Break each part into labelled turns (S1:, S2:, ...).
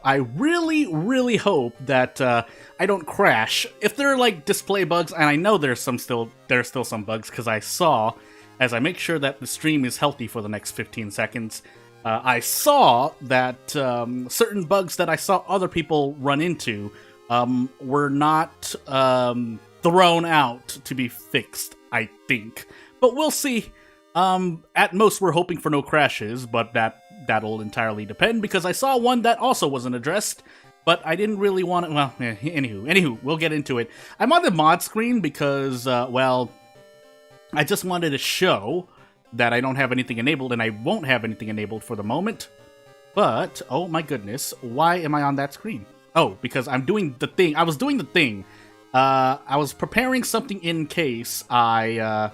S1: I really hope that I don't crash. If there are like display bugs, and I know there's still some bugs because I saw, as I make sure that the stream is healthy for the next 15 seconds, I saw that certain bugs that I saw other people run into were not thrown out to be fixed, I think. But we'll see. At most, we're hoping for no crashes, but that'll entirely depend, because I saw one that also wasn't addressed, but I didn't really want to. Well, anywho, we'll get into it. I'm on the mod screen because, well, I just wanted to show that I don't have anything enabled, and I won't have anything enabled for the moment. But, oh my goodness, why am I on that screen? Oh, because I'm doing the thing. I was doing the thing. I was preparing something in case I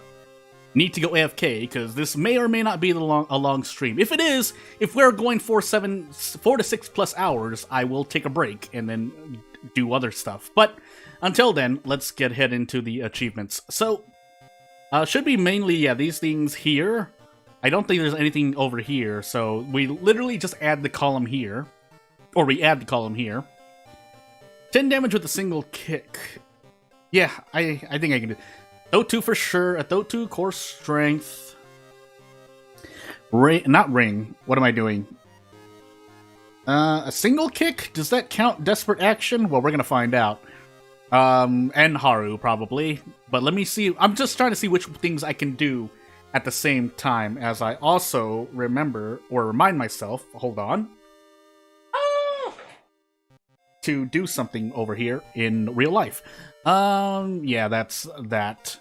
S1: need to go AFK, because this may or may not be a long stream. If it is, if we're going for 4 to 6 plus hours, I will take a break and then do other stuff. But until then, let's head into the achievements. So, should be mainly, yeah, these things here. I don't think there's anything over here, so we literally just add the column here. Or we add the column here. 10 damage with a single kick. Yeah, I think I can do. Throw 2 for sure. A throw 2, core strength. Not ring. What am I doing? A single kick? Does that count desperate action? Well, we're gonna find out. And Haru, probably. But let me see. I'm just trying to see which things I can do at the same time, as I also remember, or remind myself, hold on, to do something over here in real life. Yeah, that's that.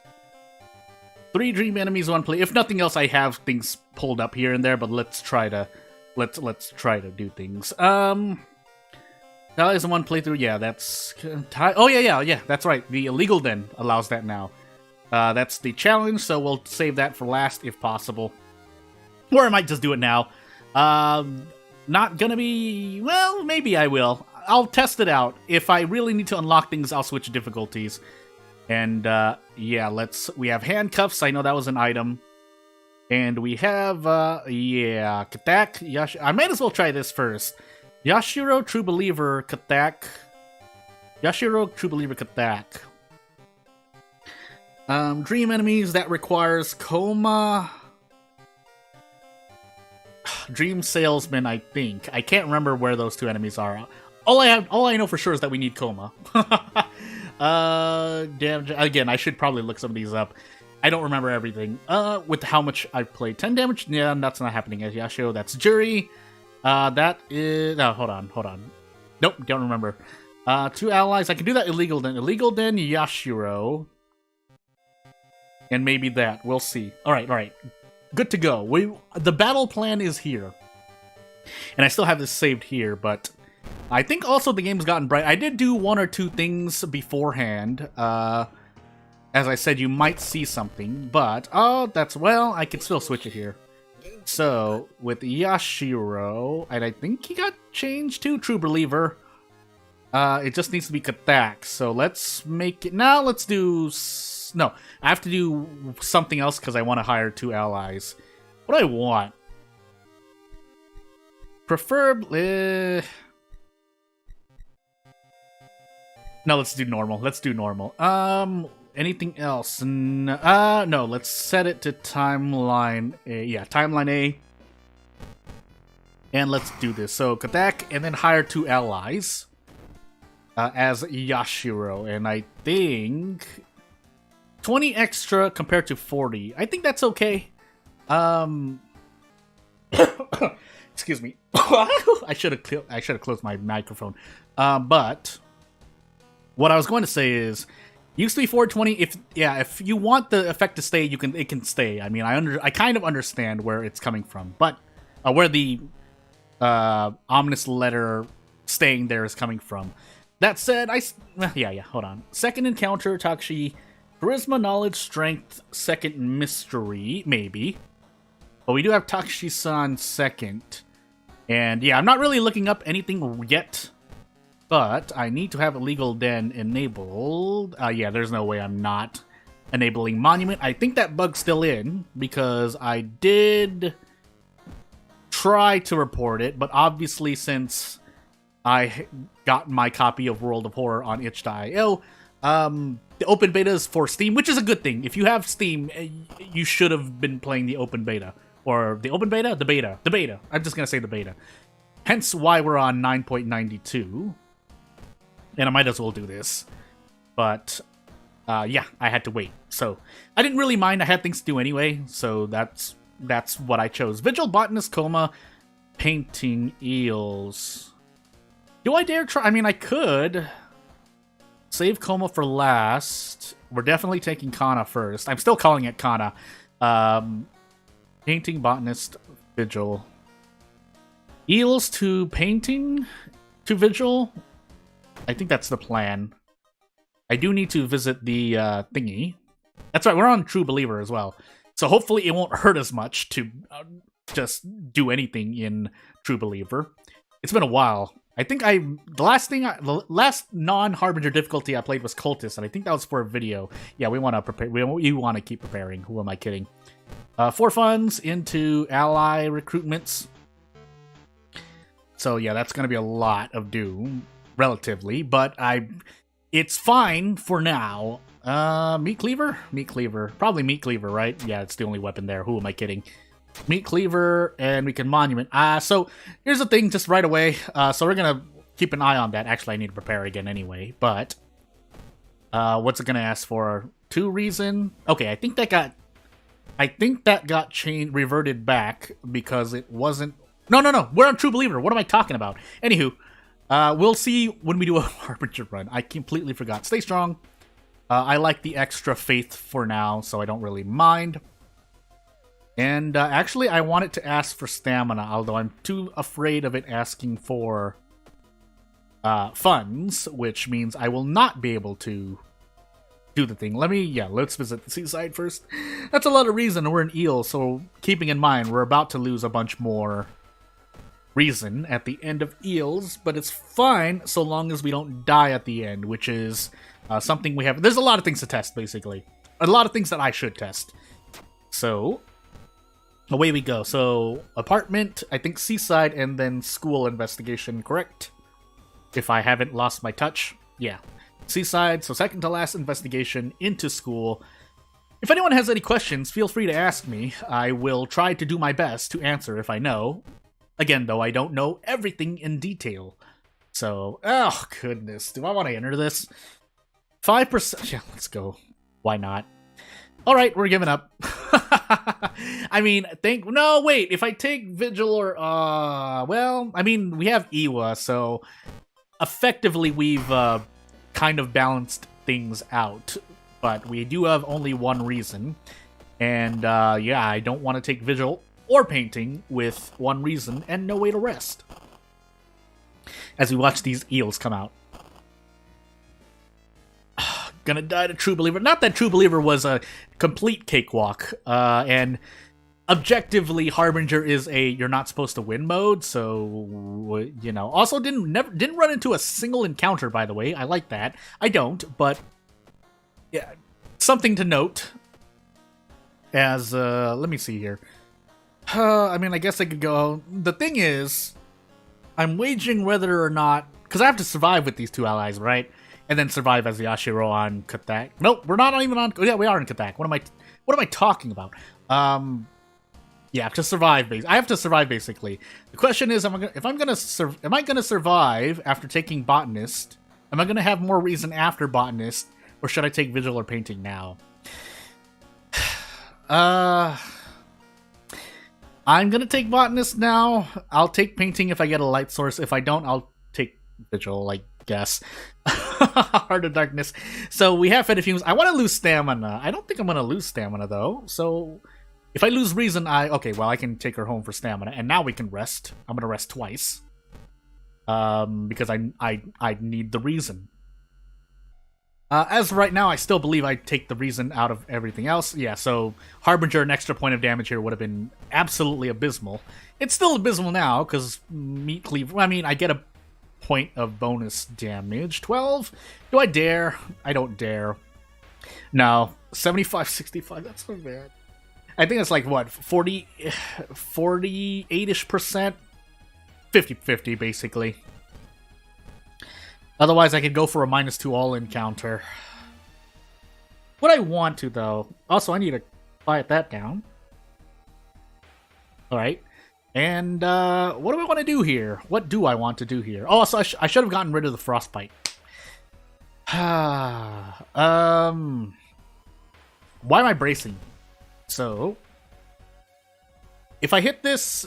S1: 3 dream enemies, 1 play. If nothing else, I have things pulled up here and there, but let's try to do things. That is 1 playthrough. Yeah, that's oh yeah, that's right. The illegal den allows that now. That's the challenge, so we'll save that for last if possible. Or I might just do it now. Not gonna be, well, maybe I will. I'll test it out. If I really need to unlock things, I'll switch difficulties. And, yeah, we have handcuffs. I know that was an item. And we have, yeah, Katak, I might as well try this first. Yashiro, True Believer, Katak. Yashiro, True Believer, Katak. Dream enemies, that requires Coma. Dream Salesman, I think. I can't remember where those 2 enemies are. All I know for sure is that we need Coma. Damn, again, I should probably look some of these up. I don't remember everything. With how much I've played. 10 damage? Yeah, that's not happening as Yashio. That's Jury. That is... Oh, hold on. Nope, don't remember. 2 allies. I can do that illegal den. Illegal den, Yashiro. And maybe that. We'll see. Alright. Good to go. The battle plan is here. And I still have this saved here, but... I think also the game's gotten bright. I did do 1 or 2 things beforehand. As I said, you might see something, but... Oh, that's... Well, I can still switch it here. So, with Yashiro, and I think he got changed to True Believer. It just needs to be Katak. So let's make it... Now let's do... No, I have to do something else because I want to hire 2 allies. What do I want? Preferably... No, let's do normal. Anything else? No, let's set it to timeline A. Yeah, timeline A. And let's do this. So, Kadak, and then hire 2 allies. As Yashiro. And I think... 20 extra compared to 40. I think that's okay. Excuse me. I should have closed my microphone. But... What I was going to say is, used to be 420. If you want the effect to stay, it can stay. I mean, I kind of understand where it's coming from, but where the ominous letter staying there is coming from. That said, hold on. Second encounter, Takshi, charisma, knowledge, strength. Second mystery, maybe. But we do have Takshi-san second, and yeah, I'm not really looking up anything yet. But I need to have Illegal Den enabled. Yeah, there's no way I'm not enabling Monument. I think that bug's still in, because I did try to report it, but obviously since I got my copy of World of Horror on itch.io. The open beta is for Steam, which is a good thing. If you have Steam, you should have been playing the open beta. Or the open beta? The beta. The beta. I'm just going to say the beta. Hence why we're on 9.92. And I might as well do this. But, yeah, I had to wait. So, I didn't really mind. I had things to do anyway. So, that's what I chose. Vigil, Botanist, Coma, Painting, Eels. Do I dare try? I mean, I could. Save Coma for last. We're definitely taking Kana first. I'm still calling it Kana. Painting, Botanist, Vigil. Eels to Painting to Vigil. I think that's the plan. I do need to visit the thingy. That's right, we're on True Believer as well. So hopefully it won't hurt as much to just do anything in True Believer. It's been a while. I think the last non-Harbinger difficulty I played was Cultist, and I think that was for a video. Yeah, we want to prepare. We want to keep preparing. Who am I kidding? 4 funds into ally recruitments. So yeah, that's going to be a lot of doom, relatively, but it's fine for now. Meat Cleaver? Meat Cleaver. Probably Meat Cleaver, right? Yeah, it's the only weapon there. Who am I kidding? Meat Cleaver, and we can Monument. So here's the thing, just right away. So we're gonna keep an eye on that. Actually, I need to prepare again anyway, but what's it gonna ask for? 2 reason? Okay, I think that got changed, reverted back because it wasn't. No, we're on True Believer. What am I talking about? Anywho, we'll see when we do a Harbinger run. I completely forgot. Stay strong. I like the extra faith for now, so I don't really mind. And actually, I want it to ask for stamina, although I'm too afraid of it asking for funds, which means I will not be able to do the thing. Let's visit the seaside first. That's a lot of reason. We're an eel, so keeping in mind, we're about to lose a bunch more reason at the end of eels, but it's fine so long as we don't die at the end, which is something we have. There's a lot of things to test, basically. A lot of things that I should test. So away we go. So, apartment, I think seaside, and then school investigation, correct? If I haven't lost my touch. Yeah. Seaside, so second to last investigation into school. If anyone has any questions, feel free to ask me. I will try to do my best to answer if I know. Again, though, I don't know everything in detail. So, oh goodness, do I want to enter this? 5%, yeah, let's go. Why not? Alright, we're giving up. I mean, no, wait, if I take Vigil or, well, I mean, we have Iwa, so effectively we've, kind of balanced things out, but we do have only 1 reason, and, yeah, I don't want to take Vigil or Painting with 1 reason and no way to rest. As we watch these eels come out. Gonna die to True Believer. Not that True Believer was a complete cakewalk, and objectively, Harbinger is a you're not supposed to win mode, so, you know. Also, didn't run into a single encounter, by the way. I like that. I don't, but, yeah, something to note. As, let me see here. I mean, I guess I could go. The thing is, I'm waging whether or not, because I have to survive with these 2 allies, right? And then survive as the Ashiro on Katak. Nope, we're not even on. Yeah, we are in Katak. What am I talking about? Yeah, to survive. I have to survive basically. The question is, am I gonna survive after taking Botanist? Am I gonna have more reason after Botanist, or should I take Vigil or Painting now? I'm gonna take Botanist now. I'll take Painting if I get a light source. If I don't, I'll take Vigil, I guess. Heart of Darkness. So we have Fetid Fumes. I want to lose stamina. I don't think I'm gonna lose stamina though. So if I lose reason, okay, well, I can take her home for stamina, and now we can rest. I'm gonna rest twice. Because I need the reason. As of right now, I still believe I take the reason out of everything else. Yeah, so Harbinger, an extra point of damage here would have been absolutely abysmal. It's still abysmal now, because Meat Cleaver, I mean, I get a point of bonus damage. 12? Do I dare? I don't dare. No. 75, 65, that's so bad. I think it's like, what, 48-ish%? 50-50, basically. Otherwise, I could go for a -2 all encounter. What I want to, though... Also, I need to quiet that down. Alright. And, what do I want to do here? What do I want to do here? Oh, so I should have gotten rid of the frostbite. Why am I bracing? So... If I hit this...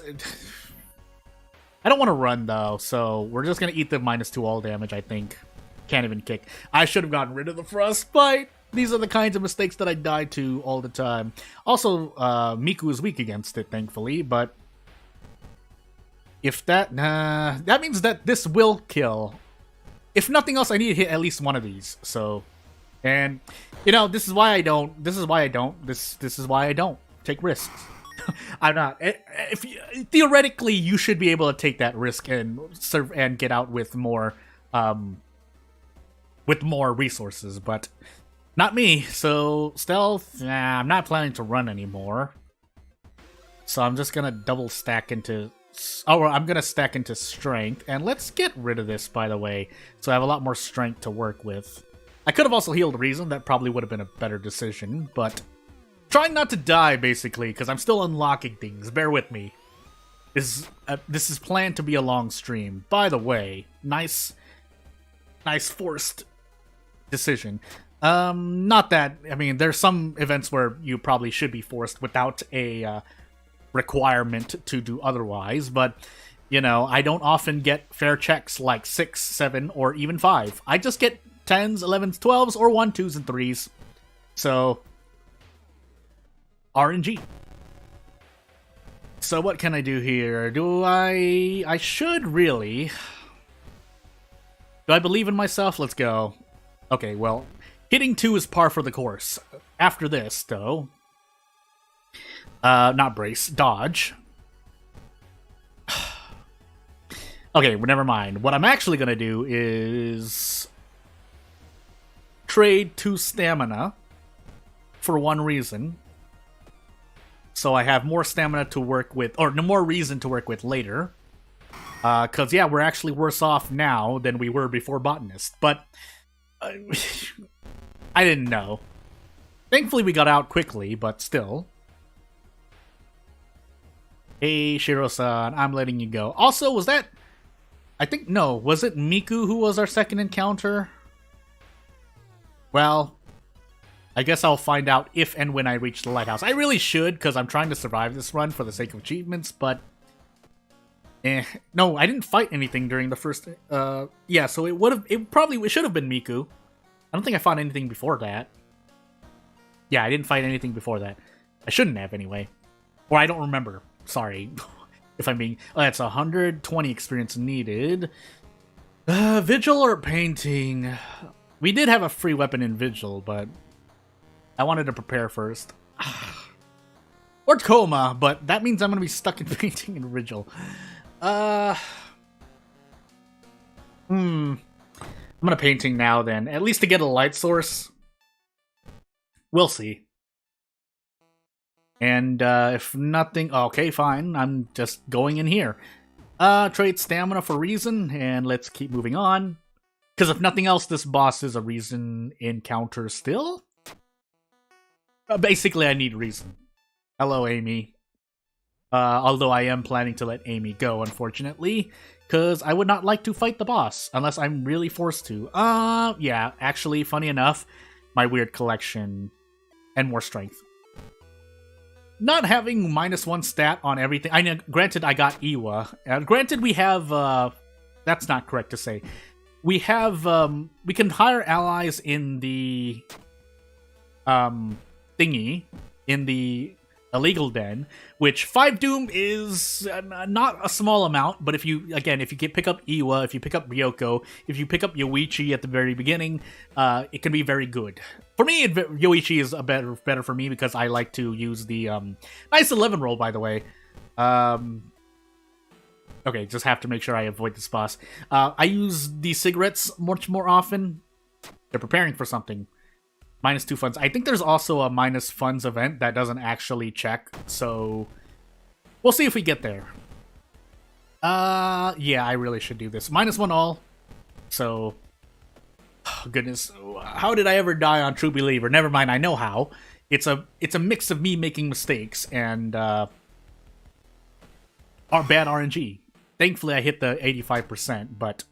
S1: I don't want to run, though, so we're just going to eat the -2 all damage, I think. Can't even kick. I should have gotten rid of the frostbite! These are the kinds of mistakes that I die to all the time. Also, Miku is weak against it, thankfully, but... If that... that means that this will kill. If nothing else, I need to hit at least one of these, so... And, you know, this is why I don't... This is why I don't take risks. I'm not. Theoretically, you should be able to take that risk and serve and get out with more resources, but not me. So stealth, I'm not planning to run anymore. So I'm just gonna double stack into. Oh, I'm gonna stack into strength, and let's get rid of this. By the way, so I have a lot more strength to work with. I could have also healed reason. That probably would have been a better decision, but. Trying not to die, basically, because I'm still unlocking things. Bear with me. This is planned to be a long stream. By the way, nice forced decision. Not that, I mean, there's some events where you probably should be forced without a requirement to do otherwise, but, you know, I don't often get fair checks like 6, 7, or even 5. I just get 10s, 11s, 12s, or 1, 2s, and 3s. So... RNG. So what can I do here? I should really... Do I believe in myself? Let's go. Okay, well, hitting 2 is par for the course. After this, though... not brace, dodge. Okay, well, never mind. What I'm actually gonna do is... trade 2 stamina for one reason. So I have more stamina to work with, or no more reason to work with later. Because, yeah, we're actually worse off now than we were before Botanist. But, I didn't know. Thankfully we got out quickly, but still. Hey, Shiro-san, I'm letting you go. Also, was that... I think, no, was it Miku who was our second encounter? Well... I guess I'll find out if and when I reach the lighthouse. I really should, because I'm trying to survive this run for the sake of achievements, but... No, I didn't fight anything during the first... Yeah, so it should have been Miku. I don't think I fought anything before that. Yeah, I didn't fight anything before that. I shouldn't have, anyway. Or I don't remember. Sorry. If I'm being... Oh, that's 120 experience needed. Vigil or painting? We did have a free weapon in Vigil, but... I wanted to prepare first. Or coma, but that means I'm going to be stuck in painting and Vigil. I'm going to painting now then. At least to get a light source. We'll see. And if nothing... Okay, fine. I'm just going in here. Trade stamina for reason, and let's keep moving on. Because if nothing else, this boss is a reason encounter still. Basically, I need reason. Hello, Amy. Although I am planning to let Amy go, unfortunately. Because I would not like to fight the boss, unless I'm really forced to. Yeah, actually, funny enough, my weird collection and more strength. Not having -1 stat on everything. I know, granted, I got Iwa. Granted, we have, that's not correct to say. We have, we can hire allies in the, thingy, in the illegal den, which 5 Doom is not a small amount, but if you pick up Iwa, if you pick up Ryoko, if you pick up Yoichi at the very beginning, it can be very good. For me, Yoichi is better for me because I like to use the nice 11 roll, by the way. Okay, just have to make sure I avoid this boss. I use the cigarettes much more often. They're preparing for something. -2 funds. I think there's also a minus funds event that doesn't actually check, so we'll see if we get there. Yeah, I really should do this. -1 all. So goodness. How did I ever die on True Believer? Never mind, I know how. It's a mix of me making mistakes and our bad RNG. Thankfully, I hit the 85%, but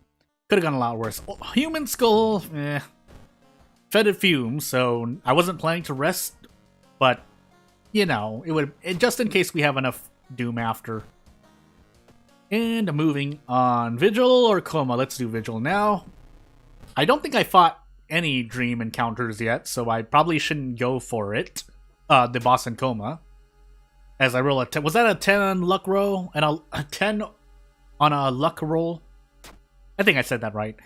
S1: could have gone a lot worse. Oh, human skull, fetid fumes, so I wasn't planning to rest, but you know, just in case we have enough doom after. And moving on, Vigil or Coma? Let's do Vigil now. I don't think I fought any dream encounters yet, so I probably shouldn't go for it. The boss in Coma. As I roll a 10. Was that a 10 on luck roll? And a 10 on a luck roll? I think I said that right.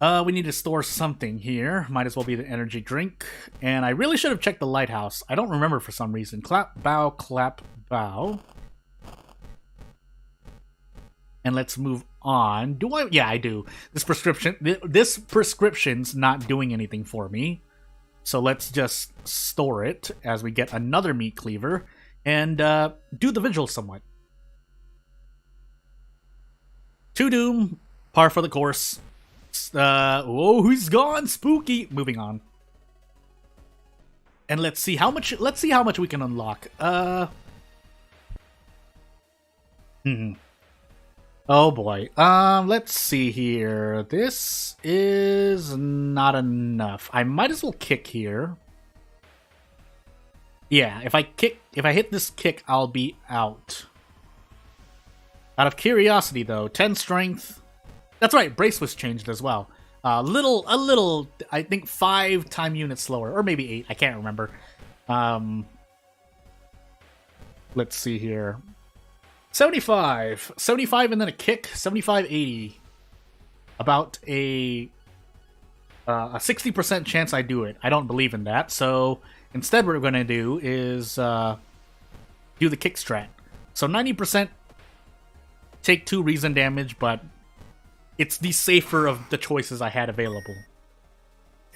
S1: We need to store something here. Might as well be the energy drink. And I really should have checked the lighthouse. I don't remember for some reason. Clap, bow, clap, bow. And let's move on. Do I? Yeah, I do. This prescription's not doing anything for me. So let's just store it as we get another meat cleaver and do the vigil somewhat. 2 doom, par for the course. Oh, who's gone? Spooky. Moving on. And let's see how much we can unlock. Oh boy. Let's see here. This is not enough. I might as well kick here. Yeah, if I hit this kick, I'll be out. Out of curiosity though, 10 strength. That's right, brace was changed as well. A little, I think 5 time units slower, or maybe 8, I can't remember. Let's see here. 75 and then a kick, 75, 80. About a 60% chance I do it. I don't believe in that, so instead what we're going to do is do the kick strat. So 90% take 2 reason damage, but it's the safer of the choices I had available.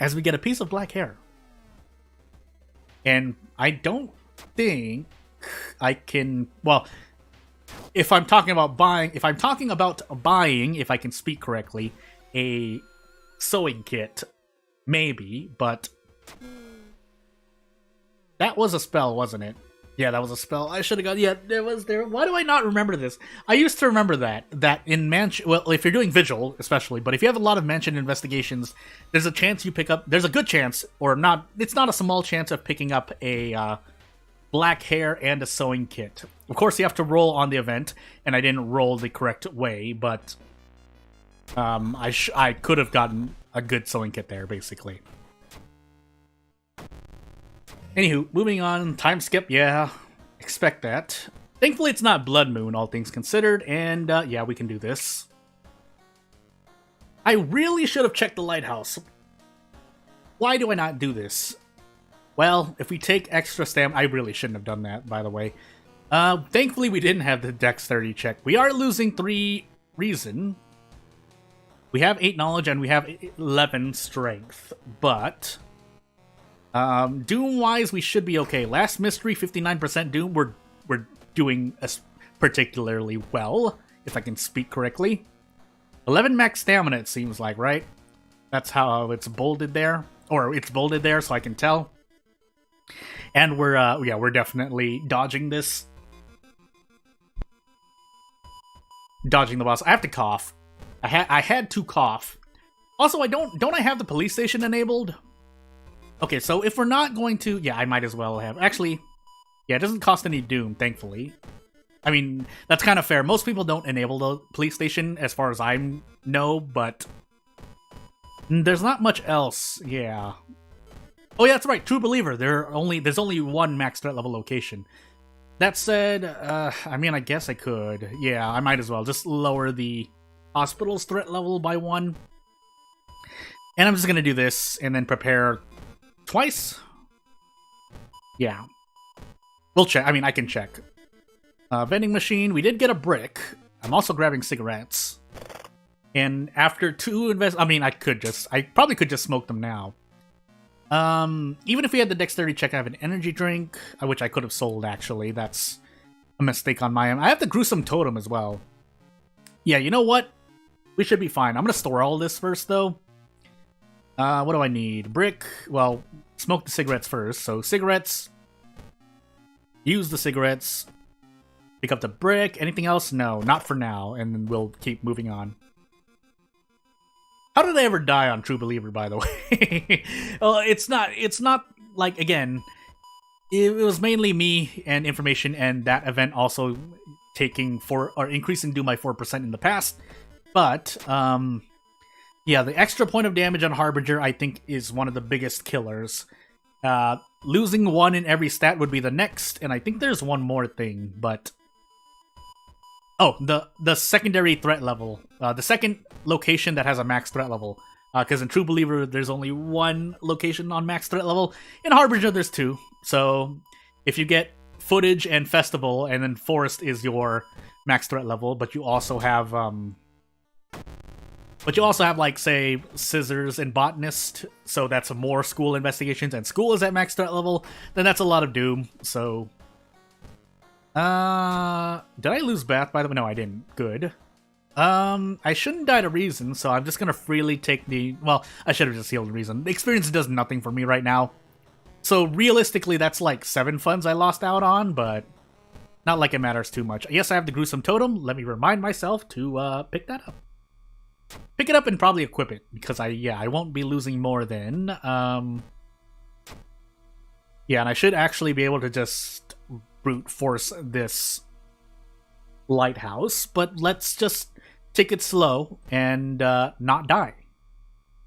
S1: As we get a piece of black hair. And I don't think I can... Well, if I'm talking about buying, if I can speak correctly, a sewing kit, maybe, but that was a spell, wasn't it? Yeah, that was a spell. I should have got... Yeah, there was there. Why do I not remember this? I used to remember that in mansion... Well, if you're doing Vigil, especially, but if you have a lot of mansion investigations, there's a chance you pick up... There's a good chance, or not... It's not a small chance of picking up a black hair and a sewing kit. Of course, you have to roll on the event, and I didn't roll the correct way, but I could have gotten a good sewing kit there, basically. Anywho, moving on, time skip, yeah, expect that. Thankfully, it's not Blood Moon, all things considered, and yeah, we can do this. I really should have checked the lighthouse. Why do I not do this? Well, if we take extra stamina, I really shouldn't have done that, by the way. Thankfully, we didn't have the dexterity check. We are losing 3 reason. We have 8 knowledge, and we have 11 strength, but... Doom-wise, we should be okay. Last mystery, 59% Doom. We're doing particularly well, if I can speak correctly. 11 max stamina, it seems like, right? That's how it's bolded there. Or it's bolded there, so I can tell. And we're definitely dodging this. Dodging the boss. I have to cough. I had to cough. Also, don't I have the police station enabled? Okay, so if we're not going to... Yeah, I might as well have... Actually, yeah, it doesn't cost any Doom, thankfully. I mean, that's kind of fair. Most people don't enable the police station, as far as I know, but... There's not much else, yeah. Oh yeah, that's right, True Believer. There's only 1 max threat level location. That said, I mean, I guess I could. Yeah, I might as well. Just lower the hospital's threat level by 1. And I'm just gonna do this, and then prepare... Twice? Yeah. We'll check. I mean, I can check. Vending machine. We did get a brick. I'm also grabbing cigarettes. And after 2 I mean, I probably could just smoke them now. Even if we had the dexterity check, I have an energy drink, which I could have sold, actually. That's a mistake on my end. I have the gruesome totem as well. Yeah, you know what? We should be fine. I'm gonna store all this first, though. What do I need? Brick. Well, smoke the cigarettes first. So cigarettes. Use the cigarettes. Pick up the brick. Anything else? No, not for now. And then we'll keep moving on. How did I ever die on True Believer, by the way? Well, it's not like, again, it was mainly me and information, and that event also increasing Doom by 4% in the past. But, yeah, the extra point of damage on Harbinger, I think, is one of the biggest killers. Losing one in every stat would be the next, and I think there's one more thing, but... Oh, the secondary threat level. The second location that has a max threat level. Because in True Believer, there's only one location on max threat level. In Harbinger, there's two. So, if you get Footage and Festival, and then Forest is your max threat level, but you also have... like, say, Scissors and Botanist, so that's more school investigations, and school is at max threat level, then that's a lot of Doom, so... did I lose Bath, by the way? No, I didn't. Good. I shouldn't die to Reason, so I'm just gonna freely take the... Well, I should have just healed Reason. The experience does nothing for me right now. So, realistically, that's like 7 funds I lost out on, but... Not like it matters too much. Yes, I have the Gruesome Totem. Let me remind myself to, pick that up. Pick it up and probably equip it, because I won't be losing more than, yeah, and I should actually be able to just brute force this lighthouse, but let's just take it slow and, not die.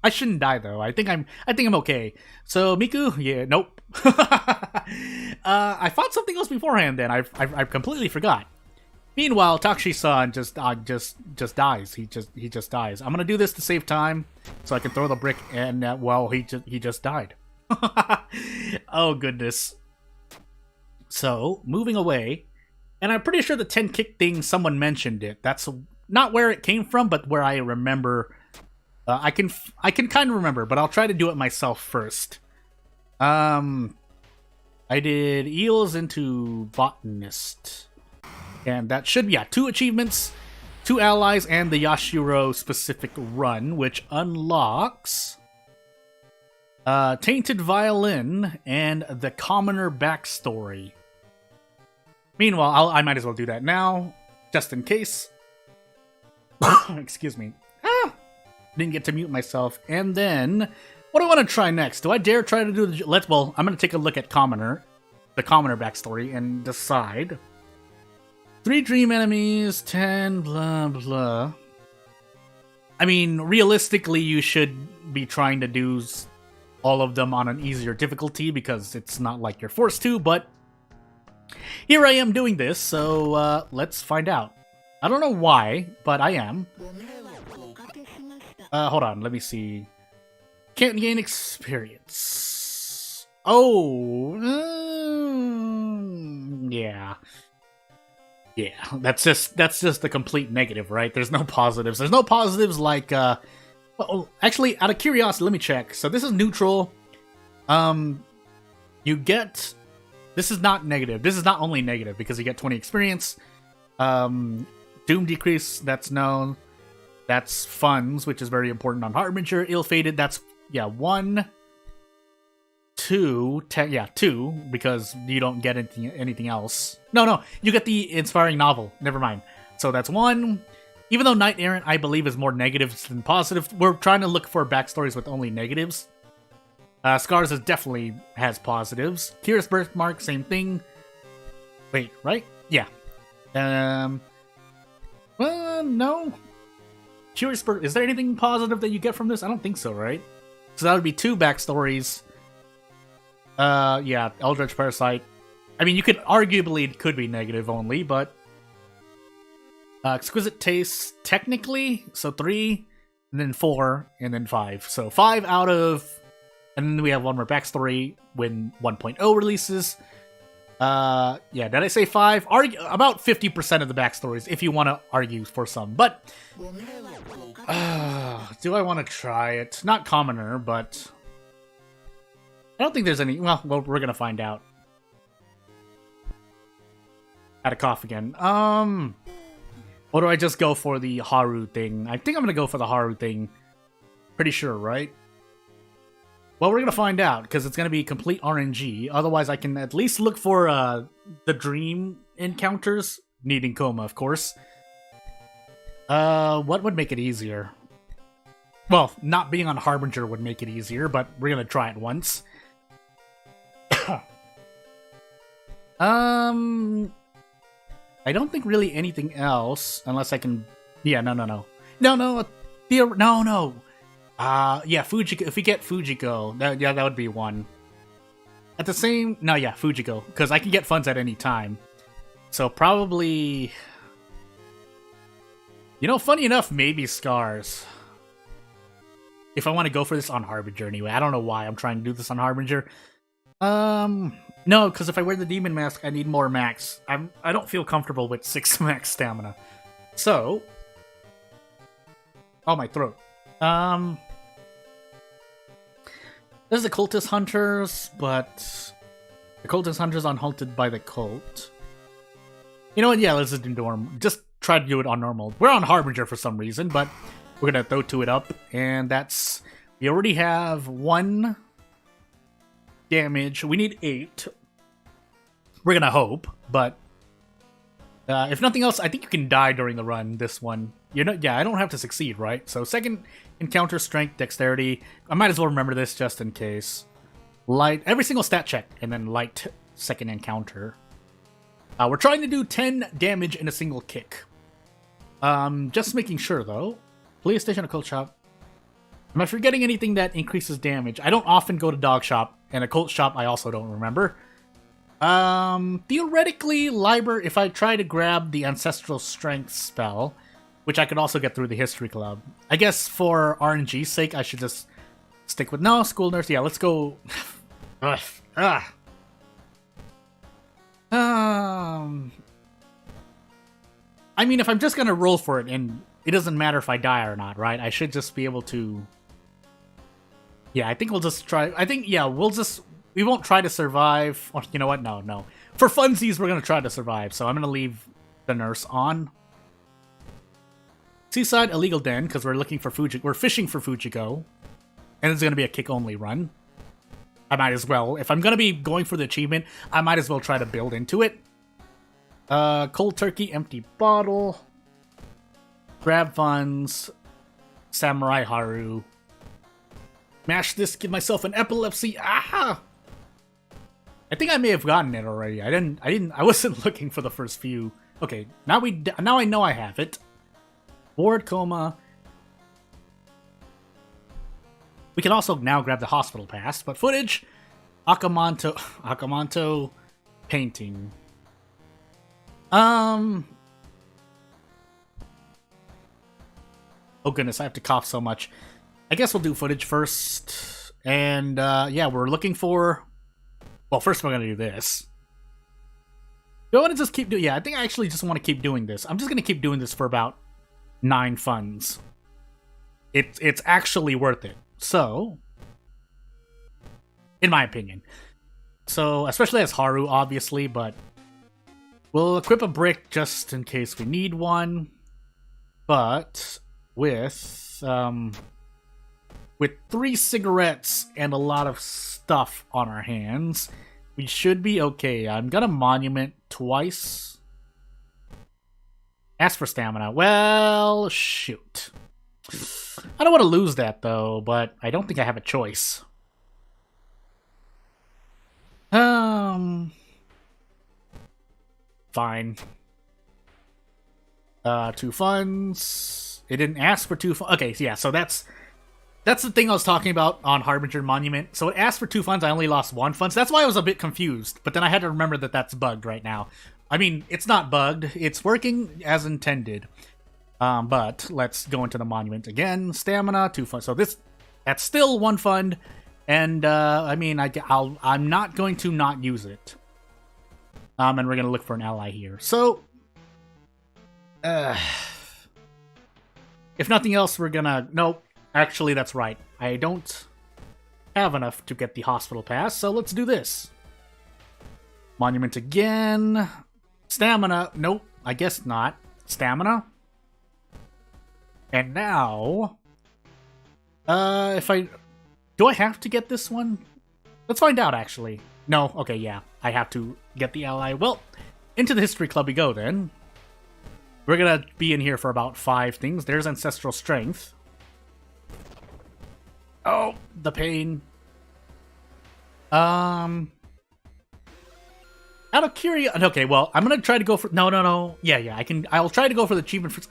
S1: I shouldn't die, though. I think I'm okay. So, Miku? Yeah, nope. I fought something else beforehand then. I completely forgot. Meanwhile, Takushi-san just dies. He just dies. I'm gonna do this to save time, so I can throw the brick, and well, he just died. Oh goodness. So moving away, and I'm pretty sure the 10 kick thing. Someone mentioned it. That's not where it came from, but where I remember. I can kind of remember, but I'll try to do it myself first. I did Eels into Botanist. And that should be, 2 achievements, 2 allies, and the Yashiro specific run, which unlocks Tainted Violin and the Commoner backstory. Meanwhile, I might as well do that now, just in case. Excuse me. Didn't get to mute myself. And then, what do I want to try next? Do I dare try to do the... Well, I'm going to take a look at Commoner, the Commoner backstory, and decide... 3 dream enemies, 10 blah blah. I mean, realistically, you should be trying to do all of them on an easier difficulty because it's not like you're forced to, but here I am doing this, so let's find out. I don't know why, but I am. Hold on, let me see. Can't gain experience. Oh, yeah. Yeah, that's just the complete negative, right? There's no positives. There's no positives like, well, actually, out of curiosity, let me check. So this is neutral. You get... This is not negative. This is not only negative, because you get 20 experience. Doom decrease, that's known. That's funds, which is very important on Harbinger. Ill-fated, that's, 1... 2, 10, 2, because you don't get anything else. No, you get the inspiring novel. Never mind. So that's 1. Even though Knight Errant, I believe, is more negatives than positive, we're trying to look for backstories with only negatives. Scars definitely has positives. Curious Birthmark, same thing. Wait, right? Yeah. Well, no. Curious Birth, is there anything positive that you get from this? I don't think so, right? So that would be 2 backstories. Yeah, Eldritch Parasite. I mean, you could arguably, it could be negative only, but... Exquisite Taste, technically, so 3, and then 4, and then 5. So 5 out of... And then we have one more backstory when 1.0 releases. Yeah, did I say 5? About 50% of the backstories, if you want to argue for some. But... do I want to try it? Not Commoner, but... I don't think there's any... Well, we're gonna find out. Had a cough again. Or do I just go for the Haru thing? I think I'm gonna go for the Haru thing. Pretty sure, right? Well, we're gonna find out, because it's gonna be complete RNG. Otherwise, I can at least look for the dream encounters. Needing coma, of course. What would make it easier? Well, not being on Harbinger would make it easier, but we're gonna try it once. I don't think really anything else, unless I can... Yeah, no. No. Yeah, Fujiko. If we get Fujiko, that would be one. At the same... No, yeah, Fujiko, because I can get funds at any time. So probably... You know, funny enough, maybe Scars. If I want to go for this on Harbinger anyway. I don't know why I'm trying to do this on Harbinger. No, because if I wear the Demon Mask, I need more max. I don't feel comfortable with 6 max stamina. So... Oh, my throat. There's the Cultist Hunters, but... The Cultist Hunters unhalted by the Cult. You know what? Yeah, let's just do normal. Just try to do it on normal. We're on Harbinger for some reason, but we're gonna throw 2 it up, and that's... We already have 1 damage. We need 8. We're gonna hope, but... if nothing else, I think you can die during the run, this one. Yeah, I don't have to succeed, right? So second encounter, strength, dexterity. I might as well remember this just in case. Light, every single stat check, and then light second encounter. We're trying to do 10 damage in a single kick. Just making sure, though. Police station, occult shop. Am I forgetting anything that increases damage? I don't often go to dog shop, and occult shop I also don't remember. Theoretically, Liber, if I try to grab the Ancestral Strength spell, which I could also get through the History Club. I guess for RNG's sake, I should just stick with... No, School Nurse, yeah, let's go... I mean, if I'm just gonna roll for it, and it doesn't matter if I die or not, right? I should just be able to... Yeah, I think we'll just try... I think, yeah, we won't try to survive. Or, you know what? No. For funsies, we're gonna try to survive, so I'm gonna leave the nurse on. Seaside Illegal Den, because we're looking for we're fishing for Fujiko. And it's gonna be a kick-only run. I might as well. If I'm gonna be going for the achievement, I might as well try to build into it. Cold Turkey, Empty Bottle. Grab Funds. Samurai Haru. Mash this, give myself an epilepsy. Ah! I think I may have gotten it already. I wasn't looking for the first few. Okay, now I know I have it. Ward coma. We can also now grab the hospital pass, but footage. Akamanto painting. Oh goodness, I have to cough so much. I guess we'll do footage first. And yeah, we're looking for... Well, first we're gonna do this. Do I want to just keep doing... Yeah, I think I actually just want to keep doing this. I'm just gonna keep doing this for about 9 funds. It's actually worth it. So, in my opinion. So, especially as Haru, obviously, but we'll equip a brick just in case we need one. But with 3 cigarettes and a lot of stuff on our hands, we should be okay. I'm gonna monument twice. Ask for stamina. Well, shoot. I don't want to lose that, though, but I don't think I have a choice. Fine. 2 funds. It didn't ask for 2 funds. Okay, yeah, so that's the thing I was talking about on Harbinger Monument. So it asked for 2 funds, I only lost 1 fund. So that's why I was a bit confused. But then I had to remember that that's bugged right now. I mean, it's not bugged. It's working as intended. But let's go into the monument again. Stamina, 2 funds. So that's still 1 fund. And, I mean, I'm not going to not use it. And we're going to look for an ally here. So, if nothing else, we're gonna... Nope. Actually, that's right. I don't have enough to get the hospital pass, so let's do this. Monument again. Stamina. Nope. I guess not. Stamina. And now... if I... Do I have to get this one? Let's find out, actually. No, okay, yeah. I have to get the ally. Well, into the History Club we go, then. We're gonna be in here for about 5 things. There's Ancestral Strength. Oh, the pain. Out of curiosity, okay, well, I'm gonna try to go for no. Yeah, I'll try to go for the achievement for.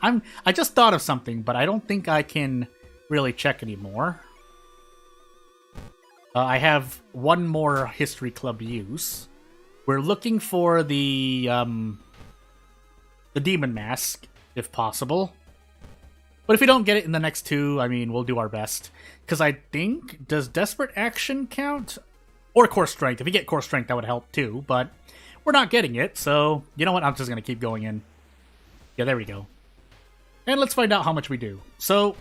S1: I just thought of something, but I don't think I can really check anymore. I have one more History Club use. We're looking for the Demon Mask, if possible. But if we don't get it in the next 2, I mean, we'll do our best. Because I think, does Desperate Action count? Or Core Strength. If we get Core Strength, that would help too, but we're not getting it, so you know what? I'm just going to keep going in. Yeah, there we go. And let's find out how much we do. So,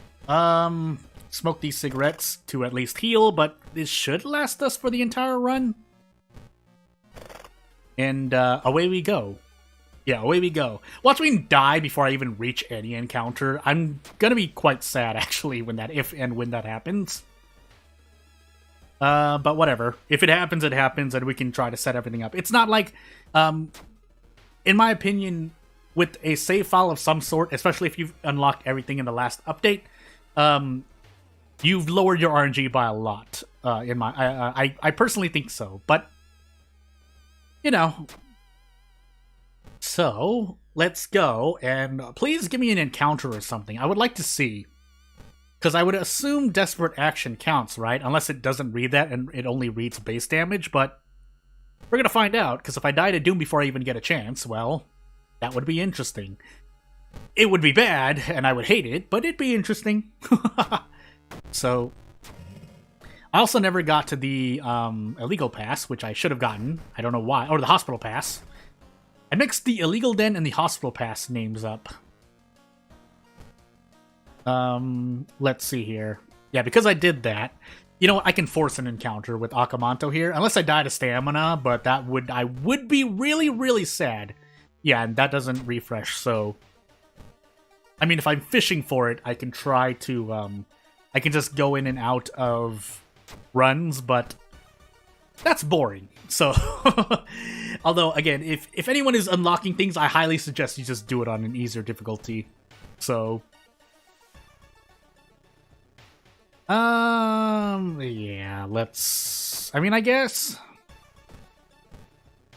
S1: smoke these cigarettes to at least heal, but this should last us for the entire run. And away we go. Yeah, away we go. Watch me die before I even reach any encounter. I'm gonna be quite sad, actually, when that when that happens. But whatever. If it happens, it happens, and we can try to set everything up. It's not like, in my opinion, with a save file of some sort, especially if you've unlocked everything in the last update, you've lowered your RNG by a lot. I personally think so, but you know. So, let's go, and please give me an encounter or something. I would like to see. Because I would assume Desperate Action counts, right? Unless it doesn't read that and it only reads base damage, but we're going to find out, because if I die to Doom before I even get a chance, well, that would be interesting. It would be bad, and I would hate it, but it'd be interesting. So, I also never got to the illegal pass, which I should have gotten. I don't know why. Or the hospital pass. I mixed the illegal den and the hospital pass names up. Let's see here. Yeah, because I did that. You know what? I can force an encounter with Akamanto here. Unless I die to stamina, but I would be really, really sad. Yeah, and that doesn't refresh, so... I mean, if I'm fishing for it, I can try to, I can just go in and out of runs, but that's boring. So, although, again, if anyone is unlocking things, I highly suggest you just do it on an easier difficulty. So, yeah, let's... I mean, I guess...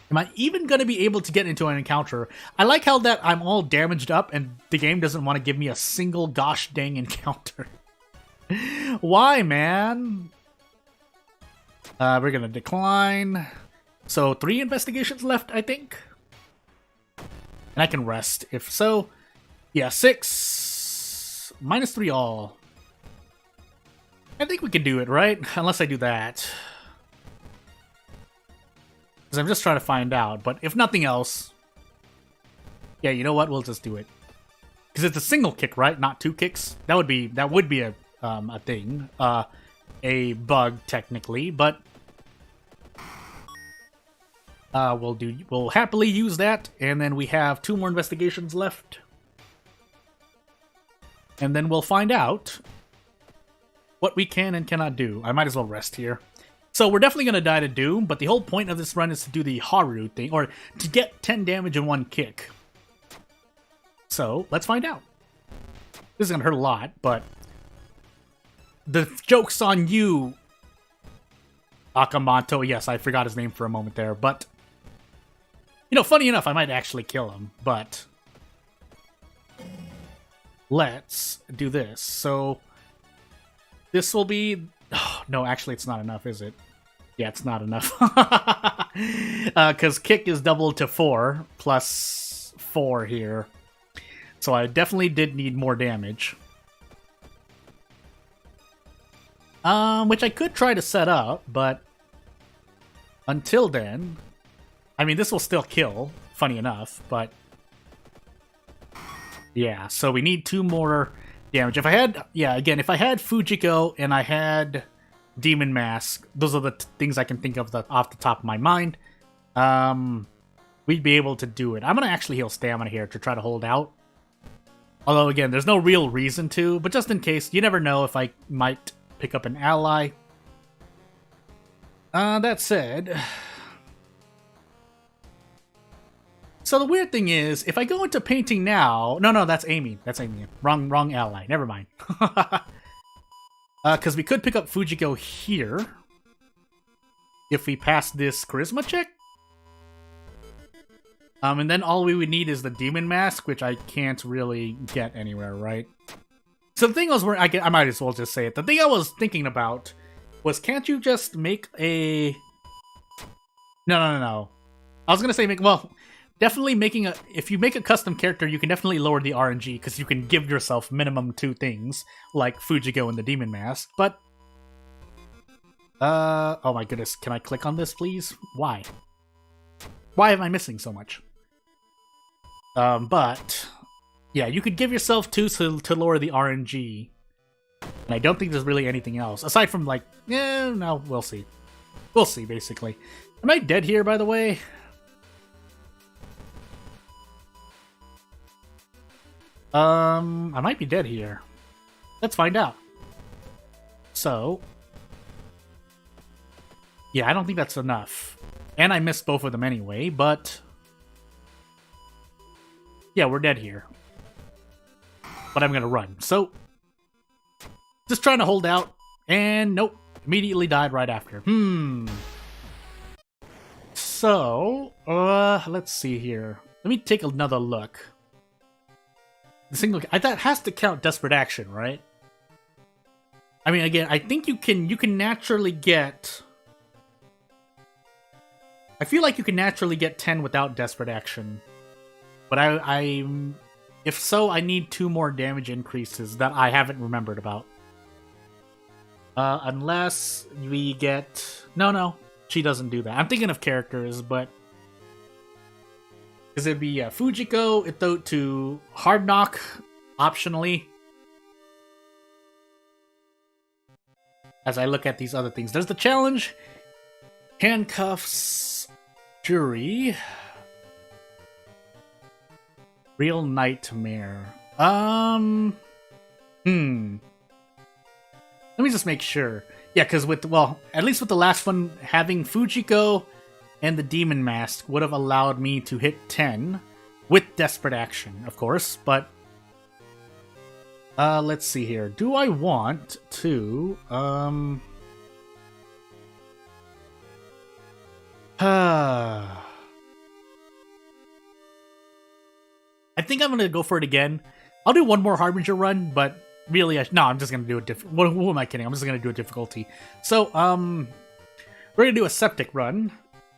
S1: Am I even going to be able to get into an encounter? I like how that I'm all damaged up and the game doesn't want to give me a single gosh dang encounter. Why, man? We're going to decline. So, 3 investigations left, I think. And I can rest. If so, yeah, 6. -3 all. I think we can do it, right? Unless I do that. Because I'm just trying to find out. But if nothing else... Yeah, you know what? We'll just do it. Because it's a single kick, right? Not 2 kicks. That would be a thing. A bug, technically. But... we'll happily use that. And then we have 2 more investigations left. And then we'll find out what we can and cannot do. I might as well rest here. So we're definitely going to die to Doom, but the whole point of this run is to do the Haru thing, or to get 10 damage in 1 kick. So, let's find out. This is going to hurt a lot, but... The joke's on you, Akamanto. Yes, I forgot his name for a moment there, but... You know, funny enough, I might actually kill him, but... Let's do this. So... This will be... Oh, no, actually, it's not enough, is it? Yeah, it's not enough. Because kick is doubled to 4, plus 4 here. So I definitely did need more damage. Which I could try to set up, but... Until then... I mean, this will still kill, funny enough, but... Yeah, so we need 2 more... damage. If I had, again, if I had Fujiko and I had Demon Mask, those are the things I can think of off the top of my mind, we'd be able to do it. I'm going to actually heal stamina here to try to hold out. Although, again, there's no real reason to, but just in case, you never know if I might pick up an ally. That said... So the weird thing is, if I go into painting now... No, that's Amy. That's Amy. Wrong ally. Never mind. Because we could pick up Fujiko here. If we pass this charisma check. And then all we would need is the demon mask, which I can't really get anywhere, right? So the thing was, I might as well just say it. The thing I was thinking about was, can't you just make a... No. I was gonna say well, definitely making a... If you make a custom character, you can definitely lower the RNG, because you can give yourself minimum 2 things, like Fujiko and the demon mask, but... oh my goodness, can I click on this, please? Why? Why am I missing so much? But... Yeah, you could give yourself 2 to lower the RNG. And I don't think there's really anything else. Aside from, like... no, we'll see. We'll see, basically. Am I dead here, by the way? I might be dead here. Let's find out. So... Yeah, I don't think that's enough. And I missed both of them anyway, but... Yeah, we're dead here. But I'm gonna run. So... Just trying to hold out. And nope. Immediately died right after. So... let's see here. Let me take another look. The single... That has to count Desperate Action, right? I mean, again, I think you can naturally get... I feel like you can naturally get 10 without Desperate Action. But if so, I need 2 more damage increases that I haven't remembered about. Unless we get... No, she doesn't do that. I'm thinking of characters, but... Because it'd be Fujiko, Ito to Hard Knock, optionally. As I look at these other things. There's the challenge. Handcuffs. Jury. Real Nightmare. Let me just make sure. Yeah, because at least with the last one, having Fujiko and the Demon Mask would have allowed me to hit 10 with Desperate Action, of course, but... let's see here. Do I want to... I think I'm gonna go for it again. I'll do one more Harbinger run, but really, no, I'm just gonna do a different... Who am I kidding? I'm just gonna do a difficulty. So, we're gonna do a Septic run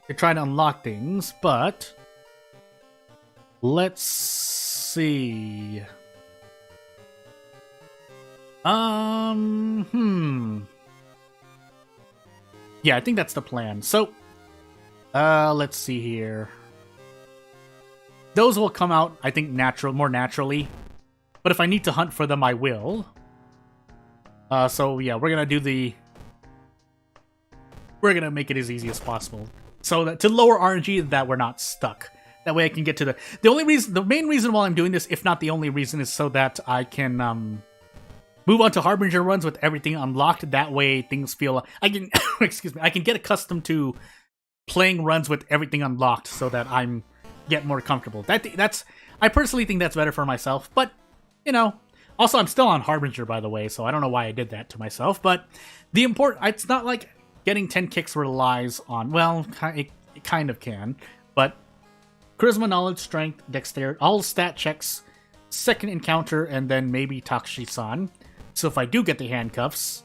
S1: to try to unlock things, but... Let's see... Yeah, I think that's the plan. So, let's see here. Those will come out, I think, more naturally. But if I need to hunt for them, I will. So yeah, we're gonna make it as easy as possible. So that to lower RNG, that we're not stuck. That way I can get to the main reason why I'm doing this, if not the only reason, is so that I can, move on to Harbinger runs with everything unlocked. That way things feel... I can... excuse me. I can get accustomed to playing runs with everything unlocked so that I'm... get more comfortable. I personally think that's better for myself, but, you know... Also, I'm still on Harbinger, by the way, so I don't know why I did that to myself, but it's not like getting 10 kicks relies on... Well, it kind of can, but... Charisma, Knowledge, Strength, Dexterity, all stat checks, second encounter, and then maybe Takushi-san. So if I do get the handcuffs...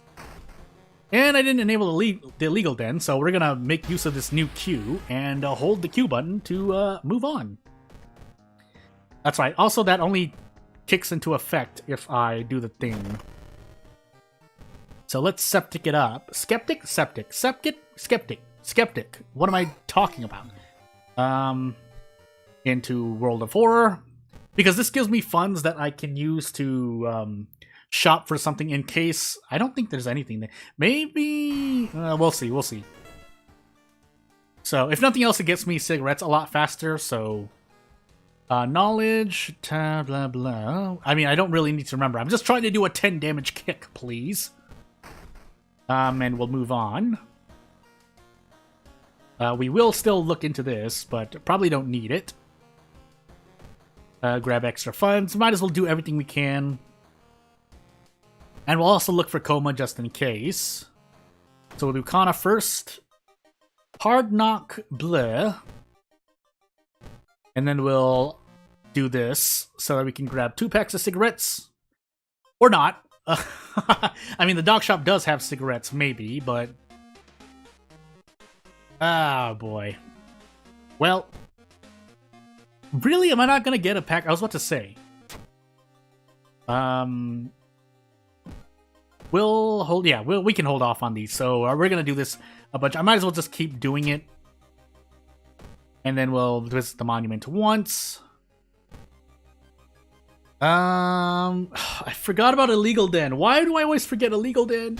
S1: And I didn't enable the illegal den, so we're gonna make use of this new Q, and hold the Q button to move on. That's right, also that only kicks into effect if I do the thing. So let's Septic it up. Skeptic? Septic. Septic? Skeptic. Skeptic. What am I talking about? Into World of Horror. Because this gives me funds that I can use to shop for something in case... I don't think there's anything there. Maybe... we'll see, we'll see. So, if nothing else, it gets me cigarettes a lot faster, so... knowledge... blah blah... I mean, I don't really need to remember. I'm just trying to do a 10 damage kick, please. And we'll move on. We will still look into this, but probably don't need it. Grab extra funds. Might as well do everything we can. And we'll also look for Coma just in case. So we'll do Kana first. Hard Knock Bleh. And then we'll do this so that we can grab 2 packs of cigarettes. Or not. I mean, the dog shop does have cigarettes, maybe, but... Ah, boy. Well... Really? Am I not gonna get a pack? I was about to say. We'll hold... Yeah, we can hold off on these. So we're gonna do this a bunch. I might as well just keep doing it. And then we'll visit the monument once. I forgot about Illegal Den. Why do I always forget Illegal Den?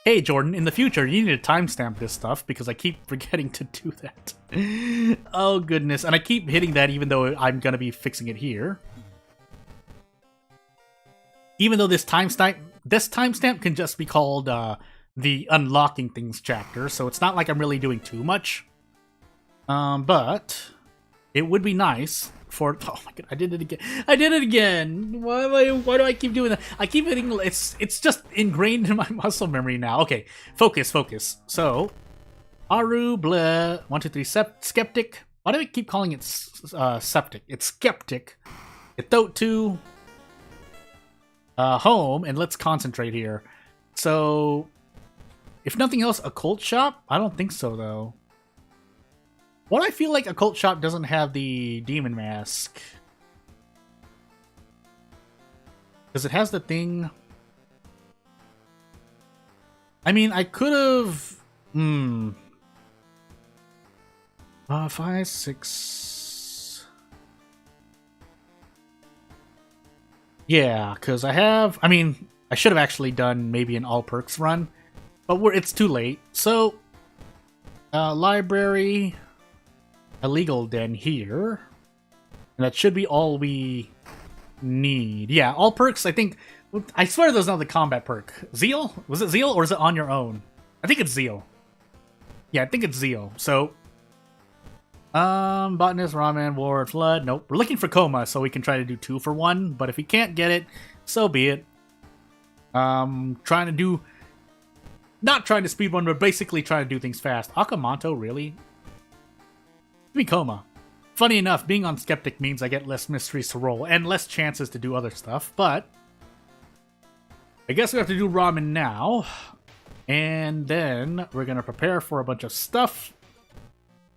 S1: Hey, Jordan, in the future, you need to timestamp this stuff because I keep forgetting to do that. Oh, goodness. And I keep hitting that even though I'm going to be fixing it here. Even though this timestamp can just be called the Unlocking Things chapter, so it's not like I'm really doing too much. But it would be nice for... Oh my god, I did it again. I did it again! Why do I keep doing that? I keep hitting... It's just ingrained in my muscle memory now. Okay, focus. So, Aru, bleh, 1, 2, 3, Skeptic. Why do I keep calling it Septic? It's Skeptic. Itotu. Home, and let's concentrate here. So, if nothing else, Occult Shop? I don't think so, though. What I feel like Occult Shop doesn't have the Demon Mask. Because it has the thing... I mean, I could have... 5, 6... Yeah, because I have... I mean, I should have actually done maybe an all perks run. But it's too late. So, library... Illegal Den here. And that should be all we need. Yeah, all perks, I think... I swear there's another combat perk. Zeal? Was it Zeal or is it on your own? I think it's Zeal. Yeah, I think it's Zeal. So... Botanist, Ramen, Ward, Flood. Nope. We're looking for Coma, so we can try to do 2 for 1. But if we can't get it, so be it. Trying to do... Not trying to speedrun, but basically trying to do things fast. Akamanto, really? Give me Coma. Funny enough, being on Skeptic means I get less mysteries to roll, and less chances to do other stuff, but... I guess we have to do Ramen now. And then we're gonna prepare for a bunch of stuff.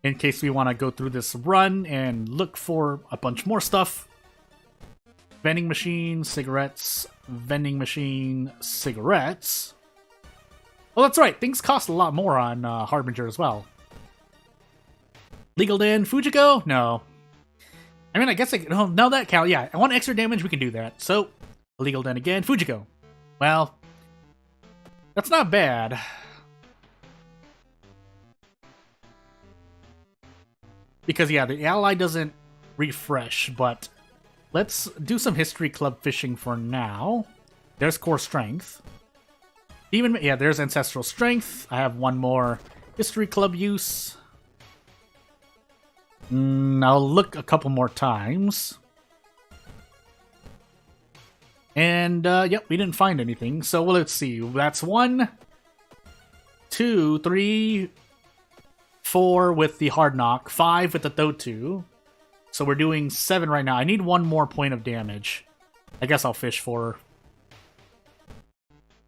S1: In case we want to go through this run and look for a bunch more stuff. Vending machine, cigarettes, vending machine, cigarettes. Oh, that's right. Things cost a lot more on Harbinger as well. Legal Den, Fujiko? No. I mean, I guess no, that count. Yeah, I want extra damage. We can do that. So, Legal Den again, Fujiko. Well, that's not bad. Because, yeah, the ally doesn't refresh, but let's do some History Club fishing for now. There's Core Strength. Yeah, there's Ancestral Strength. I have one more History Club use. I'll look a couple more times. And, yep, we didn't find anything. So, well, let's see. That's 1, 2, 3... 4 with the Hard Knock, 5 with the Thotu. So we're doing 7 right now. I need 1 more point of damage. I guess I'll fish for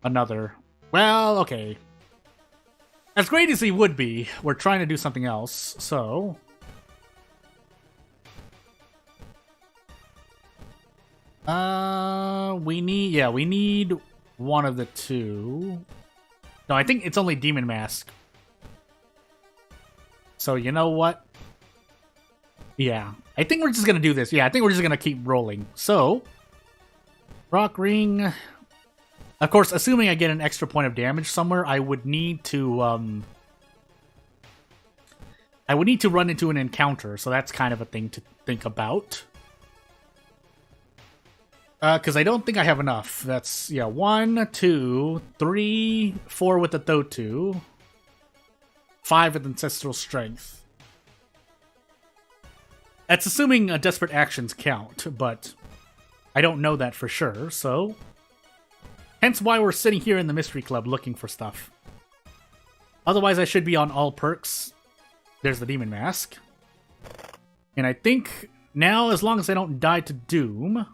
S1: another. Well, okay. As great as he would be, we're trying to do something else, so... we need one of the 2. No, I think it's only Demon Mask. So, you know what? Yeah. I think we're just gonna do this. Yeah, I think we're just gonna keep rolling. So, Rock Ring. Of course, assuming I get an extra point of damage somewhere, I would need to, run into an encounter, so that's kind of a thing to think about. Because I don't think I have enough. That's, yeah, 1, 2, 3, 4 with the Thotu. 5 with Ancestral Strength. That's assuming Desperate Actions count, but I don't know that for sure, so... Hence why we're sitting here in the Mystery Club looking for stuff. Otherwise, I should be on all perks. There's the Demon Mask. And I think now, as long as I don't die to Doom,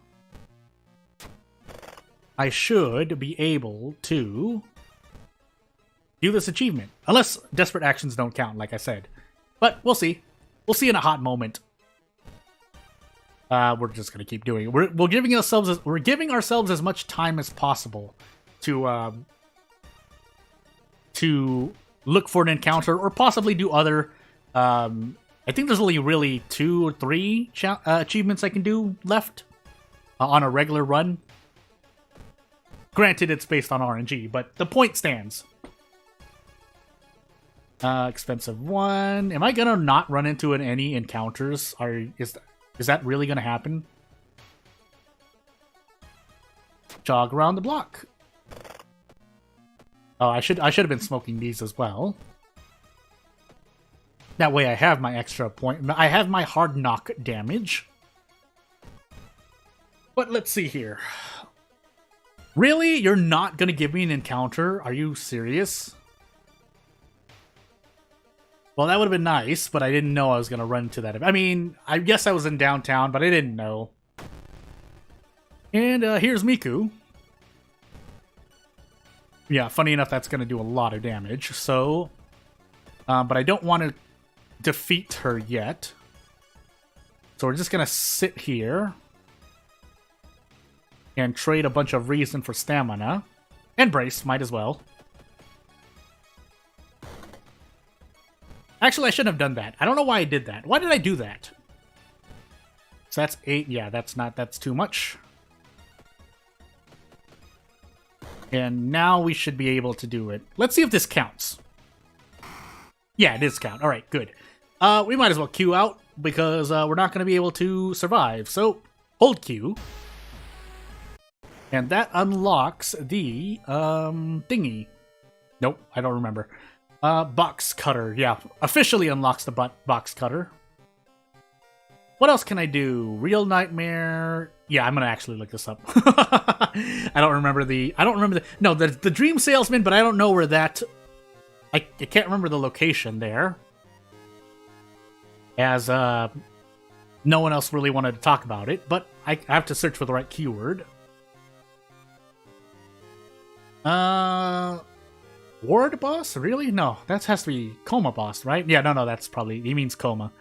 S1: I should be able to do this achievement. Unless Desperate Actions don't count, like I said. But we'll see. We'll see in a hot moment. We're just gonna keep doing it. We're giving ourselves as much time as possible to look for an encounter or possibly do other. I think there's only really 2 or 3 achievements I can do left on a regular run. Granted, it's based on RNG, but the point stands. Expensive 1. Am I gonna not run into any encounters? Is that really gonna happen? Jog around the block. Oh, I should have been smoking these as well. That way I have my extra point. I have my hard knock damage. But let's see here. Really? You're not gonna give me an encounter? Are you serious? Well, that would have been nice, but I didn't know I was going to run into that. I mean, I guess I was in downtown, but I didn't know. And here's Miku. Yeah, funny enough, that's going to do a lot of damage. So, but I don't want to defeat her yet. So we're just going to sit here and trade a bunch of reason for stamina. And brace, might as well. Actually, I shouldn't have done that. I don't know why I did that. Why did I do that? So that's 8. Yeah, that's too much. And now we should be able to do it. Let's see if this counts. Yeah, it does count. All right, good. We might as well queue out because we're not going to be able to survive. So, hold Q. And that unlocks the thingy. Nope, I don't remember. Box cutter. Yeah, officially unlocks the box cutter. What else can I do? Real Nightmare. Yeah, I'm gonna actually look this up. I don't remember the. No, the Dream Salesman, but I don't know where that. I can't remember the location there. As no one else really wanted to talk about it, but I have to search for the right keyword. Ward boss? Really? No, that has to be Coma boss, right? Yeah, no, that's probably... He means Coma.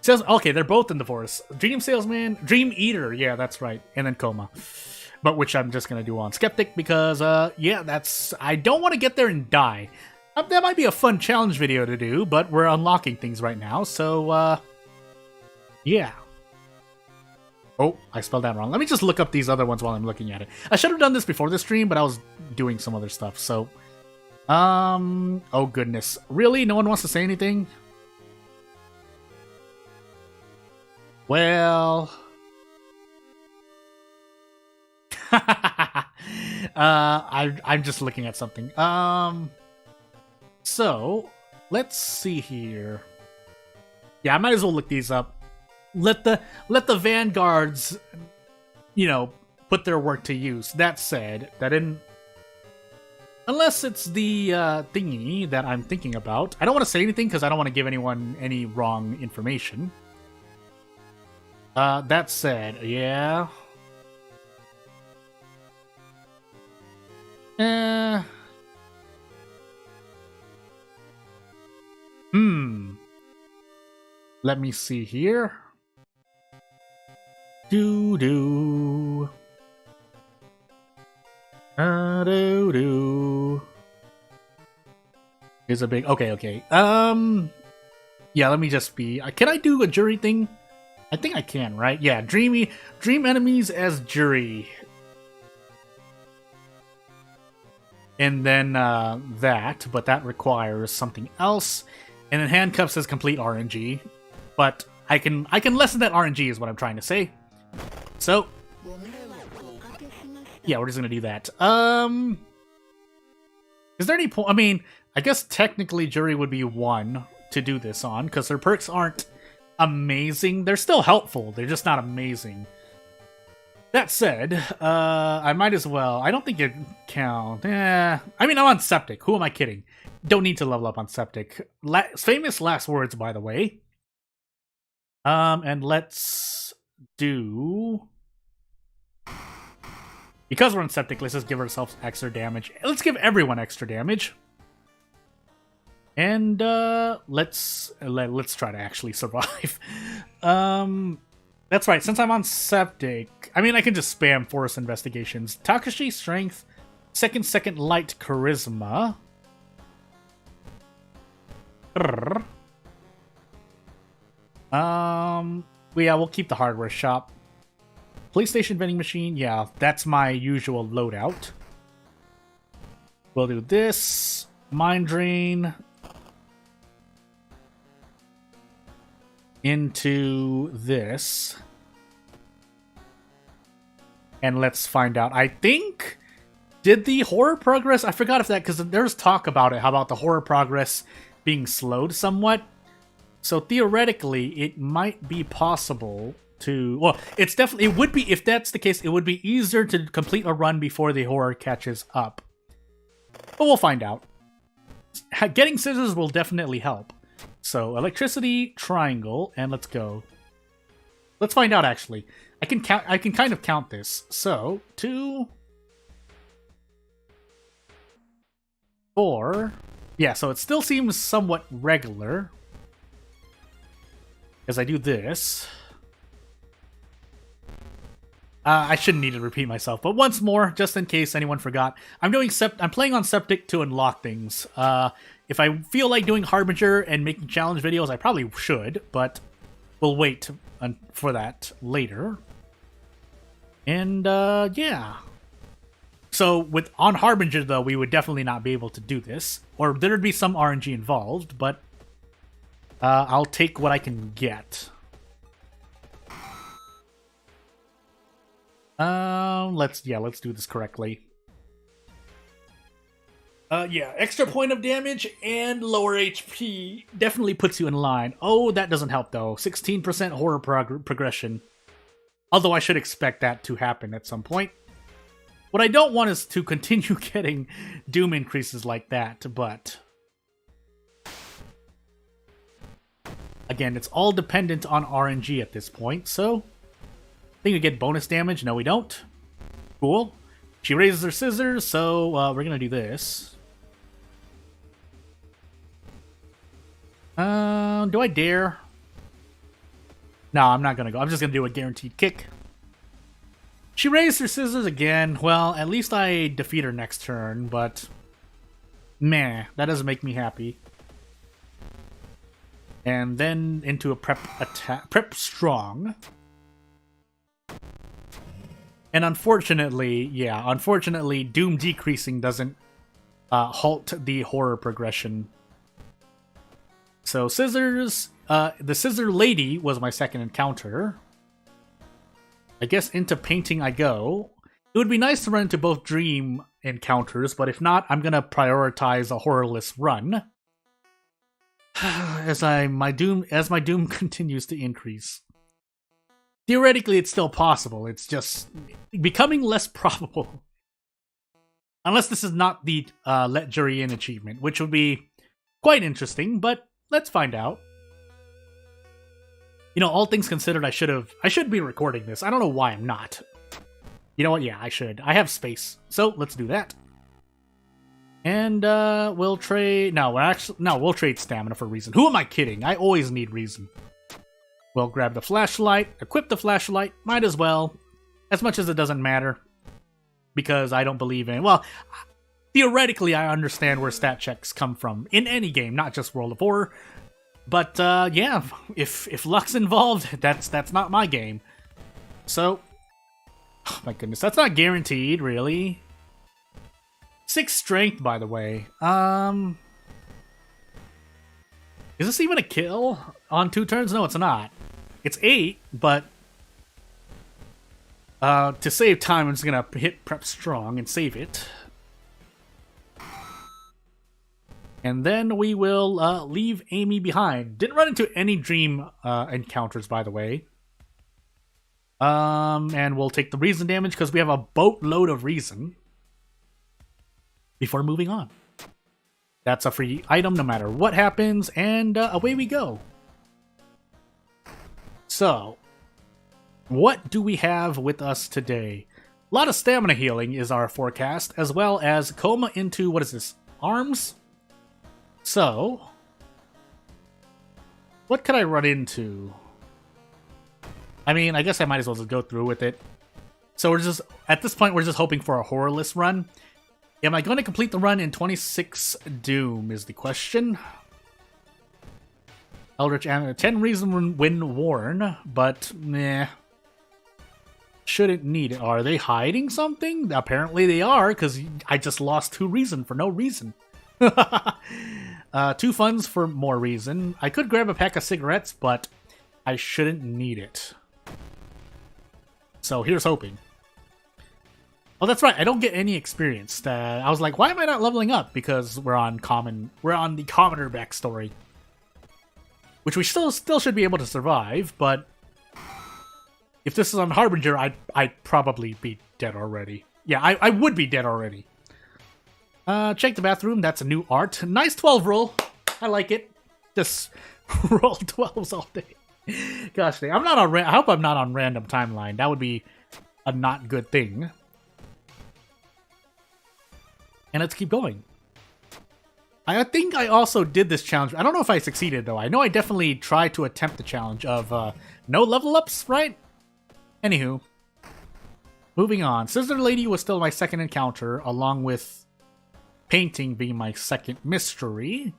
S1: Says, okay, they're both in the forest. Dream Salesman, Dream Eater, yeah, that's right. And then Coma. But which I'm just gonna do on Skeptic because, yeah, that's... I don't want to get there and die. That might be a fun challenge video to do, but we're unlocking things right now, so, yeah. Oh, I spelled that wrong. Let me just look up these other ones while I'm looking at it. I should have done this before the stream, but I was doing some other stuff, so... oh goodness. Really? No one wants to say anything? Well... I'm just looking at something. So, let's see here. Yeah, I might as well look these up. Let the vanguards, you know, put their work to use. That said, that didn't... Unless it's the thingy that I'm thinking about. I don't want to say anything because I don't want to give anyone any wrong information. That said, yeah... Let me see here. Do-do. Do-do. Is a big... Okay. Yeah, let me just be... Can I do a jury thing? I think I can, right? Yeah, dream enemies as jury. And then that, but that requires something else. And then handcuffs as complete RNG. But I can lessen that RNG is what I'm trying to say. So, Yeah, we're just gonna do that. Is there any point? I mean, I guess technically Jury would be 1 to do this on, because her perks aren't amazing. They're still helpful, they're just not amazing. That said, I might as well. I don't think it count. I mean, I'm on Septic. Who am I kidding? Don't need to level up on Septic. Famous last words, by the way. And let's do... Because we're on Septic, let's just give ourselves extra damage. Let's give everyone extra damage. And let's try to actually survive. That's right, since I'm on Septic, I mean, I can just spam Forest Investigations. Takashi, Strength, second Light, Charisma. Yeah, we'll keep the hardware shop. Police station vending machine, yeah, that's my usual loadout. We'll do this. Mind Drain. Into this. And let's find out. I think... Did the horror progress... I forgot if that... Because there's talk about it. How about the horror progress being slowed somewhat? So theoretically, it might be possible to... Well, it's definitely... It would be... If that's the case, it would be easier to complete a run before the horror catches up. But we'll find out. Getting scissors will definitely help. So, electricity, triangle, and let's go. Let's find out, actually. I can kind of count this. So, 2... 4... Yeah, so it still seems somewhat regular. As I do this. I shouldn't need to repeat myself, but once more, just in case anyone forgot, I'm playing on Septic to unlock things. If I feel like doing Harbinger and making challenge videos, I probably should, but we'll wait for that later. And yeah. So on Harbinger, though, we would definitely not be able to do this, or there'd be some RNG involved, but I'll take what I can get. Let's do this correctly. Yeah, extra point of damage and lower HP definitely puts you in line. Oh, that doesn't help though. 16% horror progression. Although I should expect that to happen at some point. What I don't want is to continue getting doom increases like that, but... Again, it's all dependent on RNG at this point, so... I think we get bonus damage. No, we don't. Cool. She raises her scissors, so we're gonna do this. Do I dare? No, I'm not gonna go. I'm just gonna do a guaranteed kick. She raised her scissors again. Well, at least I defeat her next turn, but... Meh, that doesn't make me happy. And then into a prep attack. Prep strong. And unfortunately, Doom decreasing doesn't halt the horror progression. So scissors, the scissor lady was my second encounter. I guess into painting I go. It would be nice to run into both dream encounters, but if not, I'm gonna prioritize a horrorless run. as my doom continues to increase. Theoretically, it's still possible. It's just becoming less probable. Unless this is not the Let Jury In achievement, which would be quite interesting, but let's find out. You know, all things considered, I should be recording this. I don't know why I'm not. You know what? Yeah, I should. I have space. So, let's do that. And we'll trade... No, we'll trade stamina for reason. Who am I kidding? I always need reason. We'll grab the flashlight, equip the flashlight, might as well. As much as it doesn't matter. Because I don't believe in... Well, theoretically, I understand where stat checks come from. In any game, not just World of Horror. But, yeah, if luck's involved, that's not my game. So... Oh my goodness, that's not guaranteed, really. 6 strength, by the way. Is this even a kill on 2 turns? No, it's not. It's 8, but... To save time, I'm just gonna hit prep strong and save it. And then we will leave Amy behind. Didn't run into any dream encounters, by the way. And we'll take the reason damage because we have a boatload of reason before moving on. That's a free item no matter what happens, and away we go. So, what do we have with us today? A lot of stamina healing is our forecast, as well as coma into, what is this, arms? So, what could I run into? I mean, I guess I might as well just go through with it. So we're just, at this point, we're just hoping for a horrorless run. Am I going to complete the run in 26 Doom is the question. Eldritch Ammo, 10 reason when worn, but meh. Shouldn't need it. Are they hiding something? Apparently they are, because I just lost 2 reason for no reason. 2 funds for more reason. I could grab a pack of cigarettes, but I shouldn't need it. So here's hoping. Oh, that's right. I don't get any experience. I was like, why am I not leveling up? Because we're on common. We're on the commoner backstory, which we still should be able to survive. But if this is on Harbinger, I'd probably be dead already. Yeah, I would be dead already. Check the bathroom. That's a new art. Nice 12 roll. I like it. Just roll 12s all day. Gosh dang. I'm not on. I hope I'm not on random timeline. That would be a not good thing. And let's keep going. I think I also did this challenge. I don't know if I succeeded, though. I know I definitely tried to attempt the challenge of no level ups, right? Anywho. Moving on. Scissor Lady was still my second encounter, along with painting being my second mystery.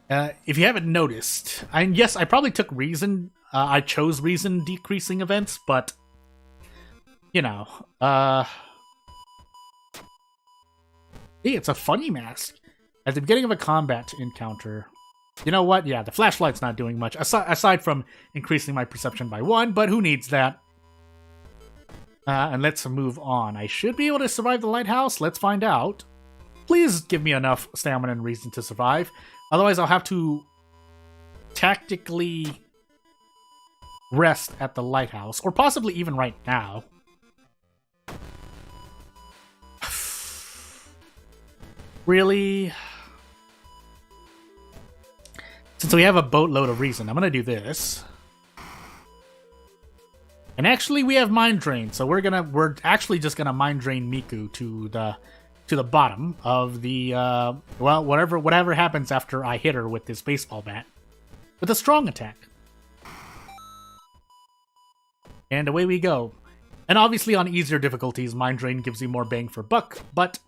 S1: If you haven't noticed, yes, I probably took reason. I chose reason decreasing events, but, you know, hey, it's a funny mask. At the beginning of a combat encounter. You know what? Yeah, the flashlight's not doing much, aside from increasing my perception by 1, but who needs that? And let's move on. I should be able to survive the lighthouse. Let's find out. Please give me enough stamina and reason to survive. Otherwise, I'll have to tactically rest at the lighthouse, or possibly even right now. Really? Since we have a boatload of reason, I'm gonna do this. And actually, we have Mind Drain, so we're actually just gonna Mind Drain Miku to the bottom of the well, whatever happens after I hit her with this baseball bat, with a strong attack. And away we go. And obviously, on easier difficulties, Mind Drain gives you more bang for buck. But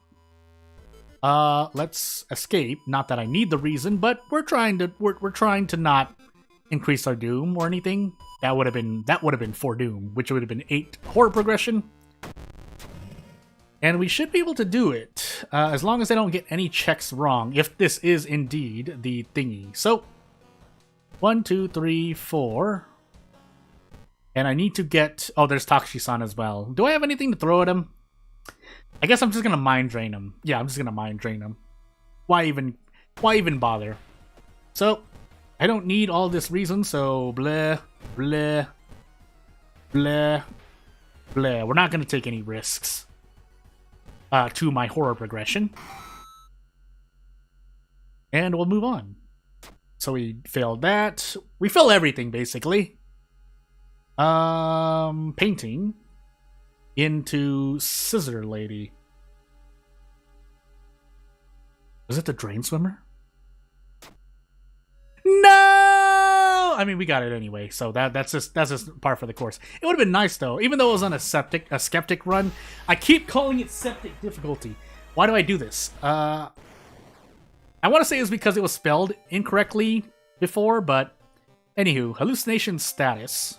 S1: let's escape. Not that I need the reason, but we're trying to not increase our doom or anything. That would have been 4 doom, which would have been 8 horror progression. And we should be able to do it, as long as I don't get any checks wrong, if this is indeed the thingy. So, 1, 2, 3, 4. And I need to get... Oh, there's Takushi-san as well. Do I have anything to throw at him? I guess I'm just gonna Mind Drain him. Yeah, I'm just gonna Mind Drain him. Why even bother? So, I don't need all this reason, so bleh, bleh, bleh, bleh. We're not gonna take any risks. To my horror progression. And we'll move on. So we failed that. We fail everything, basically. Painting. Into Scissor Lady. Was it the Drain Swimmer? No! I mean, we got it anyway, so that's just par for the course. It would have been nice though, even though it was on a skeptic run. I keep calling it septic difficulty. Why do I do this? I want to say it's because it was spelled incorrectly before, but anywho, hallucination status.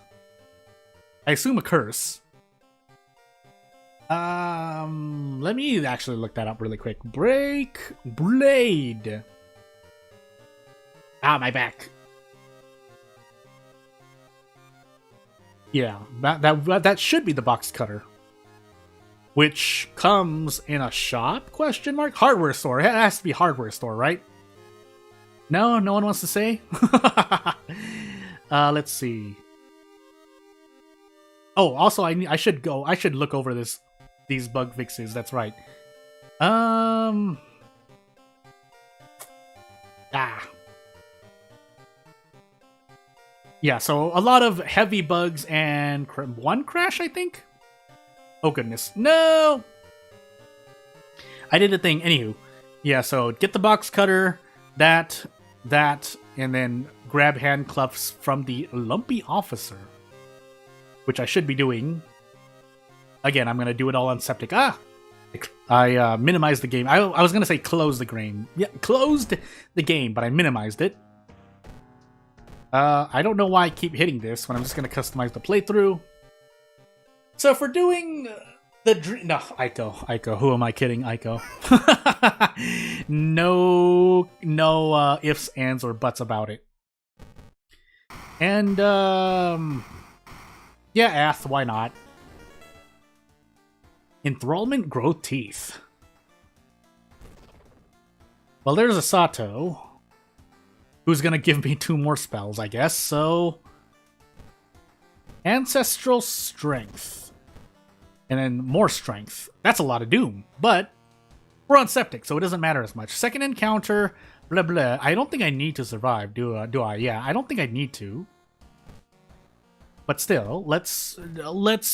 S1: I assume a curse. Let me actually look that up really quick. Break blade. Ah, my back. Yeah, that should be the box cutter. Which comes in a shop? Question mark? Hardware store. It has to be hardware store, right? No, no one wants to say. Let's see. Oh, also, I should look over these bug fixes. That's right. Yeah, so a lot of heavy bugs and one crash, I think? Oh, goodness. No! I did a thing. Anywho. Yeah, so get the box cutter, that, and then grab handcuffs from the lumpy officer. Which I should be doing. Again, I'm going to do it all on septic. I minimized the game. I was going to say close the game. Yeah, closed the game, but I minimized it. I don't know why I keep hitting this when I'm just going to customize the playthrough. So if we're doing the dream... No, Ico. Who am I kidding? Ico. No ifs, ands, or buts about it. And, yeah, Ath, why not? Enthrallment, grow teeth. Well, there's a Sato, who's gonna give me 2 more spells, I guess, so... Ancestral Strength. And then more Strength. That's a lot of Doom, but we're on Septic, so it doesn't matter as much. Second encounter, blah blah. I don't think I need to survive, do I? Yeah, I don't think I need to. But still, let's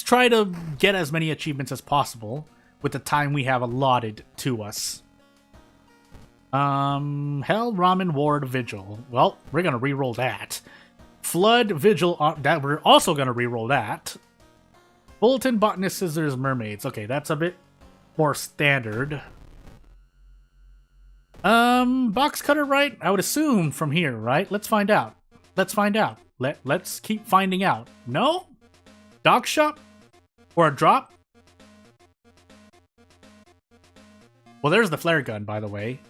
S1: try to get as many achievements as possible with the time we have allotted to us. Hell, Ramen, Ward, Vigil. Well, we're gonna re-roll that. Flood, Vigil, that we're also gonna re-roll that. Bulletin, Botanist, Scissors, Mermaids. Okay, that's a bit more standard. Box cutter, right? I would assume from here, right? Let's find out. Let's find out. Let's keep finding out. No? Dog shop? Or a drop? Well, there's the flare gun, by the way.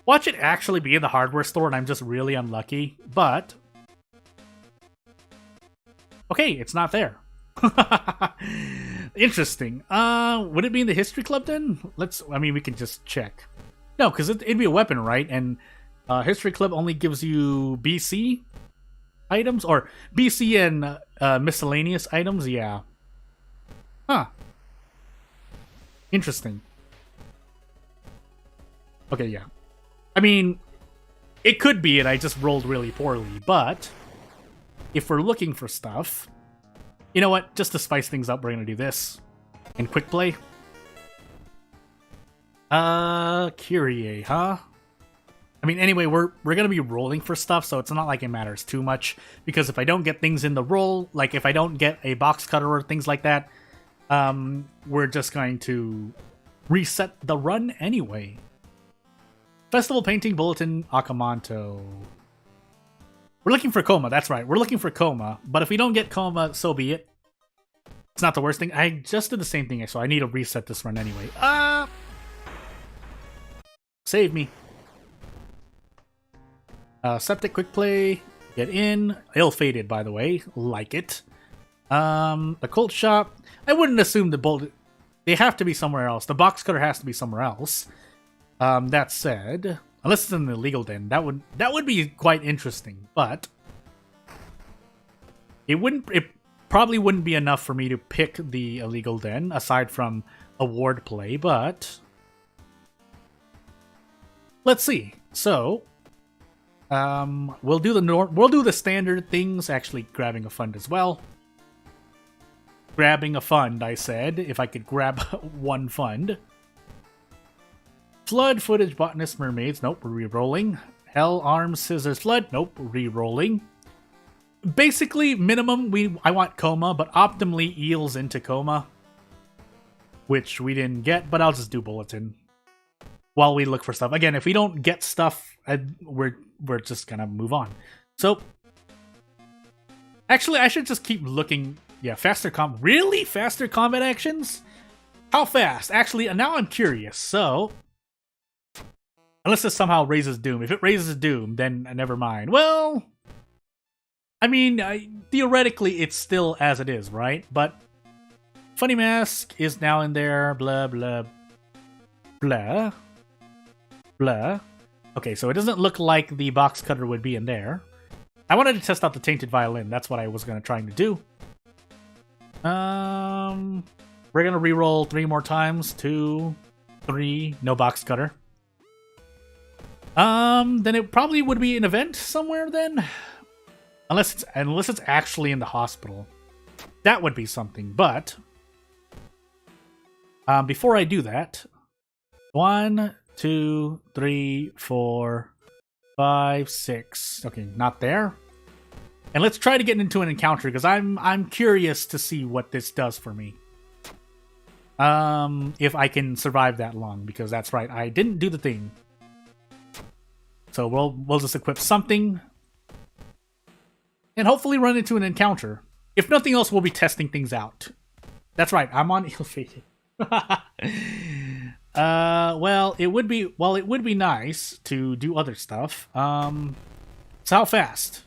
S1: Watch it actually be in the hardware store and I'm just really unlucky, but... Okay, it's not there. Interesting. Would it be in the History Club then? We can just check. No, because it'd be a weapon, right? And History Club only gives you BC items? Or BC and miscellaneous items? Yeah. Huh. Interesting. Okay, yeah. I mean, it could be and I just rolled really poorly, but if we're looking for stuff, you know what? Just to spice things up, we're going to do this. In quick play. Kyrie, huh? I mean, anyway, we're going to be rolling for stuff, so it's not like it matters too much. Because if I don't get things in the roll, like if I don't get a box cutter or things like that, we're just going to reset the run anyway. Festival Painting, Bulletin, Akamanto. We're looking for Coma, that's right. We're looking for Coma, but if we don't get Coma, so be it. It's not the worst thing. I just did the same thing, so I need to reset this run anyway. Save me. Septic Quick Play. Get in. Ill-fated, by the way. Like it. The Cult Shop. I wouldn't assume the bullet... They have to be somewhere else. The box cutter has to be somewhere else. That said... Unless it's in the illegal den, that would be quite interesting, but it probably wouldn't be enough for me to pick the illegal den aside from a ward play, but let's see. So, we'll do the standard things, actually grabbing a fund as well. Grabbing a fund, I said, if I could grab one fund. Flood, Footage, Botanist, Mermaids. Nope, we're re-rolling. Hell, Arms, Scissors, Flood. Nope, re-rolling. Basically, minimum, I want Coma, but optimally Eels into Coma. Which we didn't get, but I'll just do Bulletin. While we look for stuff. Again, if we don't get stuff, we're just gonna move on. So, actually, I should just keep looking. Yeah, faster really? Faster combat actions? How fast? Actually, now I'm curious, so... Unless this somehow raises Doom. If it raises Doom, then never mind. Well, I mean, theoretically, it's still as it is, right? But Funny Mask is now in there. Blah, blah, blah, blah. Okay, so it doesn't look like the box cutter would be in there. I wanted to test out the Tainted Violin. That's what I was trying to do. We're gonna re-roll 3 more times. 2, 3. No box cutter. Then it probably would be an event somewhere then, unless it's actually in the hospital. That would be something. But before I do that, 1, 2, 3, 4, 5, 6. Okay, not there. And let's try to get into an encounter because I'm curious to see what this does for me. If I can survive that long, because that's right, I didn't do the thing. So we'll just equip something and hopefully run into an encounter. If nothing else, we'll be testing things out. That's right, I'm on ill-fated. Well, it would be nice to do other stuff. So how fast?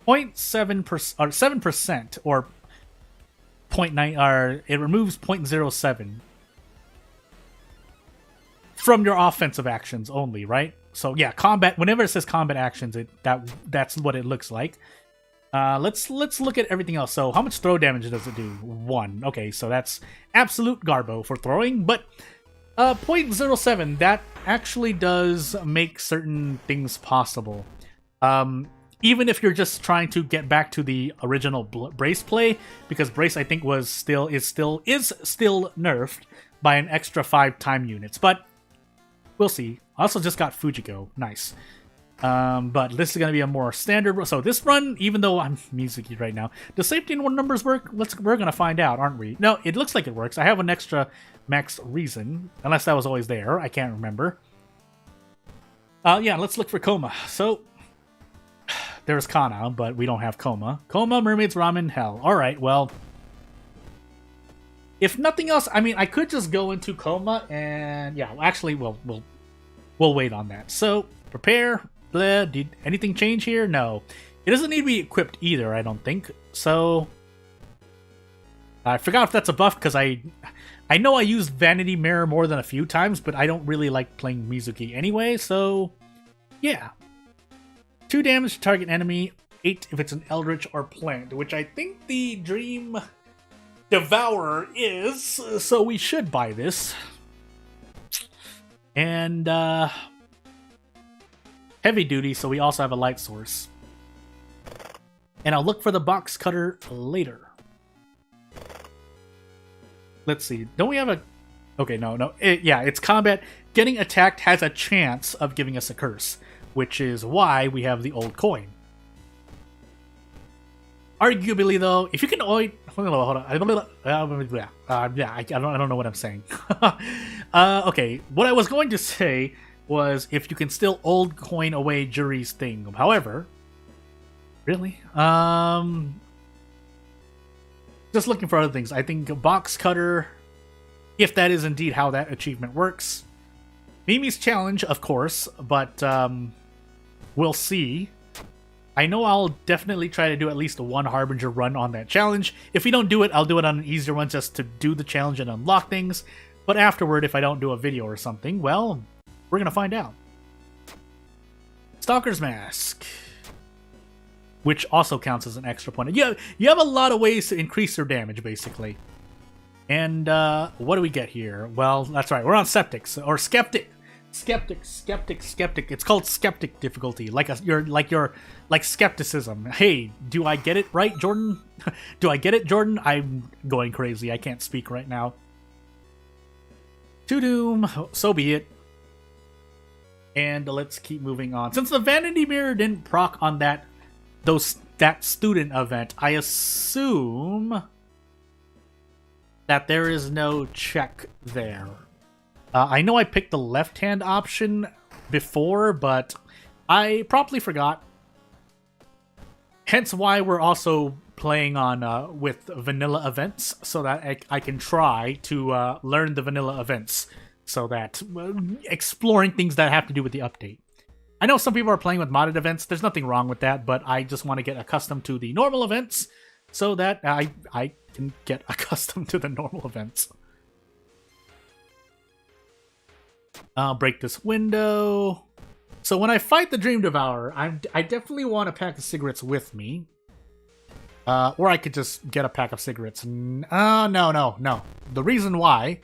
S1: 0.7% or 7% or 0.9, or it removes 0.07 from your offensive actions only, right? So yeah, combat. Whenever it says combat actions, that's what it looks like. Let's look at everything else. So how much throw damage does it do? 1. Okay, so that's absolute garbo for throwing, but 0.07, that actually does make certain things possible. Even if you're just trying to get back to the original Brace play, because Brace I think is still nerfed by an extra 5 time units, but we'll see. I also just got Fujiko, nice. But this is going to be a more standard. So this run, even though I'm music-y right now, does safety and numbers work? We're going to find out, aren't we? No, it looks like it works. I have an extra max reason, unless that was always there. I can't remember. Yeah, let's look for Coma. So there's Kana, but we don't have Coma. Coma, Mermaids, Ramen, Hell. All right, well, if nothing else, I mean, I could just go into Coma and yeah, actually, we'll wait on that. So prepare. Blah, did anything change here? No. It doesn't need to be equipped either, I don't think. So I forgot if that's a buff, because I know I used Vanity Mirror more than a few times, but I don't really like playing Mizuki anyway, so yeah. 2 damage to target enemy, 8 if it's an Eldritch or plant, which I think the Dream Devourer is, so we should buy this. And heavy duty, so we also have a light source. And I'll look for the box cutter later. Let's see. Don't we have a... Okay, no. Yeah, it's combat. Getting attacked has a chance of giving us a curse, which is why we have the old coin. Arguably, though, if you can... Hold on. Yeah, I don't know what I'm saying. Okay, what I was going to say was if you can still old coin away Jury's thing. However... Really? Just looking for other things. I think a box cutter, if that is indeed how that achievement works. Mimi's challenge, of course, but we'll see. I know I'll definitely try to do at least one Harbinger run on that challenge. If we don't do it, I'll do it on an easier one just to do the challenge and unlock things. But afterward, if I don't do a video or something, well, we're gonna find out. Stalker's Mask, which also counts as an extra point. You have a lot of ways to increase your damage, basically. And what do we get here? Well, that's right, we're on Skeptics, or Skeptic. Skeptic. It's called Skeptic difficulty, like skepticism. Hey, do I get it right, Jordan? Do I get it, Jordan? I'm going crazy. I can't speak right now. To doom, so be it. And let's keep moving on. Since the Vanity Mirror didn't proc on that student event, I assume that there is no check there. I know I picked the left-hand option before, but I probably forgot. Hence why we're also playing on with vanilla events, so that I can try to learn the vanilla events, so that exploring things that have to do with the update. I know some people are playing with modded events. There's nothing wrong with that, but I just want to get accustomed to the normal events so that I can get accustomed to the normal events. I'll break this window. So when I fight the Dream Devourer, I definitely want a pack of cigarettes with me. Or I could just get a pack of cigarettes. No. The reason why...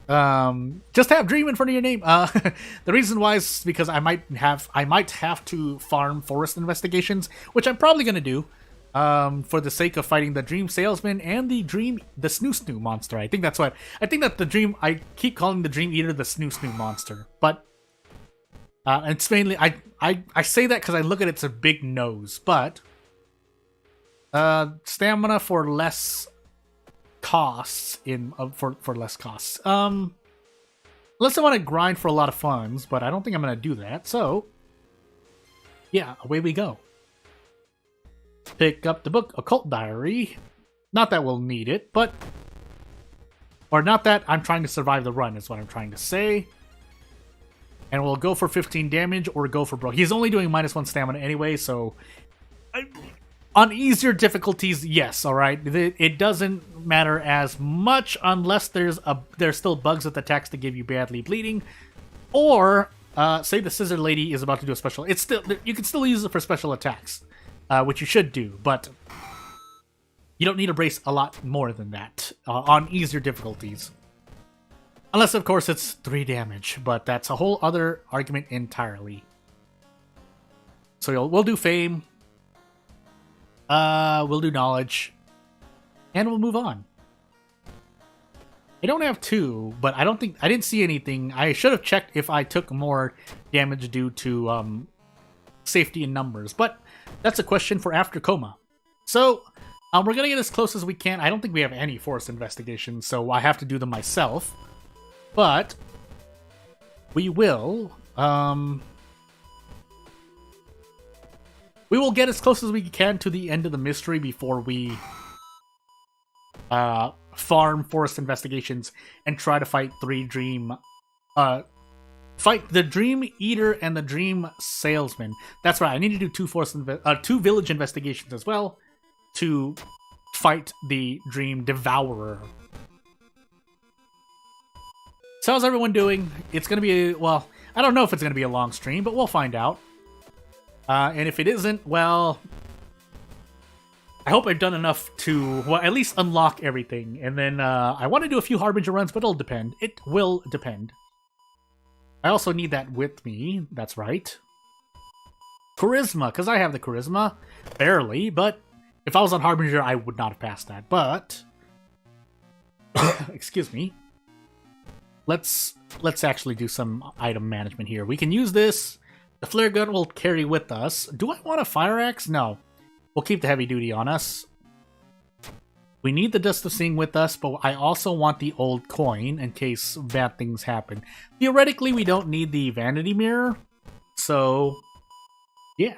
S1: just have Dream in front of your name. The reason why is because I might have to farm forest investigations, which I'm probably gonna do, for the sake of fighting the Dream Salesman and the Snoo Snoo monster. I think that's what I keep calling the Dream Eater the Snoo Snoo monster, but it's mainly I say that because I look at it's a big nose, but stamina for less costs for less costs. Unless I want to grind for a lot of funds, but I don't think I'm gonna do that. So yeah, away we go. Pick up the book, Occult Diary. Not that we'll need it, but or not that I'm trying to survive the run is what I'm trying to say. And we'll go for 15 damage or go for broke. He's only doing -1 stamina anyway, so on easier difficulties, yes, alright. It doesn't matter as much unless there's still bugs with attacks to give you badly bleeding. Or, say the Scissor Lady is about to do a special. You can still use it for special attacks, which you should do, but you don't need to brace a lot more than that on easier difficulties. Unless, of course, it's 3 damage, but that's a whole other argument entirely. So we'll do Fame. We'll do Knowledge. And we'll move on. I don't have 2, but I didn't see anything. I should have checked if I took more damage due to safety in numbers, but that's a question for after coma. So, we're gonna get as close as we can. I don't think we have any forest investigations, so I have to do them myself. But we will get as close as we can to the end of the mystery before we farm forest investigations and try to fight fight the Dream Eater and the Dream Salesman. That's right. I need to do 2 village investigations as well to fight the Dream Devourer. So how's everyone doing? It's going to be, well, I don't know if it's going to be a long stream, but we'll find out. And if it isn't, well, I hope I've done enough to, well, at least unlock everything. And then I want to do a few Harbinger runs, but it'll depend. It will depend. I also need that with me. That's right. Charisma, because I have the Charisma. Barely, but if I was on Harbinger, I would not have passed that. But, excuse me. Let's actually do some item management here. We can use this. The flare gun will carry with us. Do I want a fire axe? No. We'll keep the heavy duty on us. We need the Dust of Seeing with us, but I also want the old coin in case bad things happen. Theoretically, we don't need the vanity mirror. So, yeah.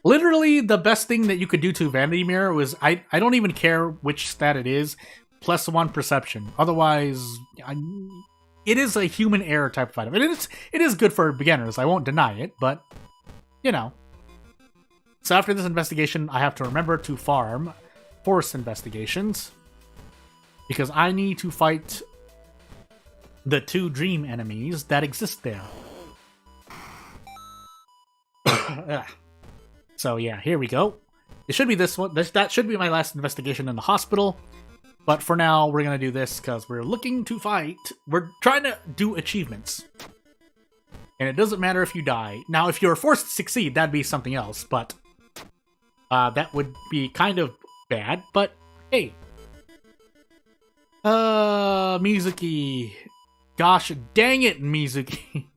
S1: Literally, the best thing that you could do to vanity mirror was, I don't even care which stat it is, +1 perception. Otherwise, it is a human error type of item. It is good for beginners, I won't deny it, but, you know. So after this investigation, I have to remember to farm forest investigations, because I need to fight the 2 dream enemies that exist there. So yeah, here we go. It should be this one. That should be my last investigation in the hospital. But for now, we're going to do this because we're looking to fight. We're trying to do achievements. And it doesn't matter if you die. Now, if you're forced to succeed, that'd be something else. But that would be kind of bad. But hey. Mizuki. Gosh dang it, Mizuki.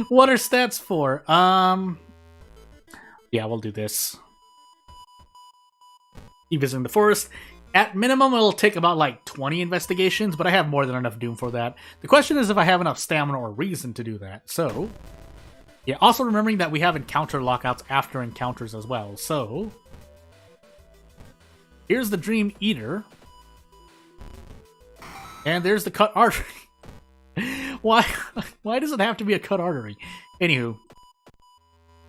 S1: What are stats for? Yeah, we'll do this. Keep visiting the forest. At minimum, it'll take about like 20 investigations, but I have more than enough Doom for that. The question is if I have enough stamina or reason to do that. So, yeah, also remembering that we have encounter lockouts after encounters as well. So, here's the Dream Eater. And there's the cut artery. Why Why does it have to be a cut artery? Anywho,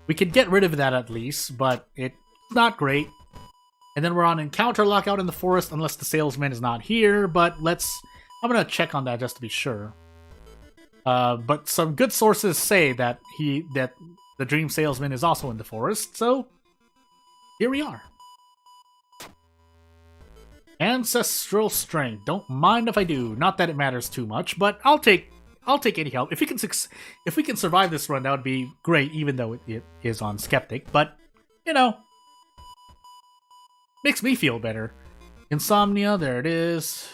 S1: we could get rid of that at least, but it's not great. And then we're on encounter lockout in the forest unless the salesman is not here, but I'm gonna check on that just to be sure. But some good sources say that the dream salesman is also in the forest, so here we are. Ancestral strength. Don't mind if I do. Not that it matters too much, but I'll take any help. If we can survive this run, that would be great, even though it is on skeptic. But makes me feel better. Insomnia, there it is.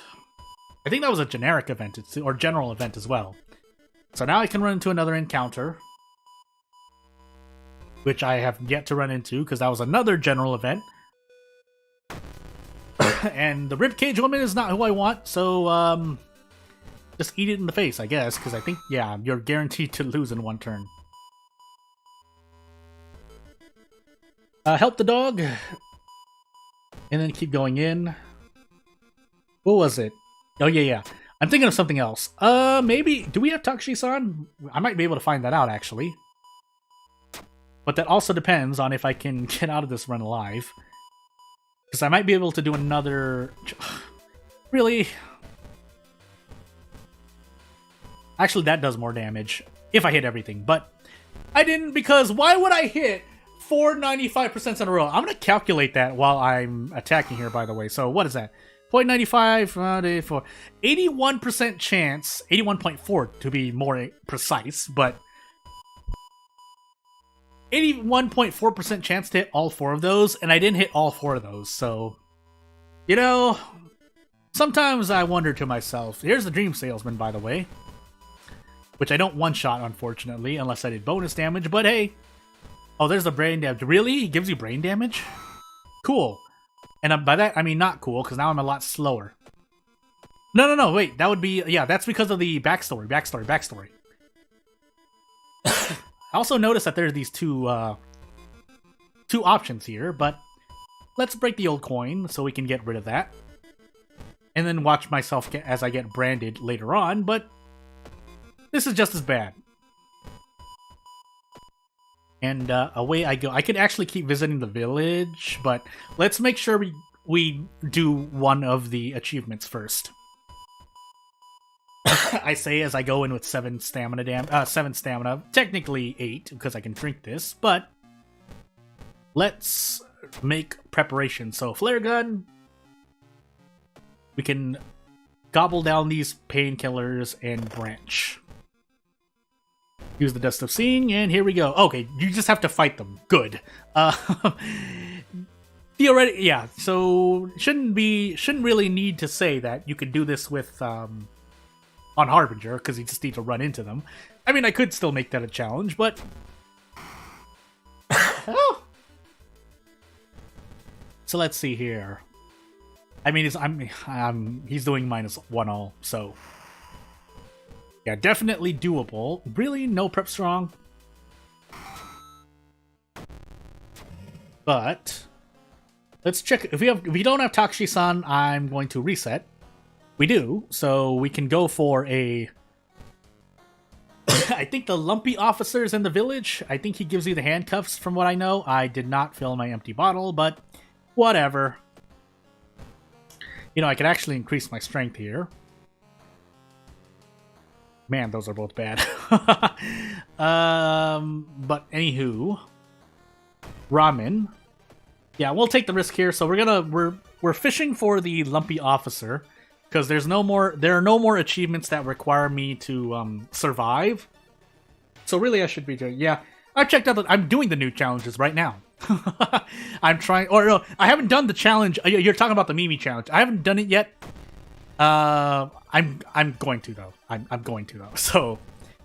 S1: I think that was a generic event, or general event as well. So now I can run into another encounter, which I have yet to run into because that was another general event. And the ribcage woman is not who I want, so just eat it in the face, I guess, because I think, yeah, you're guaranteed to lose in one turn. Help the dog, and then keep going in. What was it? Oh, yeah. I'm thinking of something else. Maybe, do we have Takushi-san? I might be able to find that out, actually. But that also depends on if I can get out of this run alive. Because I might be able to do another... Really? Actually, that does more damage. If I hit everything. But I didn't, because why would I hit 495% in a row? I'm going to calculate that while I'm attacking here, by the way. So what is that? 0.95, 81% chance, 81.4 to be more precise, but 81.4% chance to hit all 4 of those, and I didn't hit all 4 of those, so, sometimes I wonder to myself. Here's the Dream Salesman, by the way, which I don't one-shot, unfortunately, unless I did bonus damage, but hey. Oh, there's the brain damage. Really? He gives you brain damage? Cool. And by that, I mean not cool, because now I'm a lot slower. No, wait. That would be... Yeah, that's because of the backstory. I also noticed that there's these two options here, but let's break the old coin so we can get rid of that. And then watch myself as I get branded later on, but this is just as bad. And away I go. I could actually keep visiting the village, but let's make sure we do one of the achievements first. I say as I go in with 7 stamina. Technically 8, because I can drink this, but let's make preparation. So, flare gun. We can gobble down these painkillers and branch. Use the Dust of Seeing, and here we go. Okay, you just have to fight them. Good. Theoretically, yeah, so shouldn't really need to say that you could do this with, on Harbinger, because you just need to run into them. I mean, I could still make that a challenge, but... Oh. So let's see here. I mean, he's doing -1 all, so... Yeah, definitely doable. Really? No prep strong? But let's check. If we don't have Takushi-san, I'm going to reset. We do, so we can go for a... I think the lumpy officer's in the village. I think he gives you the handcuffs, from what I know. I did not fill my empty bottle, but whatever. I could actually increase my strength here. Man, those are both bad. But anywho, ramen. Yeah, we'll take the risk here. So we're fishing for the lumpy officer because there are no more achievements that require me to survive. So really, I should be doing. Yeah, I checked out. I'm doing the new challenges right now. I'm trying. Or no, I haven't done the challenge. You're talking about the Mimi challenge. I haven't done it yet. I'm going to though. I'm going to though. So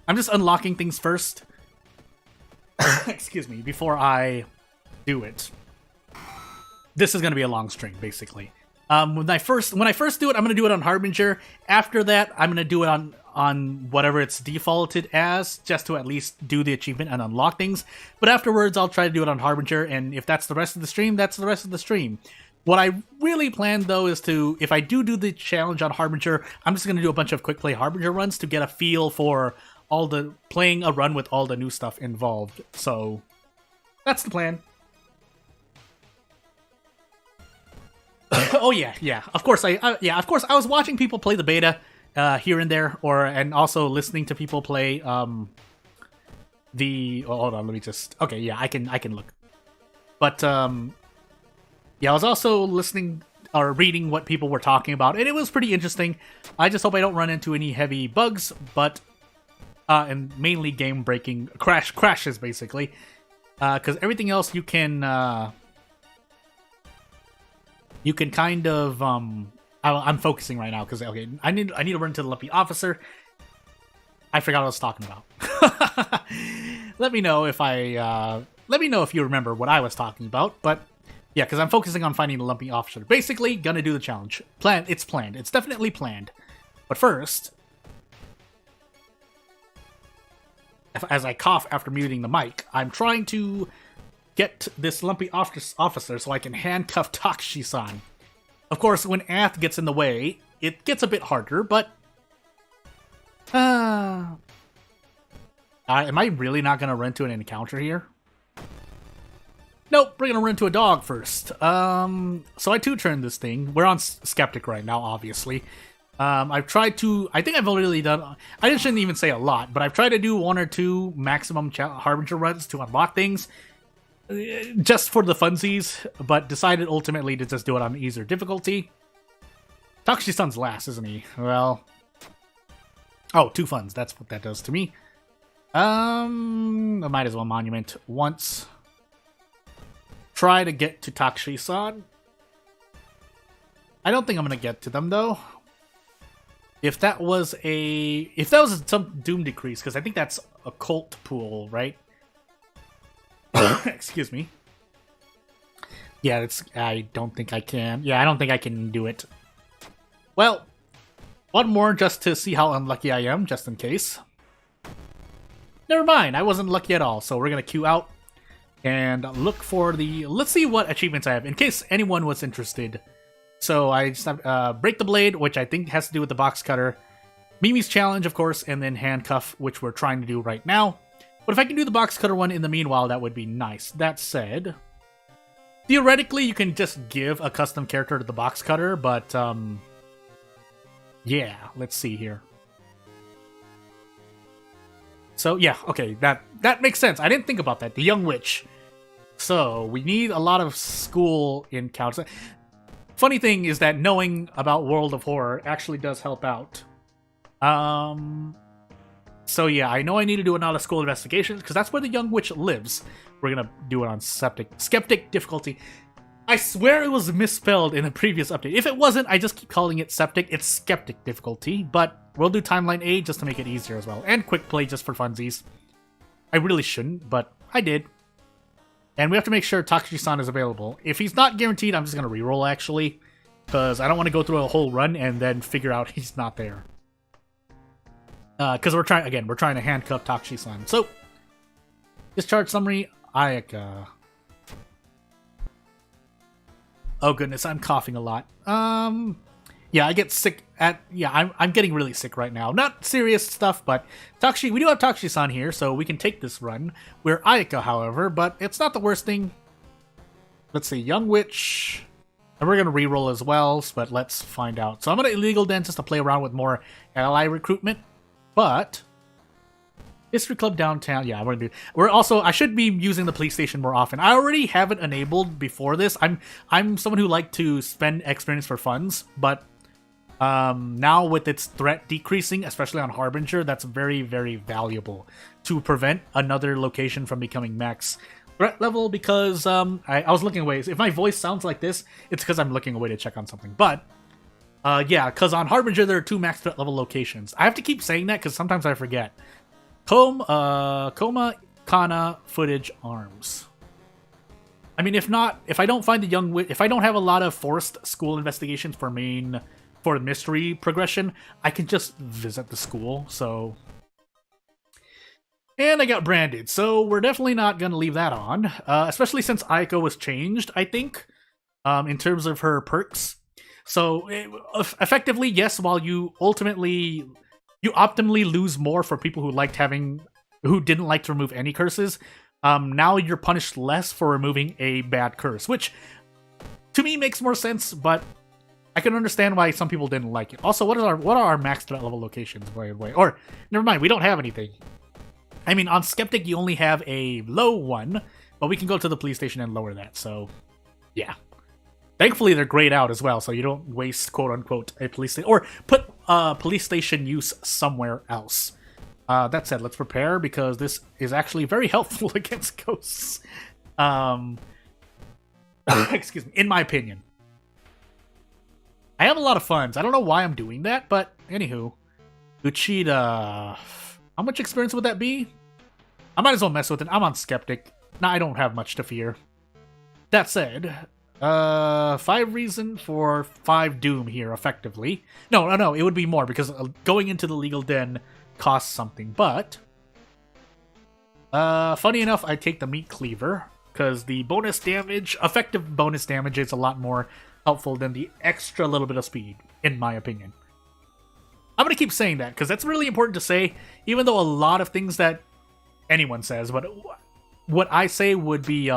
S1: I'm just unlocking things first. Excuse me, before I do it. This is going to be a long string, basically. When I first do it, I'm going to do it on Harbinger. After that, I'm going to do it on whatever it's defaulted as, just to at least do the achievement and unlock things. But afterwards, I'll try to do it on Harbinger, and if that's the rest of the stream, that's the rest of the stream. What I really plan, though, is to, if I do the challenge on Harbinger, I'm just going to do a bunch of quick play Harbinger runs to get a feel for playing a run with all the new stuff involved. So that's the plan. Oh yeah. Of course I was watching people play the beta here and there, and also listening to people play hold on, let me just. Okay, yeah, I can look. But yeah, I was also listening or reading what people were talking about, and it was pretty interesting. I just hope I don't run into any heavy bugs, but and mainly game-breaking crashes basically, because everything else you can kind of I'm focusing right now because okay, I need to run to the lumpy officer. I forgot what I was talking about. Let me know if you remember what I was talking about, but yeah, because I'm focusing on finding the lumpy officer. Basically, gonna do the challenge. It's planned. It's definitely planned. But first, as I cough after muting the mic, I'm trying to get this lumpy officer so I can handcuff Takushi-san. Of course, when Ath gets in the way, it gets a bit harder, but am I really not gonna run to an encounter here? Nope, we're gonna run to a dog first. So I two-turned this thing. We're on Skeptic right now, obviously. I've tried to... I think I've already done... I shouldn't even say a lot, but I've tried to do 1 or 2 maximum Harbinger runs to unlock things. Just for the funsies, but decided ultimately to just do it on easier difficulty. Takushi-san's last, isn't he? Well... Oh, 2 funds. That's what that does to me. I might as well monument once. Try to get to Takushi-san. I don't think I'm gonna get to them though. If that was some doom decrease, because I think that's a cult pool, right? Excuse me. Yeah, I don't think I can. Yeah, I don't think I can do it. Well, one more just to see how unlucky I am, just in case. Never mind, I wasn't lucky at all, so we're gonna queue out and look for the... Let's see what achievements I have, in case anyone was interested. So I just have Break the Blade, which I think has to do with the box cutter. Mimi's Challenge, of course, and then Handcuff, which we're trying to do right now. But if I can do the box cutter one in the meanwhile, that would be nice. That said, theoretically, you can just give a custom character to the box cutter, but yeah, let's see here. So yeah, okay, that makes sense. I didn't think about that. The Young Witch. So we need a lot of school encounters. Funny thing is that knowing about World of Horror actually does help out. So yeah, I know I need to do a lot of school investigations because that's where the Young Witch lives. We're gonna do it on Skeptic difficulty. I swear it was misspelled in a previous update. If it wasn't, I just keep calling it Septic. It's Skeptic difficulty, but we'll do Timeline A just to make it easier as well. And Quick Play just for funsies. I really shouldn't, but I did. And we have to make sure Takushi-san is available. If he's not guaranteed, I'm just going to reroll, actually. Because I don't want to go through a whole run and then figure out he's not there. Because we're trying to handcuff Takushi-san. So, discharge summary, Ayaka. Oh goodness, I'm coughing a lot. Yeah, I get sick I'm getting really sick right now. Not serious stuff, but we do have Takushi-san here, so we can take this run. We're Ayaka, however, but it's not the worst thing. Let's see, Young Witch. And we're going to reroll as well, but let's find out. So I'm going to Illegal Den just to play around with more ally recruitment, but... History Club Downtown, yeah, we're gonna do. I should be using the police station more often. I already have it enabled before this. I'm someone who likes to spend experience for funds, but now with its threat decreasing, especially on Harbinger, that's very, very valuable to prevent another location from becoming max threat level. Because I was looking away. If my voice sounds like this, it's because I'm looking away to check on something. But yeah, because on Harbinger there are 2 max threat level locations. I have to keep saying that because sometimes I forget. Coma, Kana, Footage, Arms. I mean, if I don't find the Young Witch, if I don't have a lot of forced school investigations for mystery progression, I can just visit the school, so... And I got branded, so we're definitely not going to leave that on, especially since Aiko was changed, I think, in terms of her perks. So, effectively, yes, while you ultimately...
S2: you optimally lose more for people who didn't like to remove any curses. Now you're punished less for removing a bad curse, which to me makes more sense, but I can understand why some people didn't like it. Also, what are our max threat level locations? Or never mind, we don't have anything. I mean, on Skeptic you only have a low one, but we can go to the police station and lower that. So, yeah. Thankfully, they're grayed out as well, so you don't waste quote unquote a police station or put police station use somewhere else. That said, let's prepare because this is actually very helpful against ghosts. Excuse me, in my opinion. I have a lot of funds. I don't know why I'm doing that, but anywho. Uchida. How much experience would that be? I might as well mess with it. I'm on Skeptic. Nah, I don't have much to fear. That said, 5 reason for 5 doom here, effectively. No, it would be more, because going into the legal den costs something, but funny enough, I take the meat cleaver, because the bonus damage, effective bonus damage is a lot more helpful than the extra little bit of speed, in my opinion. I'm going to keep saying that, because that's really important to say, even though a lot of things that anyone says, but what I say would be,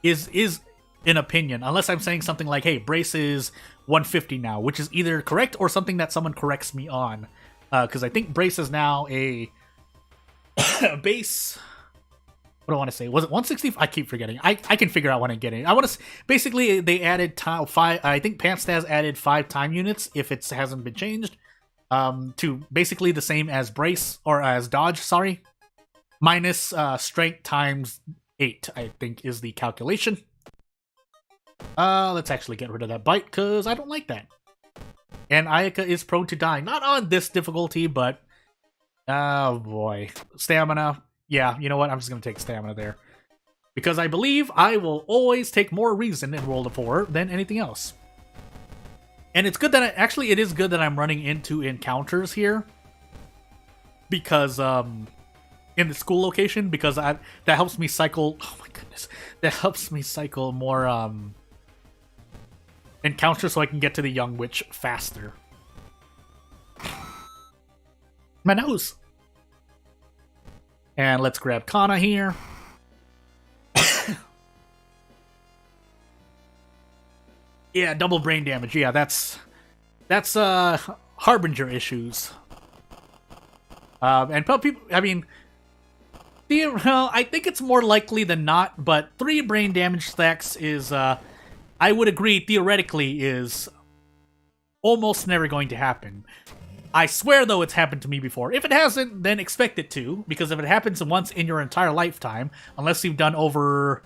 S2: is an opinion, unless I'm saying something like, hey, brace is 150 now, which is either correct or something that someone corrects me on, because I think brace is now a base. What do I want to say? Was it 160? I keep forgetting. I can figure out when I get it. I want to basically they added 5. I think Pants added 5 time units if it hasn't been changed, to basically the same as brace or as dodge. Sorry, minus strength times 8. I think is the calculation. Let's actually get rid of that bite because I don't like that. And Ayaka is prone to dying, not on this difficulty, but oh boy, stamina. Yeah, you know what? I'm just going to take stamina there. Because I believe I will always take more reason in World of 4 than anything else. And it's good that it is good that I'm running into encounters here. Because, in the school location, because that helps me cycle... Oh my goodness. That helps me cycle more, encounters so I can get to the young witch faster. My nose! And let's grab Kana here. Yeah, double brain damage. Yeah, that's Harbinger issues. And people, I mean, well, I think it's more likely than not, but 3 brain damage stacks is, I would agree, theoretically, is almost never going to happen. I swear, though, it's happened to me before. If it hasn't, then expect it to, because if it happens once in your entire lifetime, unless you've done over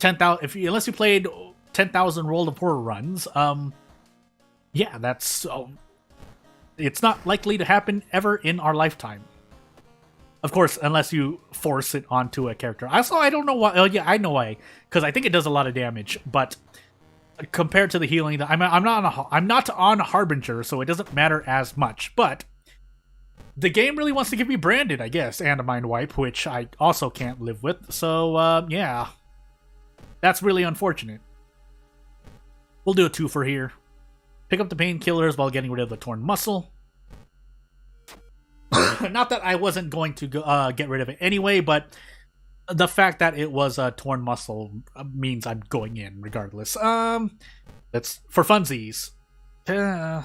S2: 10,000, unless you played 10,000 World of Horror runs, yeah, that's it's not likely to happen ever in our lifetime. Of course, unless you force it onto a character. Also, I don't know why. Oh, yeah, I know why, because I think it does a lot of damage, but compared to the healing, I'm not on Harbinger, so it doesn't matter as much. But the game really wants to give me Branded, I guess, and a Mind Wipe, which I also can't live with. So yeah, that's really unfortunate. We'll do a 2 for here. Pick up the painkillers while getting rid of the torn muscle. Not that I wasn't going to get rid of it anyway, but the fact that it was a torn muscle means I'm going in regardless. That's for funsies. I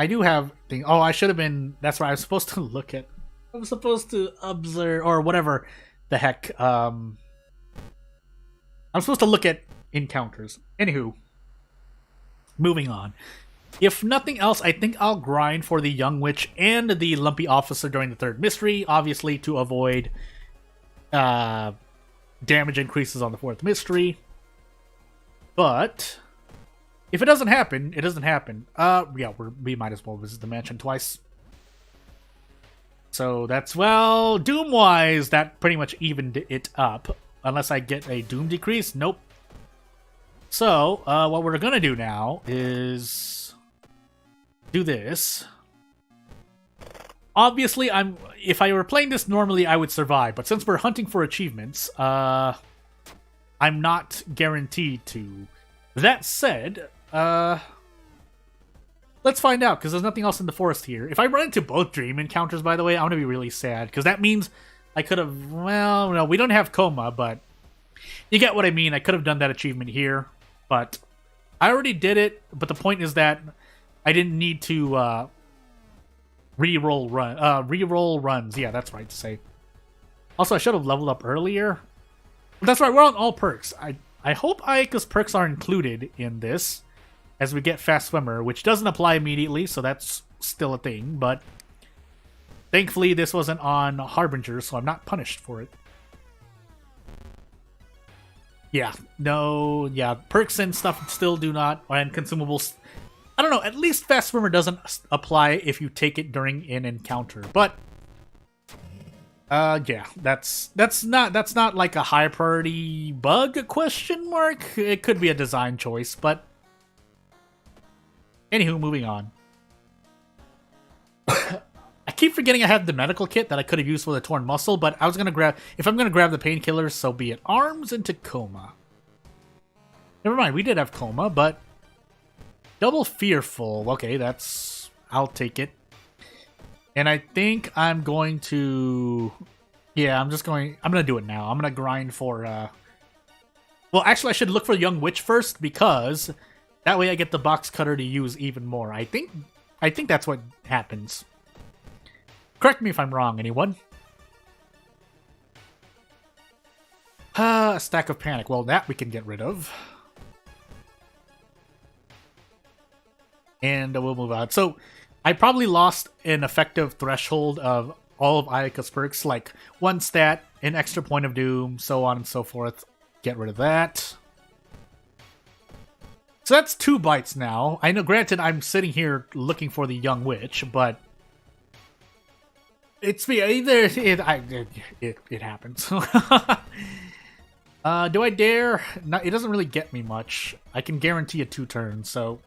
S2: do have things. Oh, I should have been. That's right. I was supposed to look at. I was supposed to observe or whatever the heck. I'm supposed to look at encounters. Anywho, moving on. If nothing else, I think I'll grind for the Young Witch and the Lumpy Officer during the 3rd mystery, obviously to avoid damage increases on the 4th mystery. But if it doesn't happen, it doesn't happen. Yeah, we might as well visit the mansion twice. So that's, well, Doom-wise, that pretty much evened it up. Unless I get a Doom decrease. Nope. So, what we're gonna do now is do this. Obviously, if I were playing this normally, I would survive. But since we're hunting for achievements, I'm not guaranteed to. That said, let's find out, because there's nothing else in the forest here. If I run into both dream encounters, by the way, I'm going to be really sad, because that means I could have, well, no, we don't have coma, but you get what I mean. I could have done that achievement here, but I already did it. But the point is that I didn't need to re-roll runs. Yeah, that's right to say. Also, I should have leveled up earlier. But that's right, we're on all perks. I hope Ayaka's perks are included in this as we get Fast Swimmer, which doesn't apply immediately, so that's still a thing, but thankfully this wasn't on Harbinger, so I'm not punished for it. Yeah, no, yeah, perks and stuff still do not, and consumables. I don't know, at least Fast Swimmer doesn't apply if you take it during an encounter, but yeah, that's not like a high priority bug question mark. It could be a design choice, but anywho, moving on. I keep forgetting I have the medical kit that I could have used for the torn muscle, but I was gonna grab, if I'm gonna grab the painkillers, so be it. Arms into coma. Never mind, we did have coma, but double fearful. Okay, that's, I'll take it. And I think I'm going to, yeah, I'm gonna do it now. I'm gonna grind for, well, actually I should look for Young Witch first, because that way I get the box cutter to use even more. I think that's what happens. Correct me if I'm wrong, anyone. A stack of panic. Well, that we can get rid of. And we'll move on. So, I probably lost an effective threshold of all of Ayaka's perks, like one stat, an extra point of doom, so on and so forth. Get rid of that. So that's 2 bites now. I know, granted, I'm sitting here looking for the Young Witch, but it's me. It happens. Do I dare? No, it doesn't really get me much. I can guarantee a 2 turns, so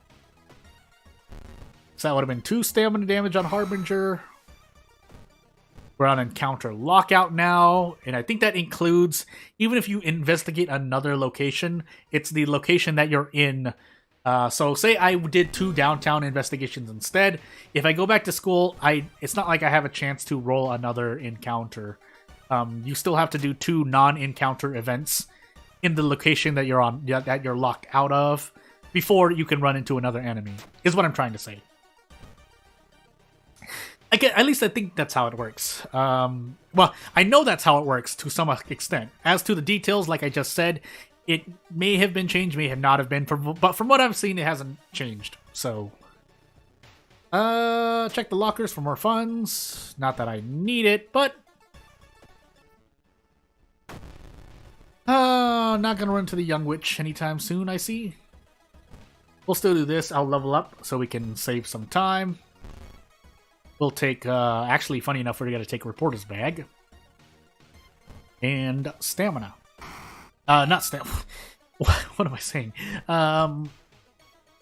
S2: that would have been 2 stamina damage on Harbinger. We're on encounter lockout now, and I think that includes, even if you investigate another location, it's the location that you're in. So say I did 2 downtown investigations instead. If I go back to school, it's not like I have a chance to roll another encounter. You still have to do 2 non-encounter events in the location that you're on, that you're locked out of, before you can run into another enemy, is what I'm trying to say. At least I think that's how it works. Well, I know that's how it works to some extent. As to the details, like I just said, it may have been changed, may have not have been, but from what I've seen, it hasn't changed. So, check the lockers for more funds. Not that I need it, but not gonna run to the Young Witch anytime soon, I see. We'll still do this. I'll level up so we can save some time. We'll take, actually, funny enough, we're gonna take Reporter's Bag. And Stamina. Not stamina. What am I saying?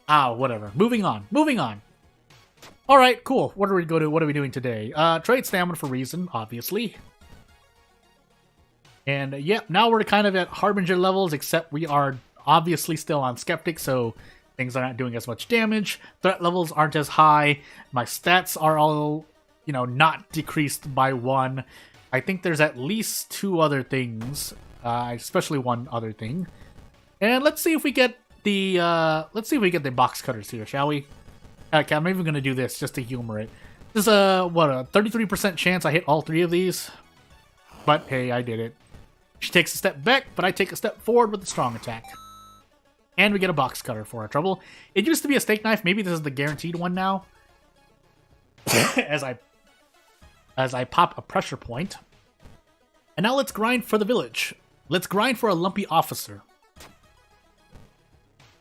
S2: Whatever. Moving on. Alright, cool. What are we doing today? Trade stamina for reason, obviously. And, yeah, now we're kind of at Harbinger levels, except we are obviously still on Skeptic, so things are not doing as much damage. Threat levels aren't as high. My stats are all, not decreased by 1. I think there's at least 2 other things, especially 1 other thing. And let's see if we get the box cutters here, shall we? Okay, I'm even gonna do this just to humor it. There's a 33% chance I hit all 3 of these. But hey, I did it. She takes a step back, but I take a step forward with a strong attack. And we get a box cutter for our trouble. It used to be a steak knife. Maybe this is the guaranteed one now. as I pop a pressure point. And now let's grind for the village. Let's grind for a lumpy officer.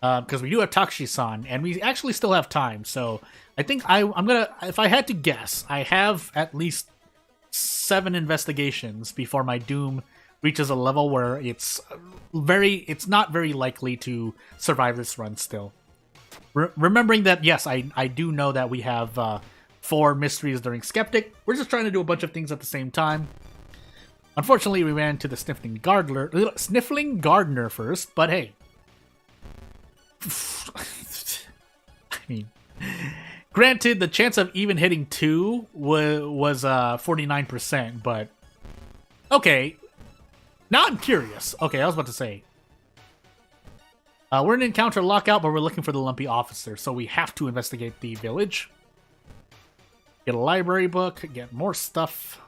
S2: Because we do have Takushi-san, and we actually still have time. So I think I'm gonna, if I had to guess, I have at least 7 investigations before my Doom reaches a level where it's not very likely to survive this run still. Remembering that, yes, I do know that we have 4 mysteries during Skeptic. We're just trying to do a bunch of things at the same time. Unfortunately, we ran into the Sniffling Gardener first, but hey. I mean, Granted, the chance of even hitting 2 was 49%, but okay. Now I'm curious. Okay, I was about to say. We're in encounter lockout, but we're looking for the lumpy officer, so we have to investigate the village. Get a library book, get more stuff.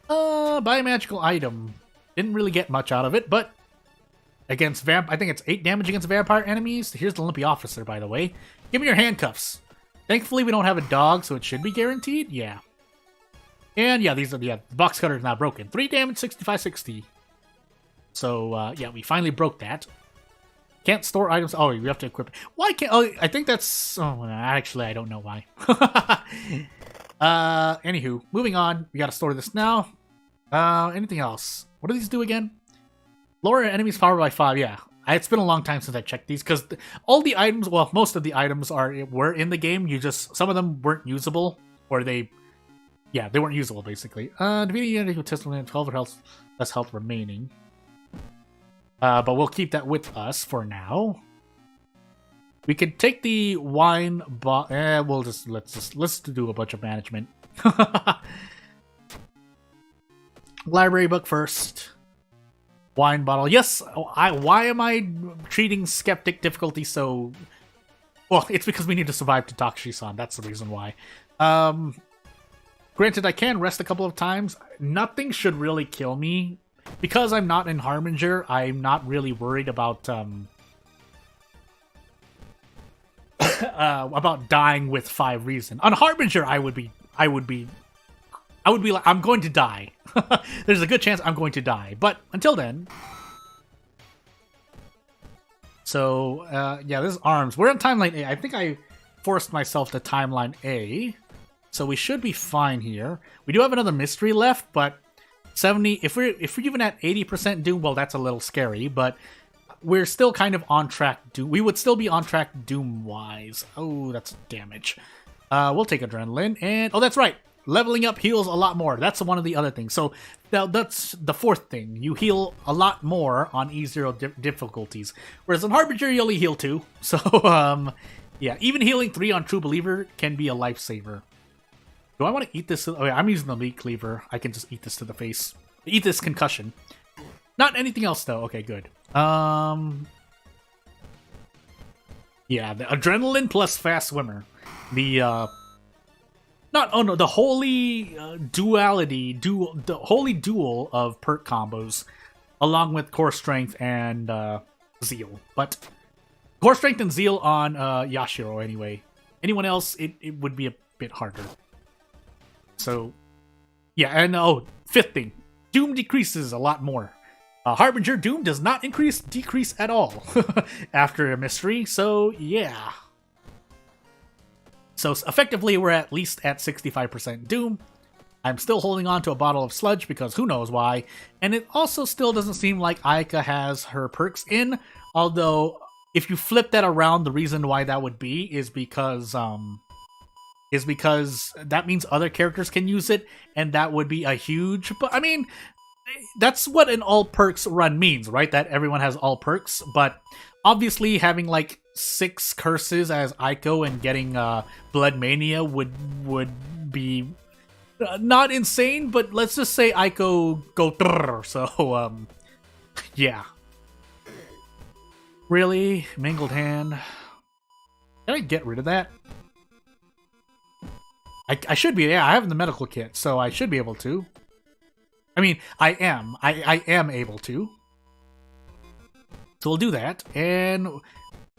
S2: Buy a magical item. Didn't really get much out of it, but against I think it's 8 damage against vampire enemies. Here's the lumpy officer, by the way. Give me your handcuffs. Thankfully, we don't have a dog, so it should be guaranteed. Yeah. And yeah, the box cutter is now broken. 3 damage, 65-60. So, yeah, we finally broke that. Can't store items. Oh, we have to equip. Why can't... Oh, I think that's... Oh, actually, I don't know why. Anywho, moving on. We gotta store this now. Anything else? What do these do again? Lower enemies' power by 5. Yeah. It's been a long time since I checked these, because all the items... Well, most of the items were in the game. Some of them weren't usable, or they... Yeah, they weren't usable, basically. Defeating unity with testimony 12 or health, less health remaining. But we'll keep that with us for now. We could take the wine bottle. Let's do a bunch of management. Library book first. Wine bottle. Yes. Why am I treating skeptic difficulty so? Well, it's because we need to survive to Takashi-san. That's the reason why. Granted, I can rest a couple of times. Nothing should really kill me. Because I'm not in Harbinger, I'm not really worried about dying with 5 reason. On Harbinger, I would be like, I'm going to die. There's a good chance I'm going to die. But until then. So, yeah, this is arms. We're on timeline A. I think I forced myself to timeline A. So we should be fine here. We do have another mystery left, but 70, if we're even at 80% Doom, well, that's a little scary, but we're still kind of on track Doom. We would still be on track Doom-wise. Oh, that's damage. We'll take Adrenaline, and... Oh, that's right! Leveling up heals a lot more. That's one of the other things. So, now that's the 4th thing. You heal a lot more on E0 difficulties. Whereas on Harbinger, you only heal 2. So, yeah, even healing 3 on True Believer can be a lifesaver. Do I want to eat this? Oh, yeah, I'm using the meat cleaver. I can just eat this to the face. Eat this concussion. Not anything else, though. Okay, good. Yeah, the adrenaline plus fast swimmer. The, the holy the holy duel of perk combos, along with core strength and, zeal. But core strength and zeal on, Yashiro, anyway. Anyone else, it would be a bit harder. So, yeah, and 5th thing. Doom decreases a lot more. Harbinger Doom does not decrease at all after a mystery, so yeah. So effectively, we're at least at 65% Doom. I'm still holding on to a bottle of sludge because who knows why. And it also still doesn't seem like Aika has her perks in, although if you flip that around, the reason why that would be is because that means other characters can use it, and that would be a huge... But, I mean, that's what an all perks run means, right? That everyone has all perks, but obviously having, like, 6 curses as Aiko and getting Blood Mania would be not insane, but let's just say Aiko go trrr, so, yeah. Really? Mangled Hand? Can I get rid of that? I should be, yeah, I have the medical kit, so I should be able to. I mean, I am able to. So we'll do that, and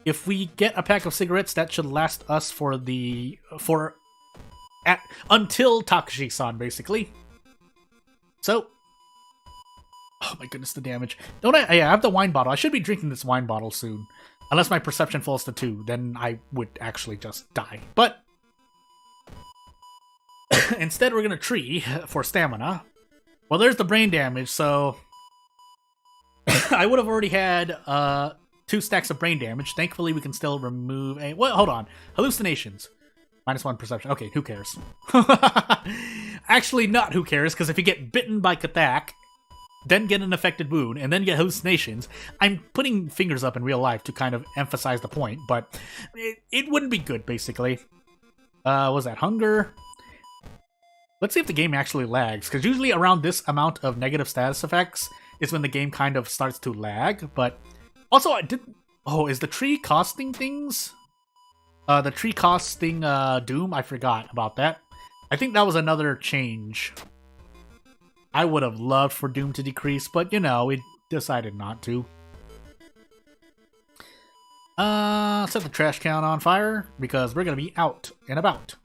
S2: if we get a pack of cigarettes, that should last us until Takashi-san, basically. So, oh my goodness, the damage. Yeah, I have the wine bottle. I should be drinking this wine bottle soon. Unless my perception falls to 2, then I would actually just die. But instead, we're gonna tree for stamina. Well, there's the brain damage, so I would have already had 2 stacks of brain damage. Thankfully, we can still remove a... Well, hold on. Hallucinations. -1 perception. Okay, who cares? Actually, not who cares, because if you get bitten by Kathak, then get an affected wound, and then get hallucinations. I'm putting fingers up in real life to kind of emphasize the point, but it wouldn't be good, basically. Was that hunger? Let's see if the game actually lags, because usually around this amount of negative status effects is when the game kind of starts to lag, but also I did... Oh, is the tree costing things? The tree costing Doom? I forgot about that. I think that was another change. I would have loved for Doom to decrease, but, you know, we decided not to. Set the trash can on fire, because we're going to be out and about.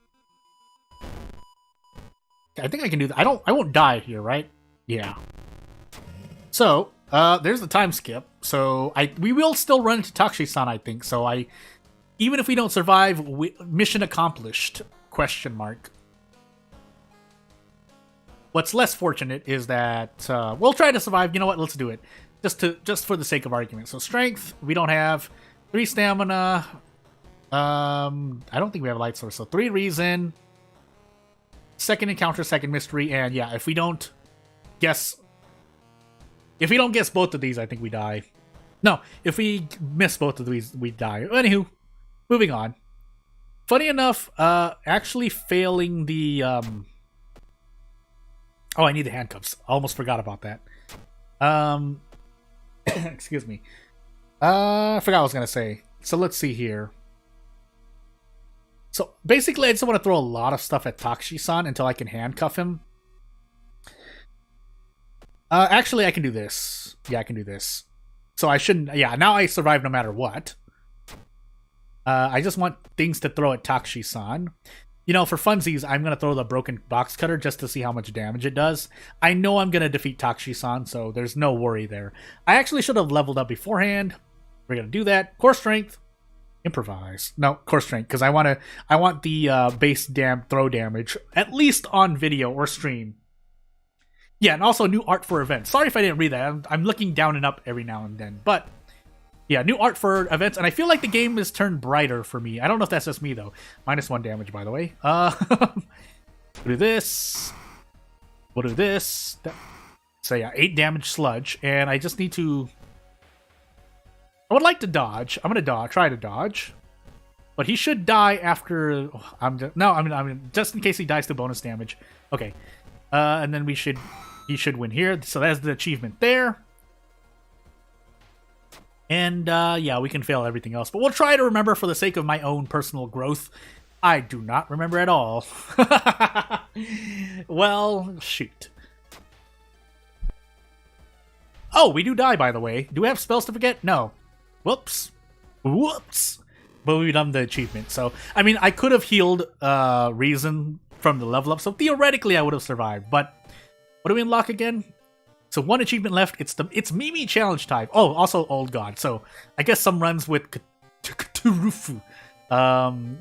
S2: I think I can do that. I won't die here, right? Yeah. So, there's the time skip. So, we will still run into Takshi-san, I think. So, even if we don't survive, mission accomplished, question mark. What's less fortunate is that we'll try to survive. You know what? Let's do it. Just for the sake of argument. So strength, we don't have. 3 stamina. I don't think we have a light source. So 3 reason. Second encounter, second mystery, and yeah, if we don't guess both of these, I think we die. No, if we miss both of these, we die. Anywho, moving on. Funny enough, actually failing the Oh, I need the handcuffs. I almost forgot about that. Excuse me. I forgot what I was gonna say. So let's see here. So basically, I just want to throw a lot of stuff at Takshi-san until I can handcuff him. Actually, I can do this. Yeah, I can do this. So I shouldn't... Yeah, now I survive no matter what. I just want things to throw at Takshi-san. You know, for funsies, I'm going to throw the broken box cutter just to see how much damage it does. I know I'm going to defeat Takshi-san, so there's no worry there. I actually should have leveled up beforehand. We're going to do that. Core strength. Improvise. No, core strength, because I want the base throw damage, at least on video or stream. Yeah, and also new art for events. Sorry if I didn't read that. I'm looking down and up every now and then. But, yeah, new art for events. And I feel like the game has turned brighter for me. I don't know if that's just me, though. -1 damage, by the way. We'll do this. We'll do this. So, yeah, 8 damage sludge. And I just need to... I would like to dodge. I'm going to try to dodge. But he should die after... just in case he dies to bonus damage. Okay. And then he should win here. So that's the achievement there. And, yeah, we can fail everything else. But we'll try to remember for the sake of my own personal growth. I do not remember at all. Well, shoot. Oh, we do die, by the way. Do we have spells to forget? No. Whoops. Whoops. But we've done the achievement. So, I mean, I could have healed Reason from the level up. So, theoretically, I would have survived. But, what do we unlock again? So, 1 achievement left. It's Mimi challenge type. Oh, also Old God. So, I guess some runs with Katurufu.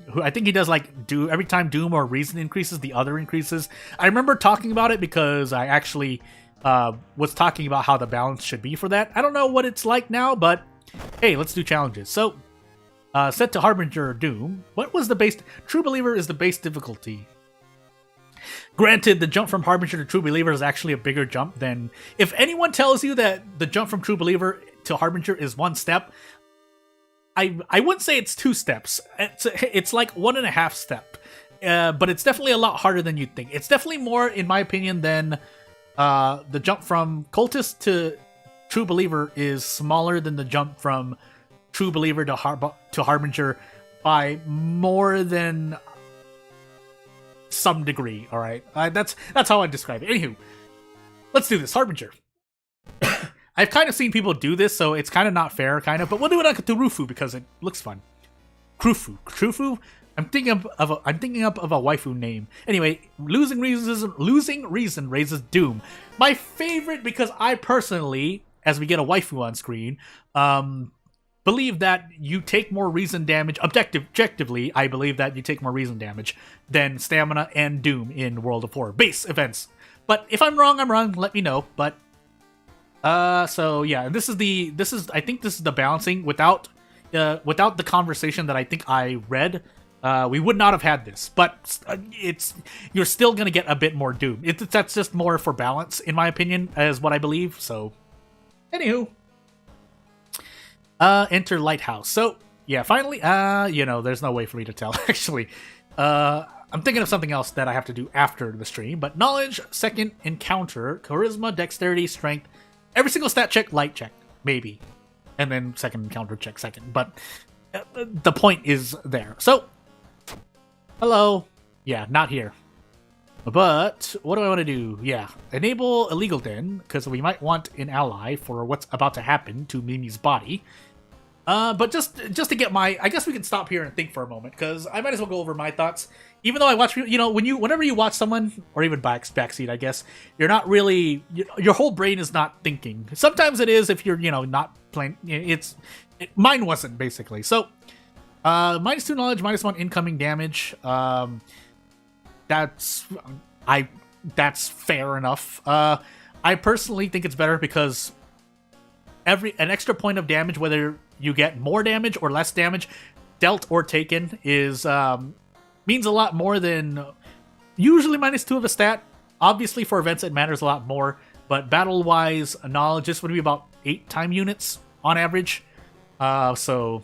S2: Who I think he does like every time Doom or Reason increases, the other increases. I remember talking about it because I actually was talking about how the balance should be for that. I don't know what it's like now, but hey, let's do challenges. So, set to Harbinger or Doom. What was the base? True Believer is the base difficulty. Granted, the jump from Harbinger to True Believer is actually a bigger jump than... If anyone tells you that the jump from True Believer to Harbinger is 1 step, I wouldn't say it's 2 steps. It's like 1.5 step. But it's definitely a lot harder than you'd think. It's definitely more, in my opinion, than the jump from Cultist to True Believer is smaller than the jump from True Believer to Harbinger by more than some degree. All right, that's how I describe it. Anywho, let's do this. Harbinger. I've kind of seen people do this, so it's kind of not fair, kind of. But we'll do it on Katurufu because it looks fun. Krufu. I'm thinking of a waifu name. Anyway, losing reason raises Doom. My favorite because I personally, as we get a waifu on screen, believe that you take more reason damage. Objectively, I believe that you take more reason damage than stamina and Doom in World of War base events. But if I'm wrong, I'm wrong. Let me know. But so yeah, I think this is the balancing without the conversation that I think I read we would not have had this. But you're still going to get a bit more Doom. That's just more for balance, in my opinion, is what I believe. So, anywho. Enter Lighthouse. So, yeah, finally, there's no way for me to tell, actually. I'm thinking of something else that I have to do after the stream, but knowledge, second encounter, charisma, dexterity, strength, every single stat check, light check, maybe. And then second encounter check second, but the point is there. So, hello. Yeah, not here. But, what do I want to do? Yeah, enable illegal den, because we might want an ally for what's about to happen to Mimi's body. But just to get I guess we can stop here and think for a moment, because I might as well go over my thoughts. Even though I watch, whenever you watch someone, or even backseat, I guess, you're not really, your whole brain is not thinking. Sometimes it is if you're, not playing, mine wasn't, basically. So, -2 knowledge, -1 incoming damage, that's fair enough. I personally think it's better because an extra point of damage, whether you get more damage or less damage, dealt or taken, is means a lot more than usually -2 of a stat. Obviously, for events, it matters a lot more. But battle-wise, knowledge, this would be about 8 time units on average. So,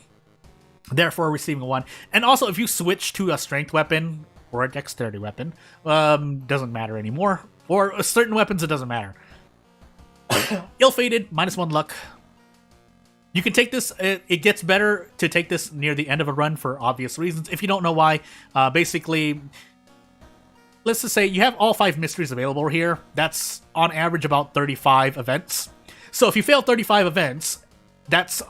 S2: therefore, receiving 1. And also, if you switch to a strength weapon or a dexterity weapon, doesn't matter anymore. Or certain weapons, it doesn't matter. Ill-fated, -1 luck. You can take this, it gets better to take this near the end of a run for obvious reasons. If you don't know why, basically, let's just say you have all 5 mysteries available here. That's on average about 35 events. So if you fail 35 events, that's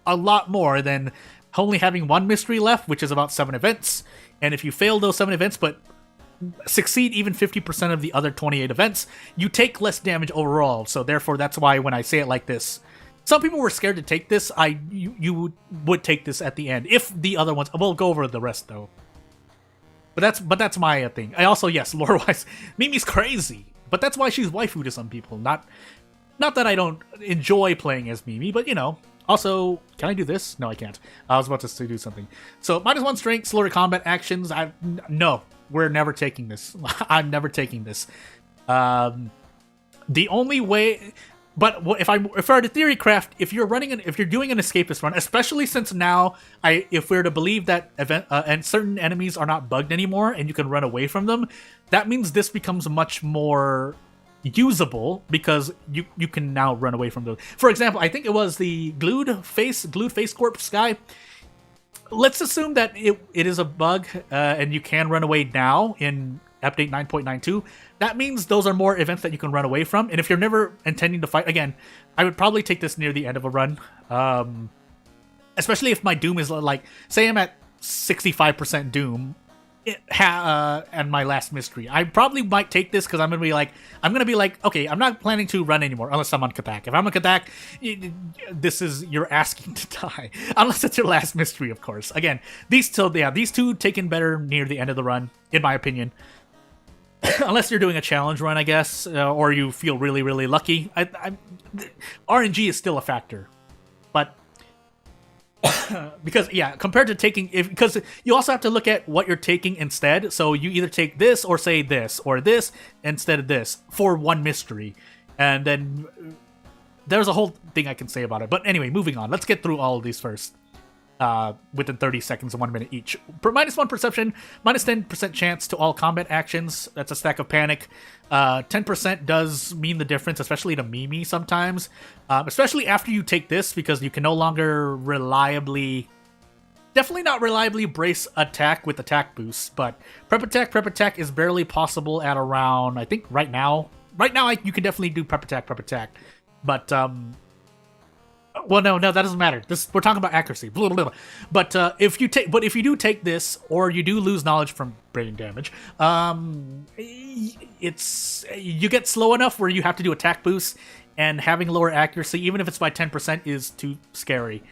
S2: a lot more than only having 1 mystery left, which is about 7 events. And if you fail those 7 events, but succeed even 50% of the other 28 events, you take less damage overall. So therefore, that's why when I say it like this, some people were scared to take this. You would take this at the end if the other ones. We'll go over the rest though. But that's my thing. I also, yes, lore-wise, Mimi's crazy, but that's why she's waifu to some people. Not that I don't enjoy playing as Mimi, but Also, can I do this? No, I can't. I was about to do something. So -1 strength, slower combat actions. No, we're never taking this. I'm never taking this. The only way. But if I were to theory craft, if you're doing an escapist run, especially since now, if we're to believe that and certain enemies are not bugged anymore and you can run away from them, that means this becomes much more usable because you can now run away from those. For example, I think it was the glued face corpse guy. Let's assume that it is a bug and you can run away now in update 9.92. That means those are more events that you can run away from. And if you're never intending to fight, again, I would probably take this near the end of a run. Especially if my Doom is like, say I'm at 65% Doom and my last mystery. I probably might take this because I'm going to be like, okay, I'm not planning to run anymore unless I'm on Katak. If I'm on Katak, you're asking to die. Unless it's your last mystery, of course. Again, these two taken better near the end of the run, in my opinion. Unless you're doing a challenge run, I guess, or you feel really, really lucky. RNG is still a factor, but because compared to taking, because you also have to look at what you're taking instead. So you either take this or say this or this instead of this for one mystery, and then there's a whole thing I can say about it. But anyway, moving on. Let's get through all of these first. Within 30 seconds and 1 minute each. -1 perception, -10% chance to all combat actions. That's a stack of panic. 10% does mean the difference, especially to Mimi sometimes. Especially after you take this, because you can no longer definitely not reliably brace attack with attack boosts, but prep attack is barely possible at around, I think right now you can definitely do prep attack. But, well, no, that doesn't matter. We're talking about accuracy. Blah, blah, blah. But if you do take this, or you do lose knowledge from brain damage, you get slow enough where you have to do attack boosts, and having lower accuracy, even if it's by 10%, is too scary.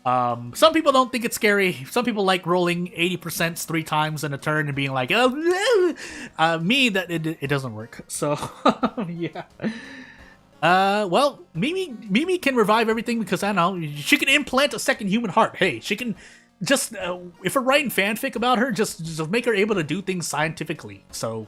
S2: Some people don't think it's scary. Some people like rolling 80% 3 times in a turn and being like, oh, it doesn't work. So yeah. Well, Mimi can revive everything because I don't know, she can implant a second human heart. Hey, she can just if we're writing fanfic about her, just make her able to do things scientifically. So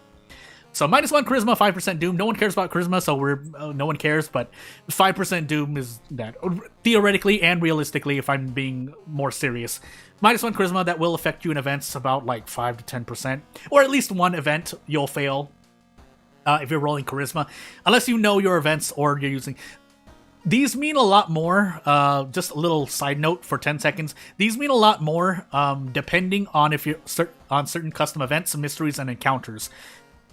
S2: -1 charisma, 5% doom. No one cares about charisma, so no one cares. But 5% doom is that theoretically and realistically, if I'm being more serious, -1 charisma that will affect you in events about like 5 to 10%, or at least one event you'll fail if you're rolling charisma, unless you know your events or you're using. These mean a lot more. Just a little side note for 10 seconds. These mean a lot more depending on if you're on certain custom events, mysteries, and encounters.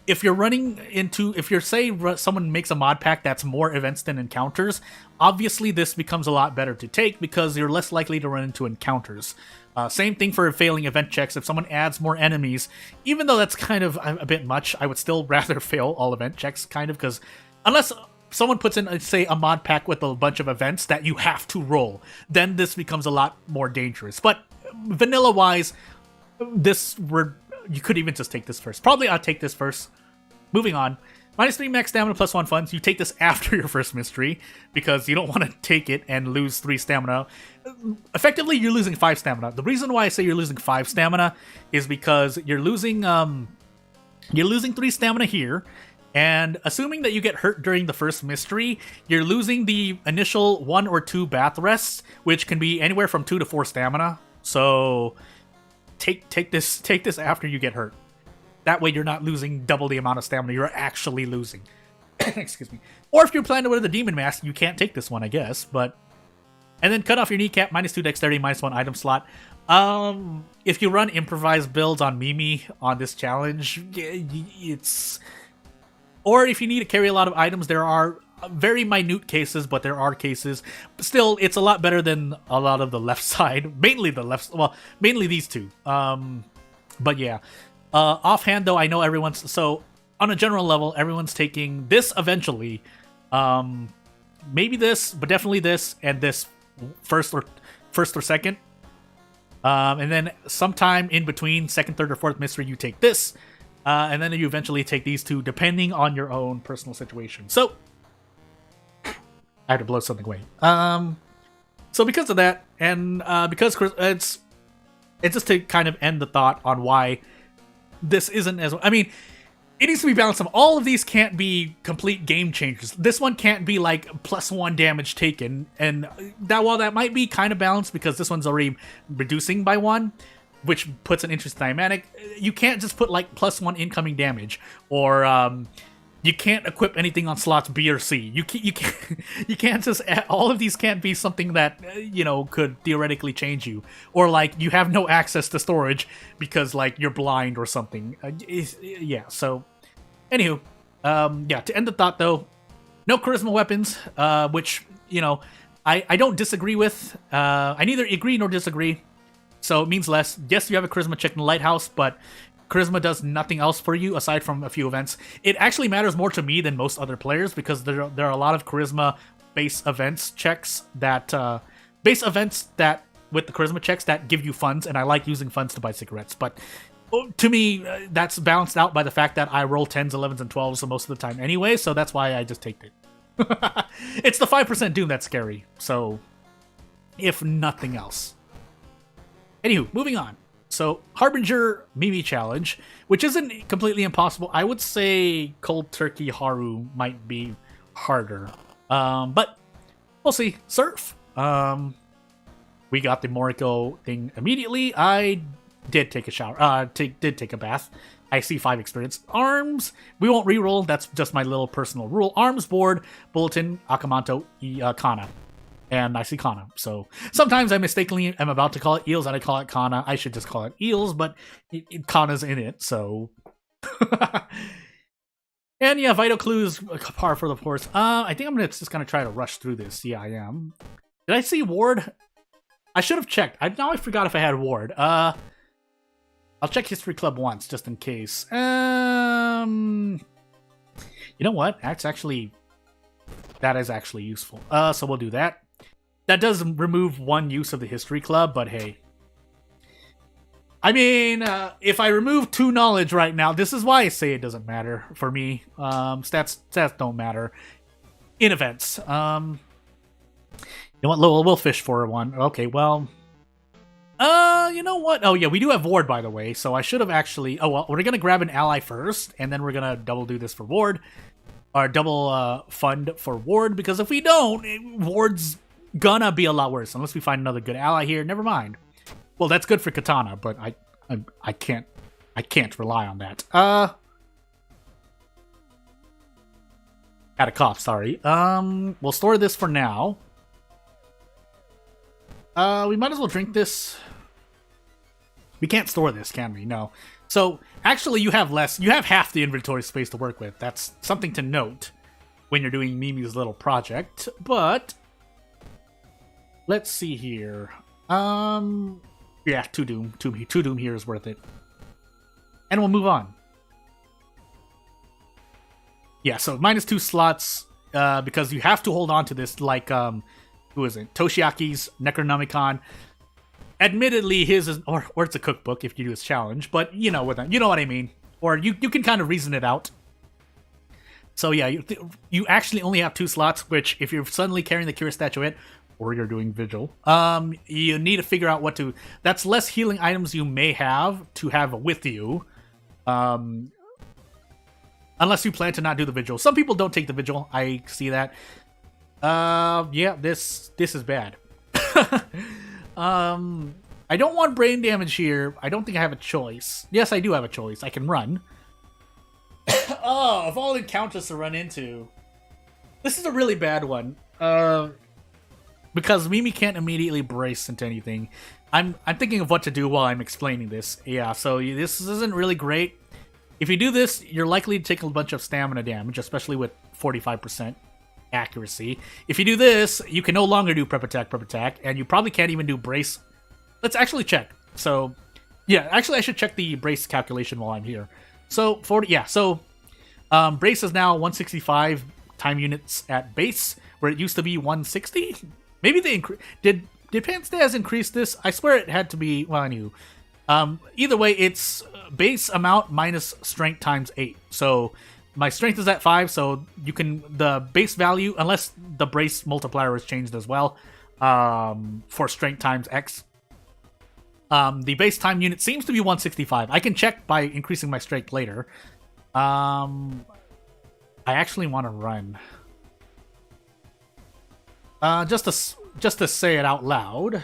S2: If you're someone makes a mod pack that's more events than encounters, obviously this becomes a lot better to take because you're less likely to run into encounters. Same thing for failing event checks. If someone adds more enemies, even though that's kind of a bit much, I would still rather fail all event checks, kind of, because unless someone puts in, say, a mod pack with a bunch of events that you have to roll, then this becomes a lot more dangerous. But vanilla-wise, you could even just take this first. Probably I'll take this first. Moving on. -3 max stamina, +1 funds. You take this after your first mystery because you don't want to take it and lose 3 stamina. Effectively, you're losing 5 stamina. The reason why I say you're losing 5 stamina is because you're losing 3 stamina here, and assuming that you get hurt during the first mystery, you're losing the initial 1 or 2 bath rests, which can be anywhere from 2 to 4 stamina. So take this after you get hurt. That way you're not losing double the amount of stamina you're actually losing. Excuse me. Or if you're planning to wear the demon mask, you can't take this one, I guess. And then cut off your kneecap, -2 dexterity, -1 item slot. If you run improvised builds on Mimi on this challenge, it's... Or if you need to carry a lot of items, there are very minute cases, but there are cases. But still, it's a lot better than a lot of the left side. Mainly the left... Well, mainly these two. But yeah. Offhand, though, I know everyone's... So, on a general level, everyone's taking this eventually. Maybe this, but definitely this, and this first or second. And then sometime in between, second, third, or fourth mystery, you take this. And then you eventually take these two, depending on your own personal situation. So, I had to blow something away. So because of that, and because it's just to kind of end the thought on why this isn't as... I mean, it needs to be balanced. All of these can't be complete game changers. This one can't be like +1 damage taken, and while that might be kind of balanced because this one's already reducing by 1, which puts an interesting dynamic, you can't just put like +1 incoming damage, or you can't equip anything on slots B or C. You can't just... All of these can't be something that, could theoretically change you. Or, like, you have no access to storage because, like, you're blind or something. Yeah, so... Anywho, yeah, to end the thought, though, no charisma weapons, which, I don't disagree with. I neither agree nor disagree, so it means less. Yes, you have a charisma check in the lighthouse, but... Charisma does nothing else for you aside from a few events. It actually matters more to me than most other players because there are a lot of charisma base events checks that with the charisma checks that give you funds, and I like using funds to buy cigarettes. But to me, that's balanced out by the fact that I roll 10s, 11s, and 12s most of the time anyway, so that's why I just take it. It's the 5% Doom that's scary, so if nothing else. Anywho, moving on. So, Harbinger Mimi Challenge, which isn't completely impossible. I would say Cold Turkey Haru might be harder. But we'll see. Surf. We got the Moriko thing immediately. I did take a shower. Did take a bath. I see 5 experience. Arms. We won't reroll. That's just my little personal rule. Arms, board, bulletin, Akamanto, Kana. And I see Kana. So sometimes I mistakenly am about to call it eels and I call it Kana. I should just call it eels, but Kana's in it, so... And yeah, Vital Clues, par for the course. I think I'm just gonna try to rush through this. Yeah, I am. Did I see Ward? I should have checked. Now I forgot if I had Ward. I'll check History Club once, just in case. You know what? That is actually useful. So we'll do that. That does remove 1 use of the History Club, but hey. I mean, if I remove 2 knowledge right now, this is why I say it doesn't matter for me. Stats don't matter in events. You know what? We'll fish for 1. Okay, well. You know what? Oh, yeah, we do have Ward, by the way, so I should have actually... Oh, well, we're gonna grab an ally first, and then we're gonna double do this for Ward. Or double fund for Ward, because if we don't, Ward's gonna be a lot worse, unless we find another good ally here. Never mind. Well, that's good for Katana, but I can't rely on that. Had a cough, sorry. We'll store this for now. We might as well drink this. We can't store this, can we? No. So, actually, you have half the inventory space to work with. That's something to note when you're doing Mimi's little project. But, let's see here. Yeah, 2 Doom. 2 Doom here is worth it. And we'll move on. Yeah, so -2 slots, because you have to hold on to this, like, who is it? Toshiaki's Necronomicon. Admittedly, his is, or it's a cookbook if you do his challenge, but you know what I mean. Or you can kind of reason it out. So yeah, you actually only have 2 slots, which if you're suddenly carrying the Cure Statuette, or you're doing Vigil, you need to figure out what to... That's less healing items you may have to have with you. Unless you plan to not do the Vigil. Some people don't take the Vigil, I see that. Yeah, this is bad. I don't want brain damage here. I don't think I have a choice. Yes, I do have a choice. I can run. Oh, of all encounters to run into. This is a really bad one. Because Mimi can't immediately brace into anything. I'm thinking of what to do while I'm explaining this. Yeah, so this isn't really great. If you do this, you're likely to take a bunch of stamina damage, especially with 45% accuracy. If you do this, you can no longer do prep attack, and you probably can't even do brace. Let's actually check. So, yeah, actually I should check the brace calculation while I'm here. So, brace is now 165 time units at base, where it used to be 160? Maybe they did Panstaz increase this? I swear it had to be, well, I knew. Either way, it's base amount minus strength times 8. So my strength is at 5, so you can, the base value, unless the brace multiplier is changed as well, for strength times X. The base time unit seems to be 165. I can check by increasing my strength later. I actually want to run. Just to say it out loud.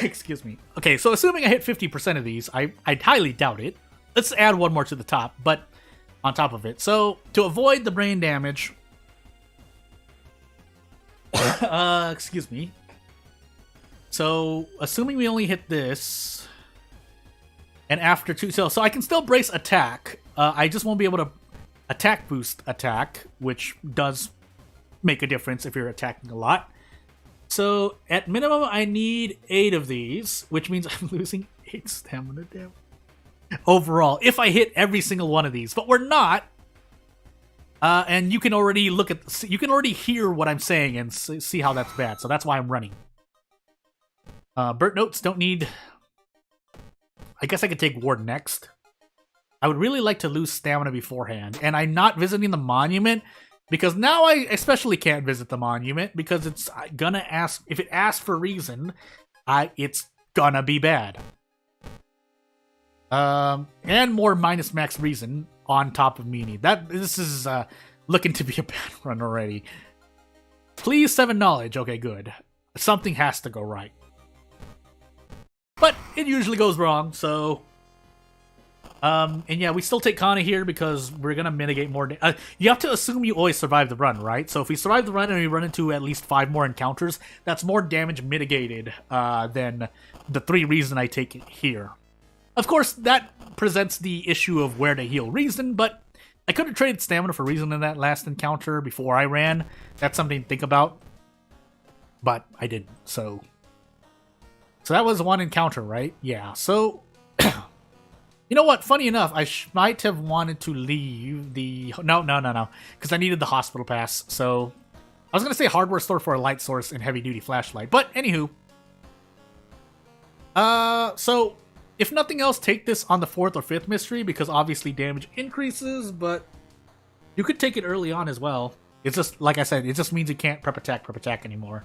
S2: Excuse me. Okay, so assuming I hit 50% of these, I highly doubt it. Let's add one more to the top, but on top of it. So, to avoid the brain damage... excuse me. So, assuming we only hit this... And after 2... So I can still brace attack. I just won't be able to attack boost attack, which does make a difference if you're attacking a lot. So, at minimum, I need 8 of these, which means I'm losing 8 stamina damage overall, if I hit every single one of these. But we're not. And you can already look at... You can already hear what I'm saying and see how that's bad. So that's why I'm running. Burt Notes don't need... I guess I could take Ward next. I would really like to lose stamina beforehand. And I'm not visiting the monument... Because now I especially can't visit the monument, because it's gonna ask... If it asks for reason, it's gonna be bad. And more minus max reason on top of Meanie. This is looking to be a bad run already. Please 7 knowledge. Okay, good. Something has to go right. But it usually goes wrong, so... and yeah, we still take Kana here because we're gonna mitigate more. You have to assume you always survive the run, right? So if we survive the run and we run into at least 5 more encounters, that's more damage mitigated than the 3 reason I take it here. Of course, that presents the issue of where to heal reason, but I could have traded stamina for reason in that last encounter before I ran. That's something to think about, but I didn't. So that was 1 encounter, right? Yeah. So. You know what? Funny enough, I might have wanted to leave the... No. Because I needed the hospital pass. So, I was going to say hardware store for a light source and heavy-duty flashlight. But, anywho. So, if nothing else, take this on the 4th or 5th mystery. Because obviously damage increases. But you could take it early on as well. It's just, like I said, it just means you can't prep attack anymore.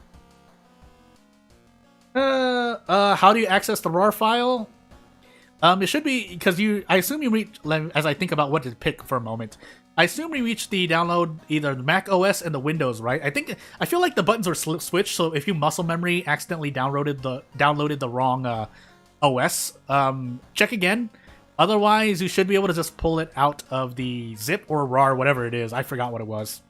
S2: How do you access the RAR file? It should be because I assume you reach. As I think about what to pick for a moment, I assume you reach the download either the Mac OS and the Windows, right? I feel like the buttons are switched. So if you muscle memory accidentally downloaded the wrong OS, check again. Otherwise, you should be able to just pull it out of the zip or RAR, whatever it is. I forgot what it was.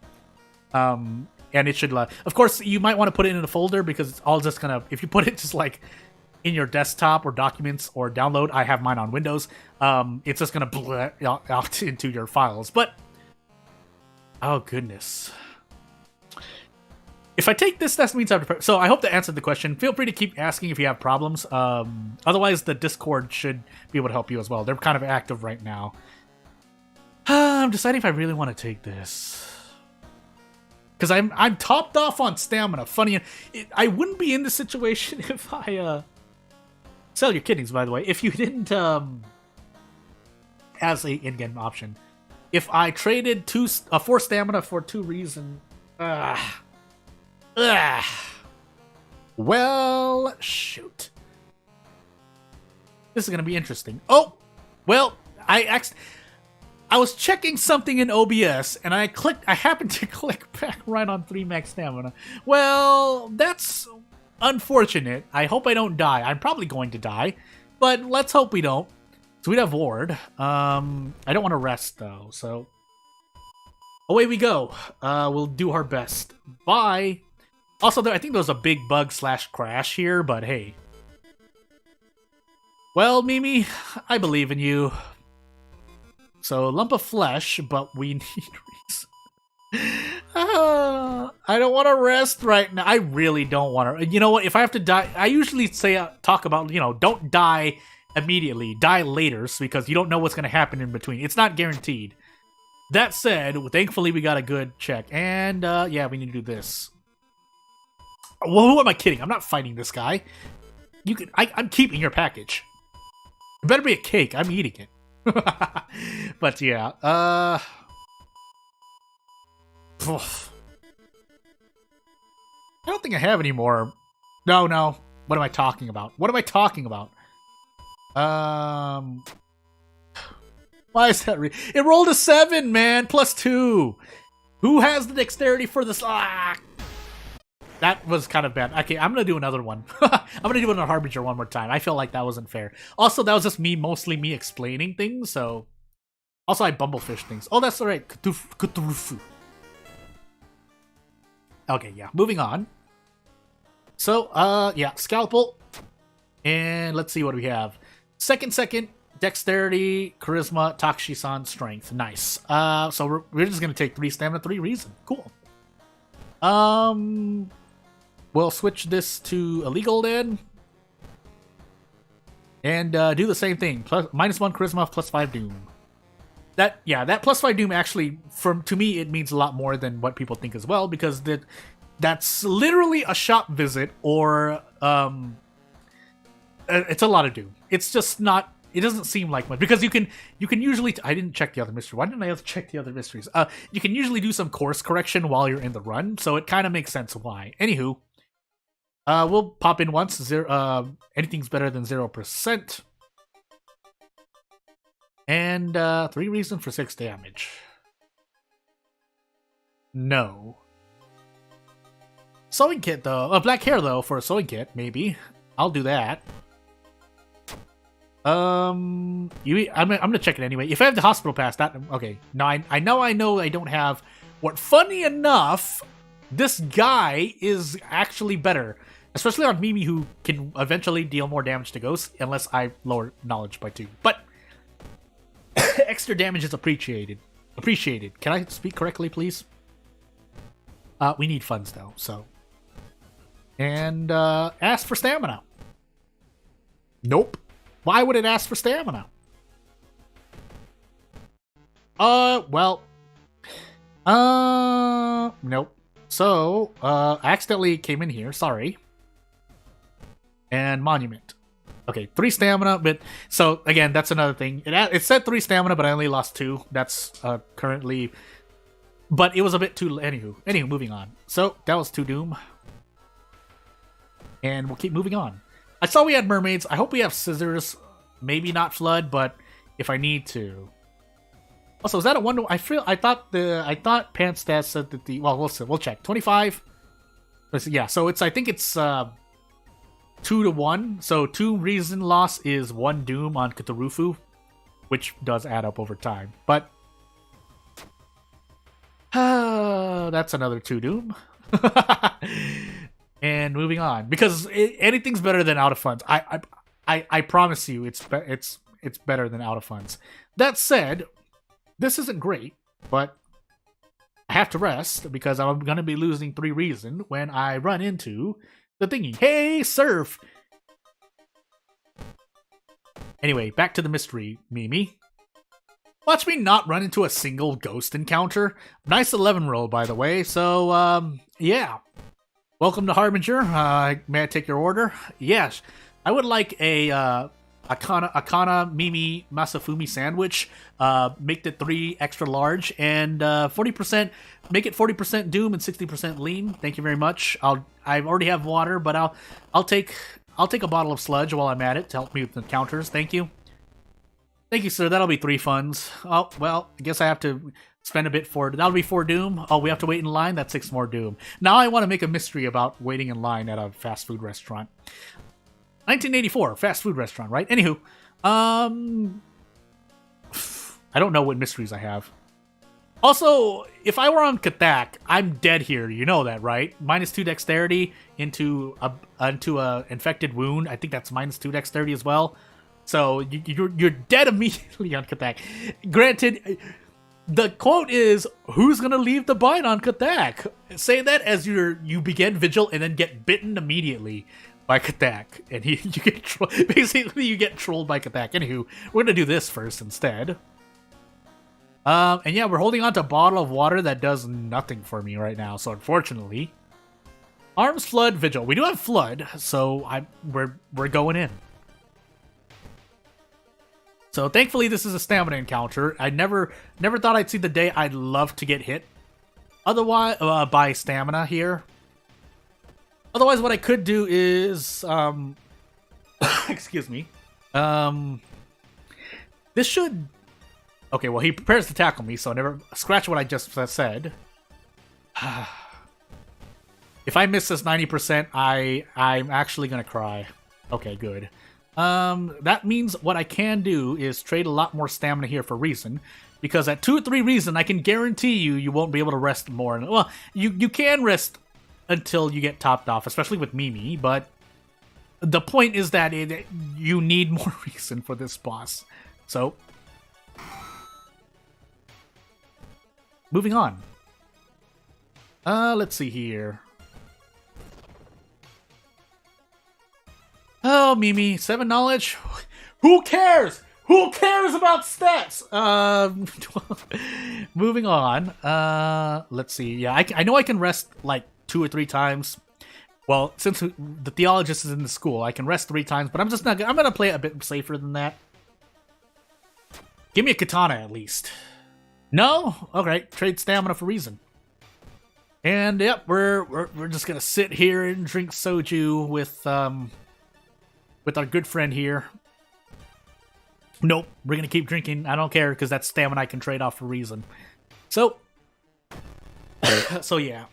S2: And it should. Of course, you might want to put it in a folder because it's all just gonna. If you put it just like in your desktop or documents or download, I have mine on Windows. It's just gonna blur out into your files. But oh goodness, if I take this, that means I have to. So I hope that answered the question. Feel free to keep asking if you have problems. Otherwise, the Discord should be able to help you as well. They're kind of active right now. I'm deciding if I really want to take this. Because I'm topped off on stamina. Funny, I wouldn't be in this situation if I sell your kidneys. By the way, if you didn't as a in-game option, if I traded 4 stamina for 2 reason, well, shoot, this is gonna be interesting. Oh, well, I was checking something in OBS, and I happened to click back right on 3 max stamina. Well, that's unfortunate. I hope I don't die. I'm probably going to die, but let's hope we don't. So we'd have Ward. I don't want to rest, though, so away we go. We'll do our best. Bye. Also, I think there was a big bug / crash here, but hey. Well, Mimi, I believe in you. So, lump of flesh, but we need reason. I don't want to rest right now. I really don't want to. You know what? If I have to die, I usually talk about, don't die immediately. Die later, because you don't know what's going to happen in between. It's not guaranteed. That said, thankfully we got a good check. And, yeah, we need to do this. Well, who am I kidding? I'm not fighting this guy. I'm keeping your package. It better be a cake. I'm eating it. But yeah, I don't think I have any more. No. What am I talking about? Why is that? It rolled a 7, man. +2. Who has the dexterity for this? That was kind of bad. Okay, I'm gonna do another one. I'm gonna do another Harbinger one more time. I feel like that wasn't fair. Also, that was just mostly me explaining things, so... Also, I bumblefish things. Oh, that's alright. Cthulhu. Okay, yeah. Moving on. So, yeah. Scalpel. And let's see what we have. Second, Dexterity, Charisma, Takshisan, Strength. Nice. So we're just gonna take 3 stamina, 3 reason. Cool. We'll switch this to illegal then. And do the same thing. -1 charisma, +5 doom. That +5 doom actually, to me, it means a lot more than what people think as well, because that's literally a shop visit, or it's a lot of doom. It's just not. It doesn't seem like much, because you can usually. I didn't check the other mystery. Why didn't I have to check the other mysteries? You can usually do some course correction while you're in the run, so it kind of makes sense why. Anywho, we'll pop in once. Anything's better than 0%. And 3 reason for 6 damage. No. Sewing kit though. Black hair though for a sewing kit, maybe. I'll do that. I'm gonna check it anyway. If I have the hospital pass, okay. No, I know I don't have. What? Funny enough, this guy is actually better, especially on Mimi, who can eventually deal more damage to ghosts unless I lower knowledge by 2. But extra damage is appreciated. Can I speak correctly, please? We need funds though, so. And ask for stamina. Nope. Why would it ask for stamina? Well. Nope. So, accidentally came in here, sorry. And monument. Okay, 3 stamina, but... So, again, that's another thing. It said 3 stamina, but I only lost 2. That's currently... But it was a bit too... Anywho, moving on. So, that was 2 doom. And we'll keep moving on. I saw we had mermaids. I hope we have scissors. Maybe not flood, but if I need to. Also, is that a one to? I thought Pants Stats said that the well, we'll see. We'll check. 25. Yeah, so I think it's 2 to 1. So 2 reason loss is 1 doom on Cthulhu, which does add up over time. But that's another 2 doom. And moving on, because anything's better than out of funds. I promise you, it's better than out of funds. That said, this isn't great, but I have to rest because I'm gonna be losing 3 reason when I run into the thingy. Hey, surf. Anyway, back to the mystery, Mimi. Watch me not run into a single ghost encounter. Nice 11 roll, by the way. So, yeah. Welcome to Harbinger. May I take your order? Yes. I would like a Akana Mimi Masafumi sandwich. Make it 3 extra large and 40%. Make it 40% Doom and 60% Lean. Thank you very much. I already have water, but I'll take a bottle of sludge while I'm at it to help me with the counters. Thank you. Thank you, sir. That'll be 3 funds. Oh well, I guess I have to spend a bit for it. That'll be 4 Doom. Oh, we have to wait in line? That's 6 more Doom. Now I want to make a mystery about waiting in line at a fast food restaurant. 1984, fast food restaurant, right? Anywho, I don't know what mysteries I have. Also, if I were on Kathak, I'm dead here. You know that, right? -2 dexterity into a infected wound. I think that's -2 dexterity as well. So you're dead immediately on Kathak. Granted, the quote is, "Who's gonna leave the bite on Kathak?" Say that as you begin vigil and then get bitten immediately by Kathak, and you get basically you get trolled by Kathak. Anywho, we're gonna do this first instead. And yeah, we're holding on to a bottle of water that does nothing for me right now. So unfortunately, arms, flood, vigil. We do have flood, so we're going in. So thankfully, this is a stamina encounter. I never thought I'd see the day I'd love to get hit. Otherwise, by stamina here. Otherwise, what I could do is, excuse me. This should. Okay, well, he prepares to tackle me, so never scratch what I just said. If I miss this 90%, I'm actually gonna cry. Okay, good. That means what I can do is trade a lot more stamina here for reason, because at 2 or 3 reason, I can guarantee you won't be able to rest more. Well, you can rest until you get topped off, especially with Mimi, but the point is that you need more reason for this boss. So, moving on. Let's see here. Oh, Mimi, 7 knowledge? Who cares? Who cares about stats? Moving on. Let's see. Yeah, I know I can rest like 2 or 3 times. Well, since the theologist is in the school, I can rest 3 times, but I'm just not gonna, I'm gonna play it a bit safer than that. Give me a katana at least. No? Okay, trade stamina for reason. And yep, we're just gonna sit here and drink soju with our good friend here. Nope, we're gonna keep drinking. I don't care, because that's stamina I can trade off for reason. So, so yeah.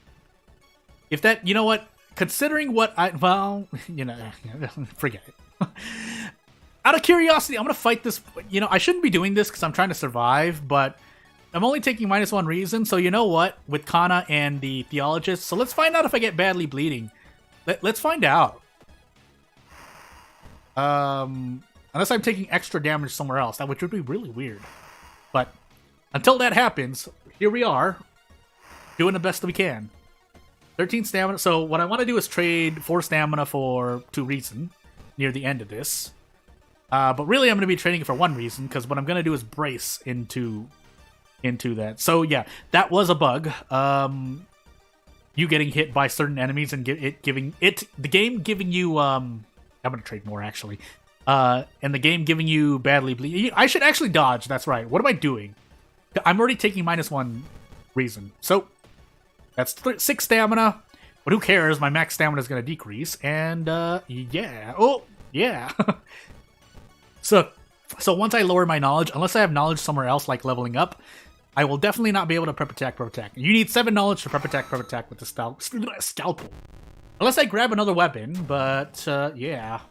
S2: If that, you know what? Considering what well, you know, forget it. Out of curiosity, I'm gonna fight this. You know, I shouldn't be doing this because I'm trying to survive, but I'm only taking -1 reason. So you know what? With Kana and the theologist, so let's find out if I get badly bleeding. Let's find out. Unless I'm taking extra damage somewhere else, which would be really weird. But until that happens, here we are, doing the best that we can. 13 stamina. So what I want to do is trade 4 stamina for 2 reason near the end of this. But really, I'm going to be trading it for 1 reason, because what I'm going to do is brace into that. So yeah, that was a bug. You getting hit by certain enemies and the game giving you I'm gonna trade more actually. And the game giving you badly bleed. I should actually dodge. That's right. What am I doing? I'm already taking -1 reason. So that's 6 stamina. But who cares? My max stamina is going to decrease. And, yeah. Oh, yeah. So once I lower my knowledge, unless I have knowledge somewhere else, like leveling up, I will definitely not be able to prep attack. You need 7 knowledge to prep attack with the scalpel. Unless I grab another weapon, but, yeah.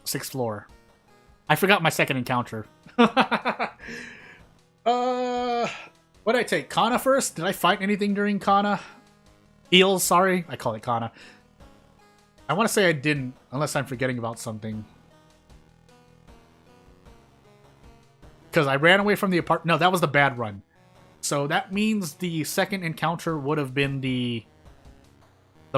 S2: 6th floor. I forgot my second encounter. What did I take? Kana first? Did I fight anything during Kana? Eels, sorry. I call it Kana. I want to say I didn't, unless I'm forgetting about something. Because I ran away from the apartment. No, that was the bad run. So that means the second encounter would have been the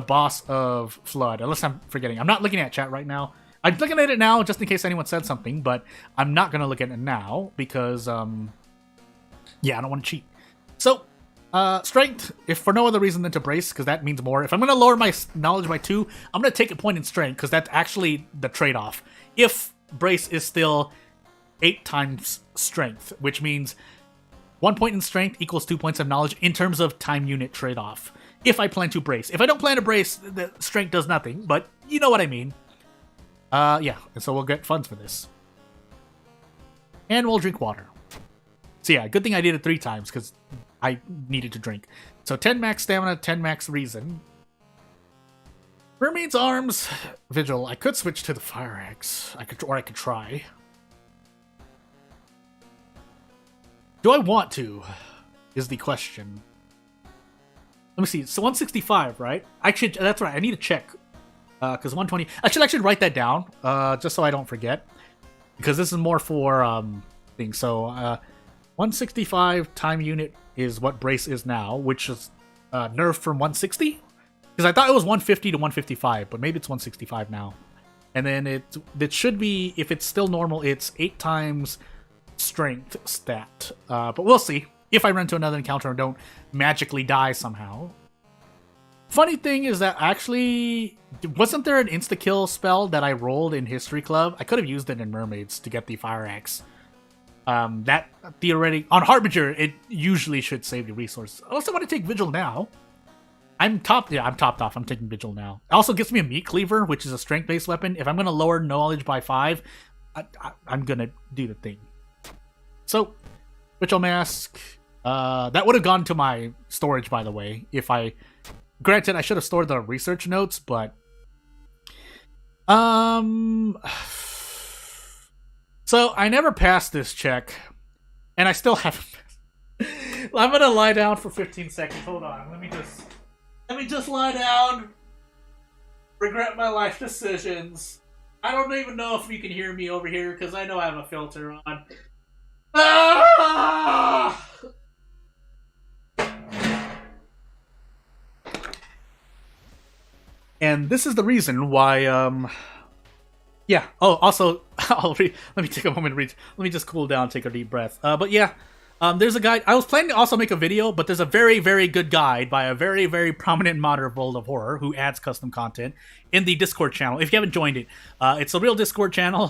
S2: boss of Flood. Unless I'm forgetting. I'm not looking at chat right now. I'm looking at it now just in case anyone said something, but I'm not going to look at it now because, yeah, I don't want to cheat. So, strength, if for no other reason than to brace, because that means more. If I'm going to lower my knowledge by 2, I'm going to take a point in strength, because that's actually the trade-off. If brace is still 8 times strength, which means 1 point in strength equals 2 points of knowledge in terms of time unit trade-off. If I plan to brace. If I don't plan to brace, the strength does nothing, but you know what I mean. Yeah, and so we'll get funds for this. And we'll drink water. So yeah, good thing I did it 3 times, because I needed to drink. So 10 max stamina, 10 max reason. Mermaid's arms. Vigil. I could switch to the fire axe. I could try. Do I want to? Is the question. Let me see. So 165, right? That's right. I need to check. Because 120. I should actually write that down. Just so I don't forget. Because this is more for things. So 165 time unit is what brace is now, which is nerfed from 160. Because I thought it was 150 to 155, but maybe it's 165 now. And then it should be, if it's still normal, it's 8 times strength stat. But we'll see. If I run into another encounter and don't magically die somehow. Funny thing is that actually, wasn't there an insta-kill spell that I rolled in History Club? I could have used it in Mermaids to get the fire axe. That theoretically, on Harbinger, it usually should save the resources. I also want to take Vigil now. I'm topped off. I'm taking Vigil now. It also gives me a Meat Cleaver, which is a strength-based weapon. If I'm going to lower knowledge by 5, I'm going to do the thing. So, Vigil Mask. That would have gone to my storage, by the way. Granted, I should have stored the research notes, but... So, I never passed this check. And I still haven't... I'm gonna lie down for 15 seconds. Hold on. Let me just lie down. Regret my life decisions. I don't even know if you can hear me over here, because I know I have a filter on. Ah! And this is the reason why, yeah. Oh, also, let me take a moment to read. Let me just cool down, take a deep breath. But yeah, there's a guide. I was planning to also make a video, but there's a very, very good guide by a very, very prominent modder of World of Horror who adds custom content in the Discord channel. If you haven't joined it, it's a real Discord channel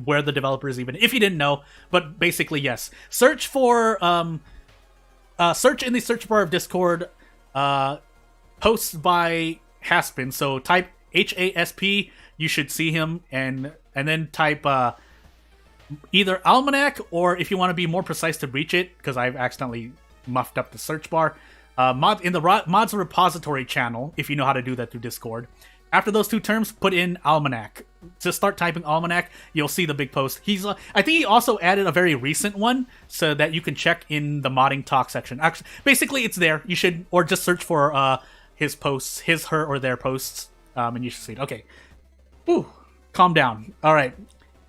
S2: where the developers even, if you didn't know, but basically, yes. Search for, search in the search bar of Discord, posts by Haspin. So type HASP, you should see him, and then type either Almanac, or if you want to be more precise to reach it, because I've accidentally muffed up the search bar, in the mods repository channel, if you know how to do that through Discord. After those 2 terms, put in Almanac. Just start typing Almanac, you'll see the big post. I think he also added a very recent one, so that you can check in the modding talk section. Actually, basically, it's there. You should, or just search for his posts, his, her, or their posts, and you should see it. Okay. Ooh, calm down. All right.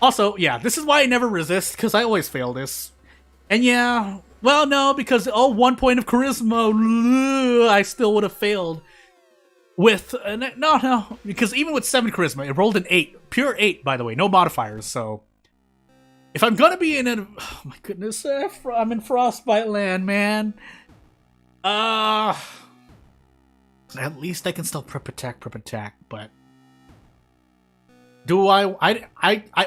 S2: Also, yeah, this is why I never resist, because I always fail this. And yeah, well, no, because, 1 point of charisma, I still would have failed. With, no, because even with 7 charisma, it rolled an 8. Pure 8, by the way, no modifiers, so... If I'm gonna be in a... Oh my goodness, I'm in Frostbite Land, man. At least I can still prep attack, but... Do I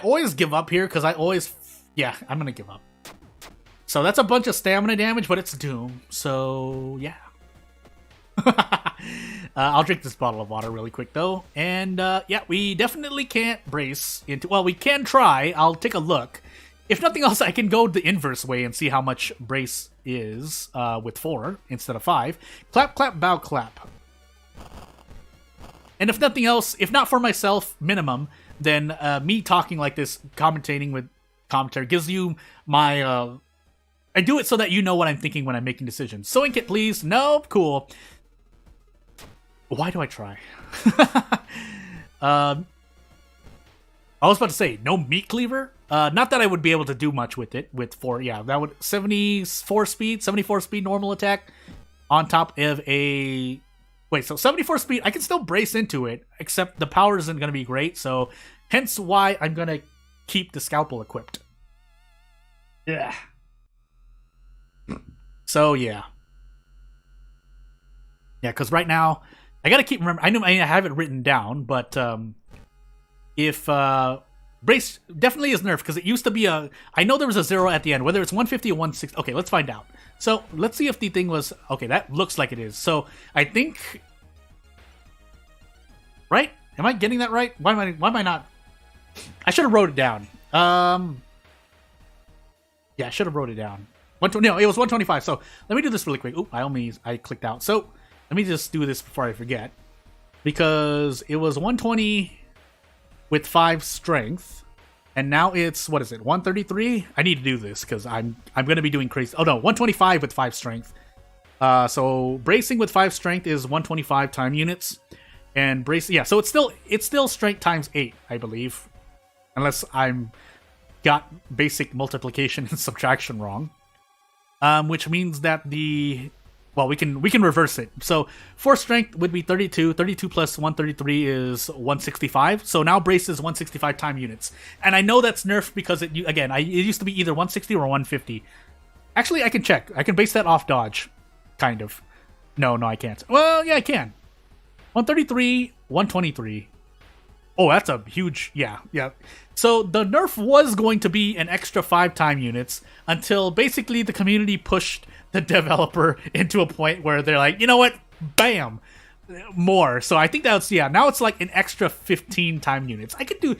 S2: always give up here, because I always... Yeah, I'm gonna give up. So that's a bunch of stamina damage, but it's Doom, so yeah. I'll drink this bottle of water really quick, though. And, yeah, we definitely can't brace into... Well, we can try. I'll take a look. If nothing else, I can go the inverse way and see how much brace is with 4 instead of 5. Clap, clap, bow, clap. And if nothing else, if not for myself, minimum, then me talking like this, commentating with commentary, gives you my... I do it so that you know what I'm thinking when I'm making decisions. Sewing kit, please. No? Cool. Why do I try? I was about to say, no meat cleaver? Not that I would be able to do much with it, with 4, yeah, that would, 74 speed normal attack, on top of a, wait, so 74 speed, I can still brace into it, except the power isn't going to be great, so hence why I'm going to keep the scalpel equipped. Yeah. So, yeah. Yeah, because right now, I gotta keep remember. I know I have it written down, but if brace definitely is nerfed because it used to be a. I know there was a 0 at the end, whether it's 150 or 160. Okay, let's find out. So let's see if the thing was okay. That looks like it is. So I think, right? Am I getting that right? Why am I not? I should have wrote it down. Yeah, I should have wrote it down. No, it was 125. So let me do this really quick. Oop, I clicked out. So let me just do this before I forget, because it was 120 with 5 strength, and now it's, what is it, 133? I need to do this because I'm going to be doing crazy. Oh no, 125 with 5 strength. So bracing with 5 strength is 125 time units, and bracing, yeah. So it's still strength times 8, I believe, unless I'm got basic multiplication and subtraction wrong. Which means that well, we can reverse it. So 4 strength would be 32. 32 plus 133 is 165. So now brace is 165 time units. And I know that's nerfed because it used to be either 160 or 150. Actually, I can check. I can base that off dodge, kind of. No, I can't. Well, yeah, I can. 133, 123. Oh, that's a huge, yeah. So the nerf was going to be an extra 5 time units until basically the community pushed the developer into a point where they're like, you know what, bam, more. So I think that's, yeah, now it's like an extra 15 time units. I could do,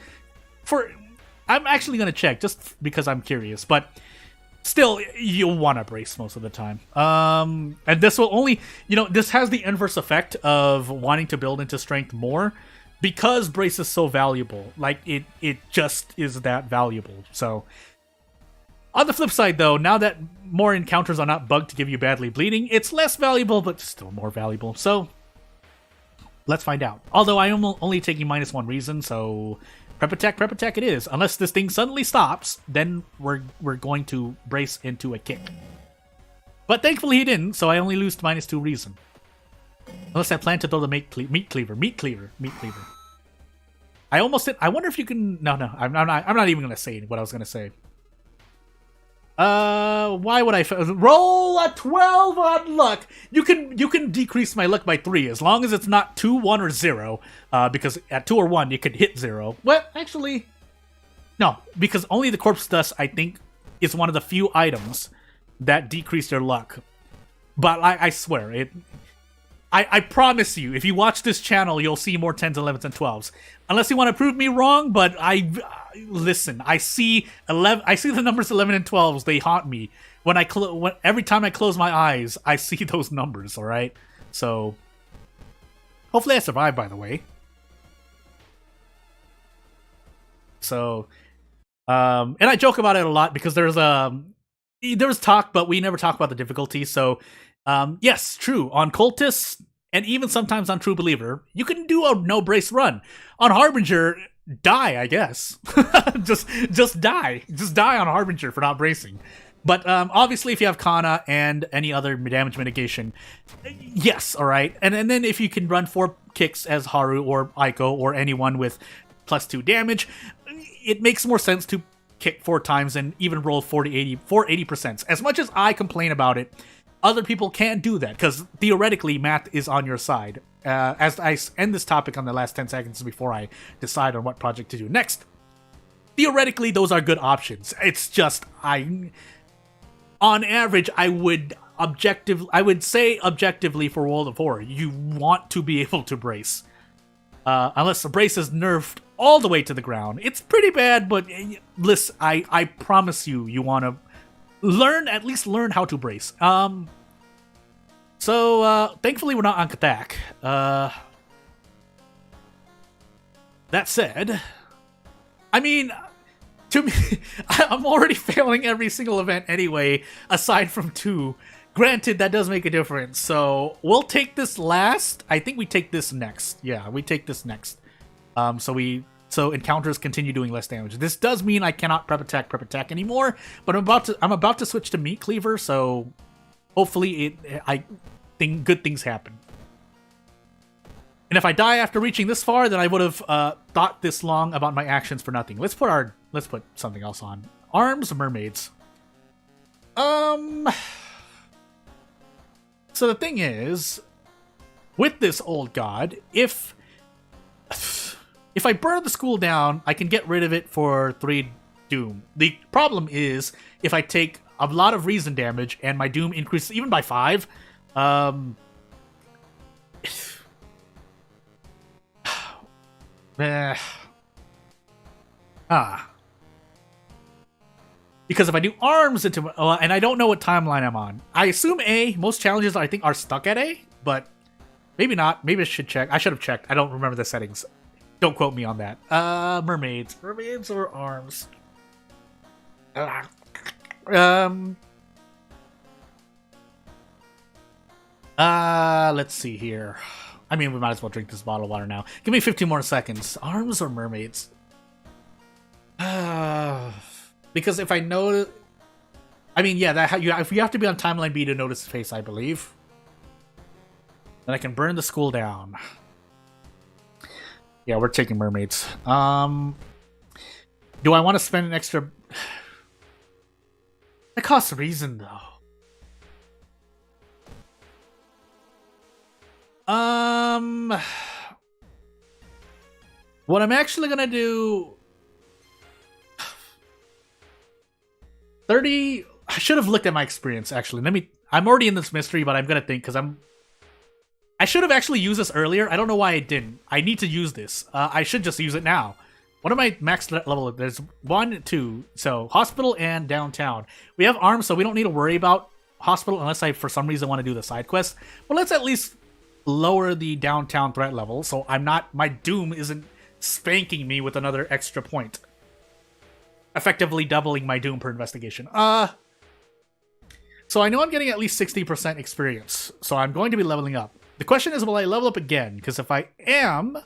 S2: I'm actually going to check just because I'm curious, but still, you'll want to brace most of the time. And this will only, this has the inverse effect of wanting to build into strength more, because brace is so valuable. Like, it just is that valuable. So, on the flip side, though, now that more encounters are not bugged to give you badly bleeding, it's less valuable, but still more valuable. So, let's find out. Although, I am only taking -1 reason, so prep attack it is. Unless this thing suddenly stops, then we're going to brace into a kick. But thankfully he didn't, so I only lose to -2 reason. Unless I plan to throw the meat cleaver. I almost did. I wonder if you can. No. I'm not even gonna say what I was gonna say. Why would I roll a 12 on luck? You can decrease my luck by 3 as long as it's not 2, 1, or 0. Because at 2 or 1 you could hit 0. Well, actually, no, because only the corpse dust I think is one of the few items that decrease your luck. But I swear it. I promise you, if you watch this channel, you'll see more 10s, 11s, and 12s. Unless you want to prove me wrong, but listen, I see the numbers 11 and 12s. They haunt me every time I close my eyes. I see those numbers. All right, so hopefully I survive. By the way, so and I joke about it a lot because there was talk, but we never talk about the difficulty. So. Yes, true. On Cultists, and even sometimes on True Believer, you can do a no brace run. On Harbinger, die, I guess. just die. Just die on Harbinger for not bracing. But obviously, if you have Kana and any other damage mitigation, yes, all right. And then if you can run 4 kicks as Haru or Aiko or anyone with +2 damage, it makes more sense to kick 4 times and even roll 80%. As much as I complain about it, other people can't do that, because theoretically, math is on your side. As I end this topic on the last 10 seconds before I decide on what project to do next, theoretically, those are good options. It's just, on average, I would I would say objectively for World of Horror, you want to be able to brace. Unless the brace is nerfed all the way to the ground. It's pretty bad, but listen, I promise you, you want to at least learn how to brace. So, thankfully we're not on Katak. That said, I mean, to me, I'm already failing every single event anyway, aside from 2. Granted, that does make a difference, so we'll take this last. I think we take this next. Yeah, we take this next. So encounters continue doing less damage. This does mean I cannot prep attack anymore, but I'm about to switch to Meat Cleaver, so hopefully good things happen. And if I die after reaching this far, then I would have thought this long about my actions for nothing. Let's put something else on. Arms, mermaids. So the thing is, with this old god, if I burn the school down, I can get rid of it for 3 doom. The problem is, if I take a lot of reason damage and my doom increases even by 5, because if I do arms into, and I don't know what timeline I'm on. I assume A. Most challenges I think are stuck at A, but maybe not. Maybe I should check. I should have checked. I don't remember the settings. Don't quote me on that. Mermaids or arms? Let's see here. I mean, we might as well drink this bottle of water now. Give me 15 more seconds. Arms or mermaids? Because if I know... I mean, yeah, you have to be on timeline B to notice the face, I believe. Then I can burn the school down. Yeah, we're taking mermaids. Do I want to spend an extra... That costs a reason, though. What I'm actually gonna do... 30... I should have looked at my experience, actually. I'm already in this mystery, but I'm gonna think, because I should have actually used this earlier. I don't know why I didn't. I need to use this. I should just use it now. What am I max level? There's 1, 2. So, hospital and downtown. We have arms, so we don't need to worry about hospital unless I, for some reason, want to do the side quest. But let's at least lower the downtown threat level, so my doom isn't spanking me with another extra point. Effectively doubling my doom per investigation. So I know I'm getting at least 60% experience, so I'm going to be leveling up. The question is, will I level up again? Because if I am,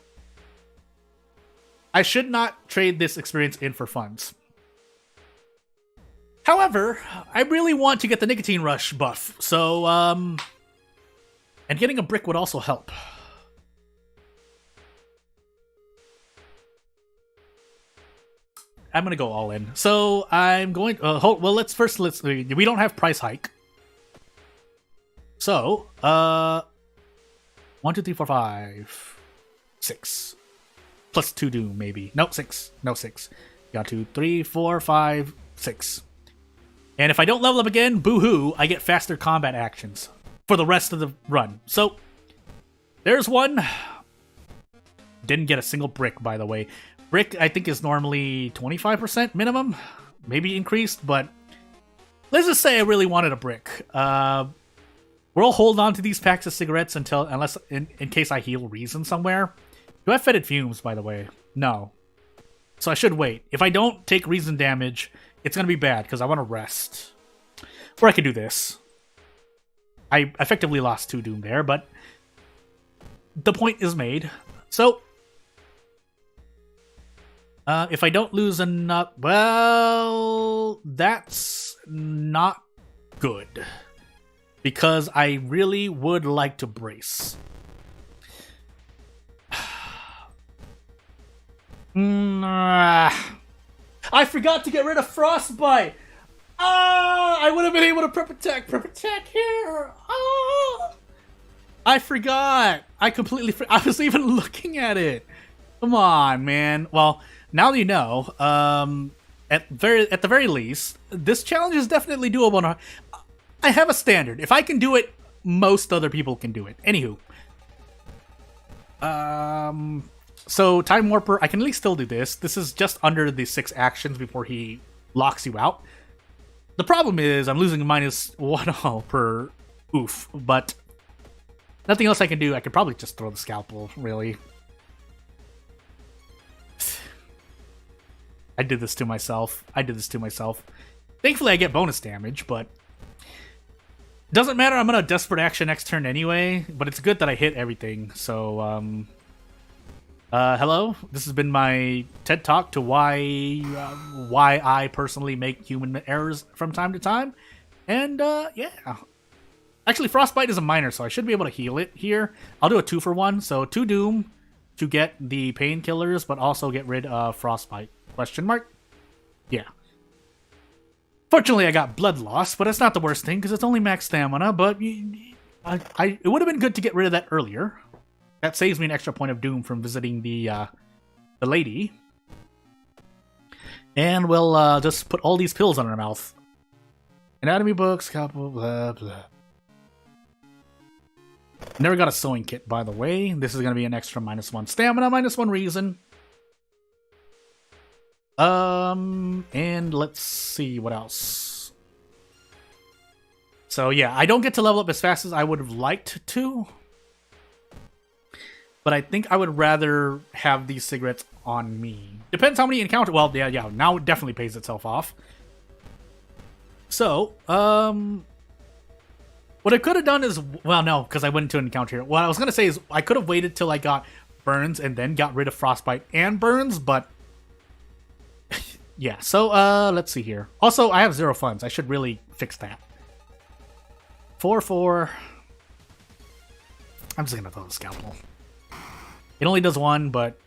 S2: I should not trade this experience in for funds. However, I really want to get the nicotine rush buff, so, and getting a brick would also help. I'm gonna go all in. So I'm going. Well, let's we don't have price hike. So 1, 2, 3, 4, 5, 6 plus 2 doom maybe. Nope, 6. No 6. Got 2, 3, 4, 5, 6. And if I don't level up again, boo-hoo, I get faster combat actions for the rest of the run. So there's one. Didn't get a single brick, by the way. Brick, I think, is normally 25% minimum, maybe increased, but let's just say I really wanted a brick. We'll hold on to these packs of cigarettes unless in case I heal reason somewhere. Do I have fetid fumes, by the way? No. So I should wait. If I don't take reason damage, it's going to be bad because I want to rest. Or I could do this. I effectively lost 2 doom there, but the point is made. So if I don't lose enough, well, that's not good. Because I really would like to brace. I forgot to get rid of frostbite. I would have been able to prep attack here. I forgot. I was even looking at it. Come on, man. Well, now that you know, at the very least, this challenge is definitely doable. I have a standard. If I can do it, most other people can do it. Anywho. So Time Warper, I can at least still do this. This is just under the 6 actions before he locks you out. The problem is I'm losing -1 all per oof, but nothing else I can do. I could probably just throw the scalpel, really. I did this to myself. Thankfully, I get bonus damage, but doesn't matter. I'm gonna desperate action next turn anyway, but it's good that I hit everything. So, hello. This has been my TED Talk to why I personally make human errors from time to time, and yeah. Actually, Frostbite is a minor, so I should be able to heal it here. I'll do a 2-for-1, so 2 Doom to get the painkillers, but also get rid of Frostbite. Question mark? Yeah. Fortunately, I got blood loss, but it's not the worst thing because it's only max stamina. But it would have been good to get rid of that earlier. That saves me an extra point of doom from visiting the lady. And we'll just put all these pills on her mouth. Anatomy books, couple, blah blah. Never got a sewing kit, by the way. This is going to be an extra -1 stamina, -1 reason. And let's see what else. So yeah, I don't get to level up as fast as I would have liked to. But I think I would rather have these cigarettes on me. Depends how many encounter. Well, yeah, now it definitely pays itself off. So, what I could have done is, well, no, because I went into an encounter here. What I was going to say is I could have waited till I got burns and then got rid of frostbite and burns, but yeah, so let's see here. Also, I have 0 funds. I should really fix that. 4-4. I'm just going to throw the scalpel. It only does 1, but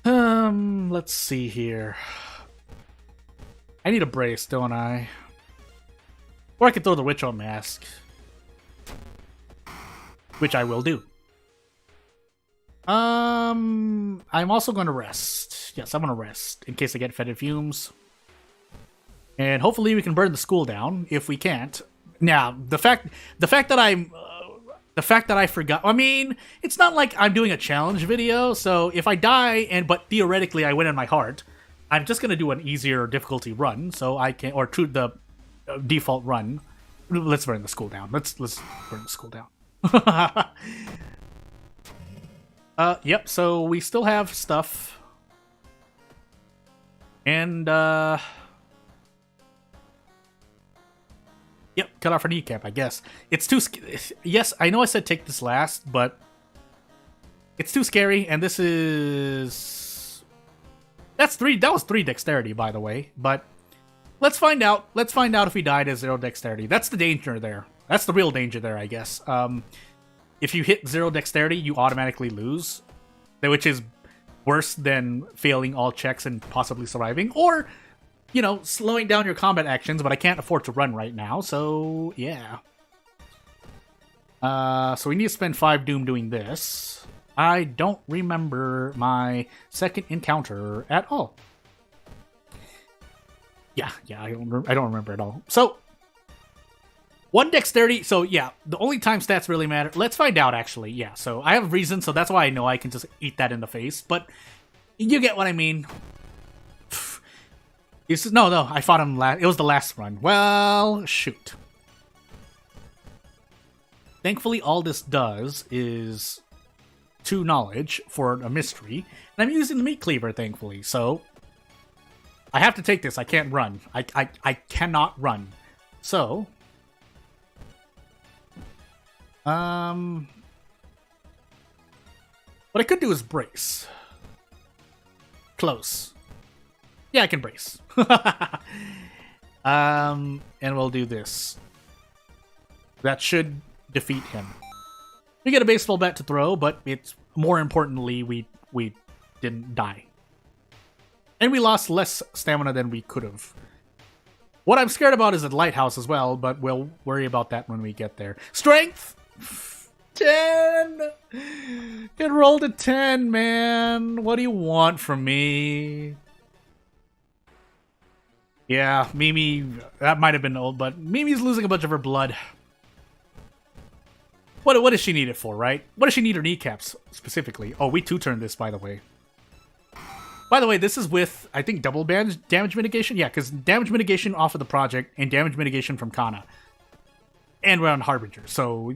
S2: let's see here. I need a brace, don't I? Or I could throw the Witch on Mask, which I will do. I'm also going to rest. Yes, I'm going to rest in case I get fetid fumes. And hopefully we can burn the school down. If we can't, now the fact that I forgot. I mean, it's not like I'm doing a challenge video. So if I die but theoretically I win in my heart, I'm just going to do an easier difficulty run, so I can, or to the default run. Let's burn the school down. Let's burn the school down. Yep, so we still have stuff. And, yep, cut off her kneecap, I guess. It's too... Yes, I know I said take this last, but it's too scary, and this is... That was 3 dexterity, by the way, but let's find out. Let's find out if he died as 0 dexterity. That's the danger there. That's the real danger there, I guess. If you hit 0 dexterity, you automatically lose, which is worse than failing all checks and possibly surviving, or, you know, slowing down your combat actions, but I can't afford to run right now, so yeah. So we need to spend 5 doom doing this. I don't remember my second encounter at all. Yeah, I don't remember at all. So 1 dexterity, so yeah, the only time stats really matter. Let's find out, actually. Yeah, so I have reason, so that's why I know I can just eat that in the face, but you get what I mean. No, I fought him last. It was the last run. Well, shoot. Thankfully, all this does is 2 knowledge for a mystery, and I'm using the meat cleaver, thankfully, so I have to take this. I can't run. I cannot run. So, what I could do is brace. Close. Yeah, I can brace. And we'll do this. That should defeat him. We get a baseball bat to throw, but it's more importantly, we didn't die. And we lost less stamina than we could have. What I'm scared about is the lighthouse as well, but we'll worry about that when we get there. Strength! 10! It rolled a 10, man. What do you want from me? Yeah, Mimi, that might have been old, but Mimi's losing a bunch of her blood. What does she need it for, right? What does she need her kneecaps, specifically? Oh, we two-turned this, by the way. By the way, this is with, I think, double damage mitigation? Yeah, because damage mitigation off of the project and damage mitigation from Kana. And we're on Harbinger, so...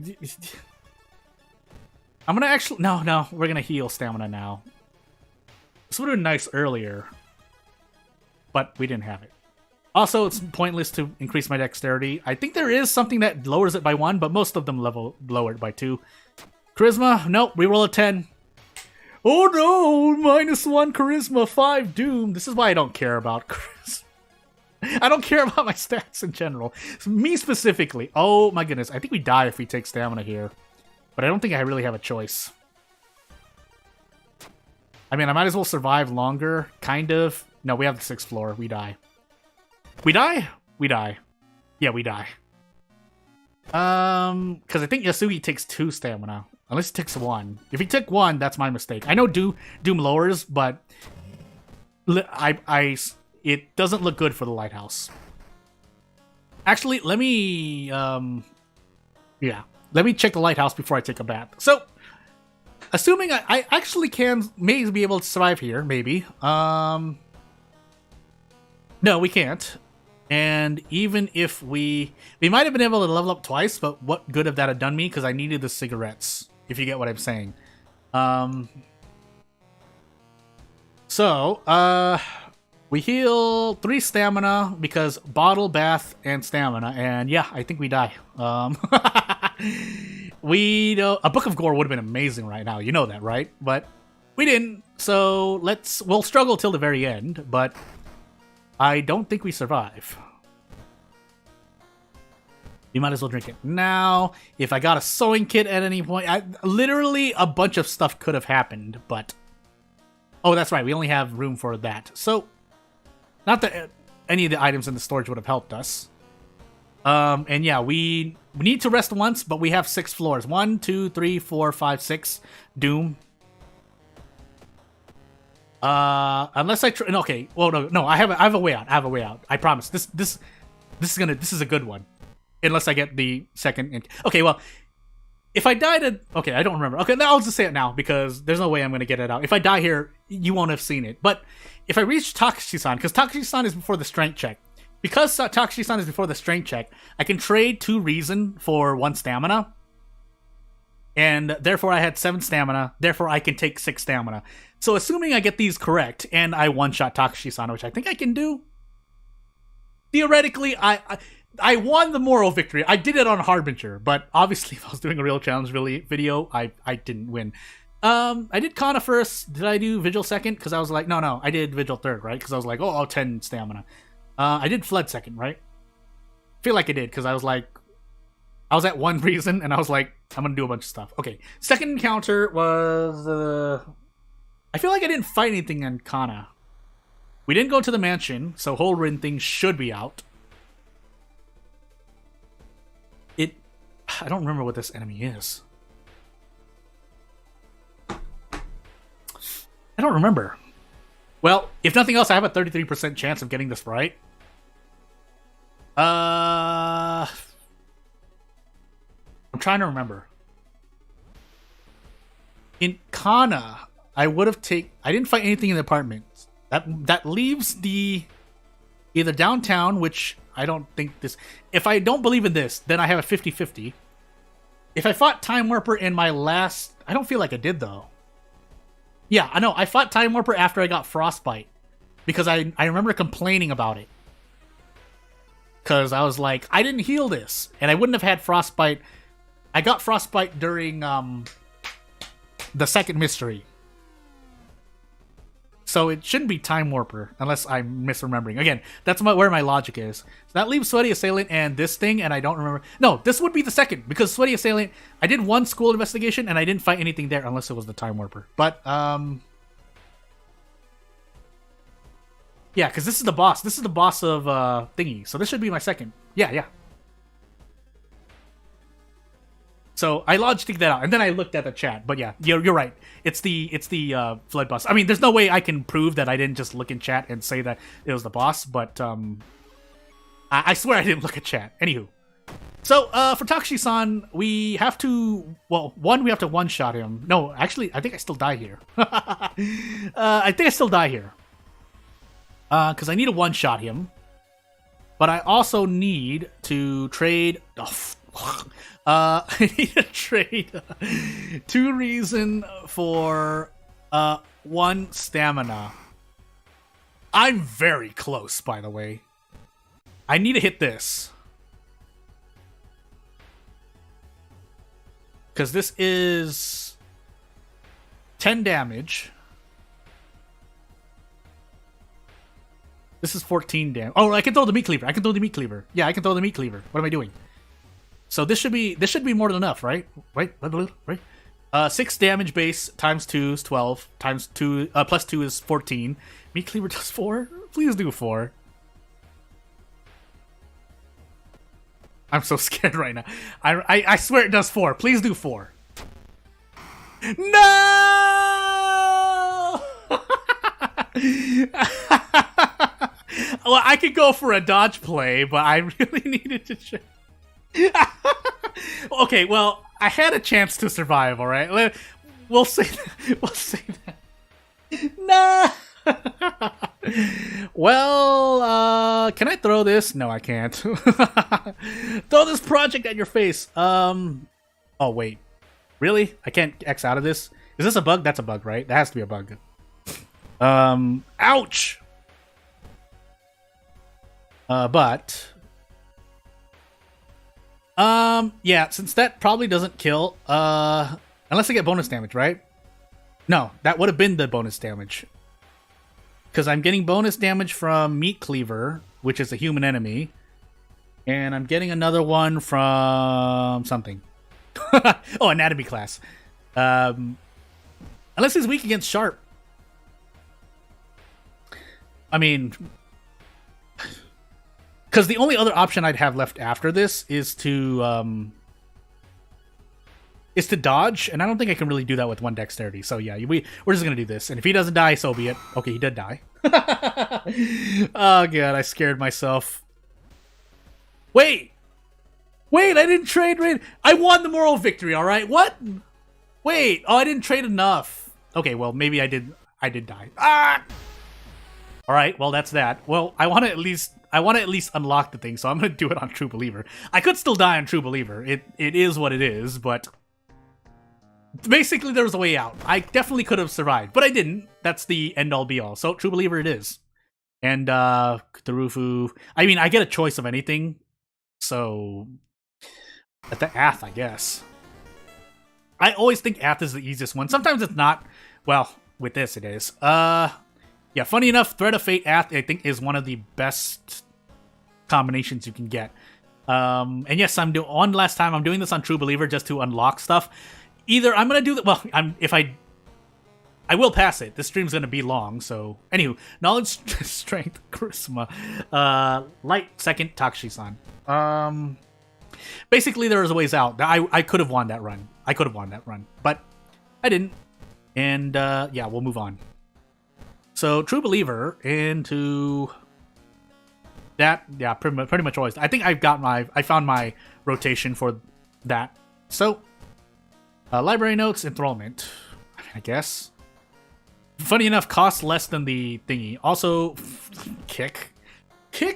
S2: I'm gonna actually... No, we're gonna heal stamina now. This would have been nice earlier. But we didn't have it. Also, it's pointless to increase my dexterity. I think there is something that lowers it by 1, but most of them lower it by 2. Charisma? Nope, reroll a 10. Oh no! -1 charisma, 5 doom. This is why I don't care about charisma. I don't care about my stats in general. Me specifically. Oh my goodness. I think we die if we take stamina here. But I don't think I really have a choice. I mean, I might as well survive longer. Kind of. No, we have the 6th floor. We die. We die? We die. Yeah, we die. Because I think Yasugi takes 2 stamina. Unless he takes 1. If he took 1, that's my mistake. I know Doom lowers, but it doesn't look good for the lighthouse. Actually, let me yeah. Let me check the lighthouse before I take a bath. So, assuming I actually can maybe be able to survive here, maybe. No, we can't. And even if we might have been able to level up twice, but what good have that have done me? Because I needed the cigarettes, if you get what I'm saying. We heal 3 stamina because bottle, bath, and stamina. And yeah, I think we die. We don't, a Book of Gore would have been amazing right now. You know that, right? But we didn't. So we'll struggle till the very end, but I don't think we survive. You might as well drink it now. If I got a sewing kit at any point, literally a bunch of stuff could have happened, but... Oh, that's right. We only have room for that. So, not that any of the items in the storage would have helped us. And yeah, we need to rest once, but we have 6 floors. 1, 2, 3, 4, 5, 6. Doom. Unless I okay. Well, no. I have a way out. I have a way out. I promise. This is a good one. Unless I get the second. Okay. Well, if I died okay, I don't remember. Okay, now I'll just say it now because there's no way I'm gonna get it out. If I die here, you won't have seen it. But if I reach Takashi-san, because Takashi-san is before the strength check. Because Takashi-san is before the strength check, I can trade 2 reason for 1 stamina. And therefore I had 7 stamina, therefore I can take 6 stamina. So assuming I get these correct, and I one-shot Takashi-san, which I think I can do, theoretically, I won the moral victory. I did it on Harbinger, but obviously if I was doing a real challenge video, I didn't win. I did Kana first. Did I do Vigil second? Because I was like, no, I did Vigil third, right? Because I was like, oh, 10 stamina. I did Fled second, right? I feel like I did, because I was like, I was at 1 reason, and I was like, I'm gonna do a bunch of stuff. Okay, second encounter was, I feel like I didn't fight anything in Kana. We didn't go to the mansion, so whole Rin thing should be out. I don't remember what this enemy is. I don't remember. Well, if nothing else, I have a 33% chance of getting this right. I'm trying to remember. In Kana, I would have I didn't fight anything in the apartments. That leaves the either downtown, which I don't think this... If I don't believe in this, then I have a 50-50. If I fought Time Warper in my last... I don't feel like I did, though. Yeah, I know. I fought Time Warper after I got Frostbite. Because I remember complaining about it. Because I was like, I didn't heal this. And I wouldn't have had Frostbite. I got Frostbite during the second mystery. So it shouldn't be Time Warper, unless I'm misremembering. Again, that's where my logic is. So that leaves Sweaty Assailant and this thing, and I don't remember. No, this would be the second, because Sweaty Assailant, I did 1 school investigation, and I didn't fight anything there, unless it was the Time Warper. But, yeah, because this is the boss. This is the boss of Thingy, so this should be my second. Yeah. So I logically that out, and then I looked at the chat. But yeah, you're right. It's the Flood boss. I mean, there's no way I can prove that I didn't just look in chat and say that it was the boss. But I swear I didn't look at chat. Anywho. So, for Takushi-san, we have to... Well, we have to one-shot him. No, actually, I think I still die here. I think I still die here. Because I need to one-shot him. But I also need to trade... I need to trade 2 reason for 1 stamina. I'm very close, by the way. I need to hit this. Because this is 10 damage. This is 14 damage. Oh, I can throw the meat cleaver. Yeah, I can throw the meat cleaver. What am I doing? So this should be more than enough, right? Right? 6 damage base times 2 is 12. Times 2 plus 2 is 14. Meat cleaver does 4. Please do 4. I'm so scared right now. I swear it does 4. Please do 4. No! Well, I could go for a dodge play, but I really needed to check. Okay, well, I had a chance to survive, all right? We'll say that. No! Well, can I throw this? No, I can't. Throw this project at your face. Oh, wait. Really? I can't X out of this? Is this a bug? That's a bug, right? That has to be a bug. Ouch! Yeah, since that probably doesn't kill, unless I get bonus damage, right? No, that would have been the bonus damage. Because I'm getting bonus damage from Meat Cleaver, which is a human enemy. And I'm getting another one from something. Oh, anatomy class. Unless he's weak against sharp. I mean... Because the only other option I'd have left after this is to dodge, and I don't think I can really do that with 1 dexterity. So yeah, we're just gonna do this, and if he doesn't die, so be it. Okay, he did die. Oh god, I scared myself. Wait, I didn't trade. I won the moral victory. All right, what? Wait, oh, I didn't trade enough. Okay, well maybe I did. I did die. Ah. All right, well that's that. Well, I want to at least unlock the thing, so I'm gonna do it on True Believer. I could still die on True Believer. It is what it is, but basically there was a way out. I definitely could have survived, but I didn't. That's the end all be all. So True Believer it is. And Tarufu. I mean, I get a choice of anything, so at the Ath, I guess. I always think Ath is the easiest one. Sometimes it's not. Well, with this it is. Yeah, funny enough, Thread of Fate Ath, I think, is one of the best combinations you can get. And yes, I'm doing this on True Believer just to unlock stuff. Either I'm gonna do that. Well, I will pass it. This stream's gonna be long, so anywho, knowledge, strength, charisma, light second, Takushi-san. Basically, there was a ways out. I could have won that run. But I didn't. And yeah, we'll move on. So True Believer into that, yeah, pretty much always. I think I found my rotation for that. So library notes, enthrallment, I guess. Funny enough, costs less than the thingy. Also, kick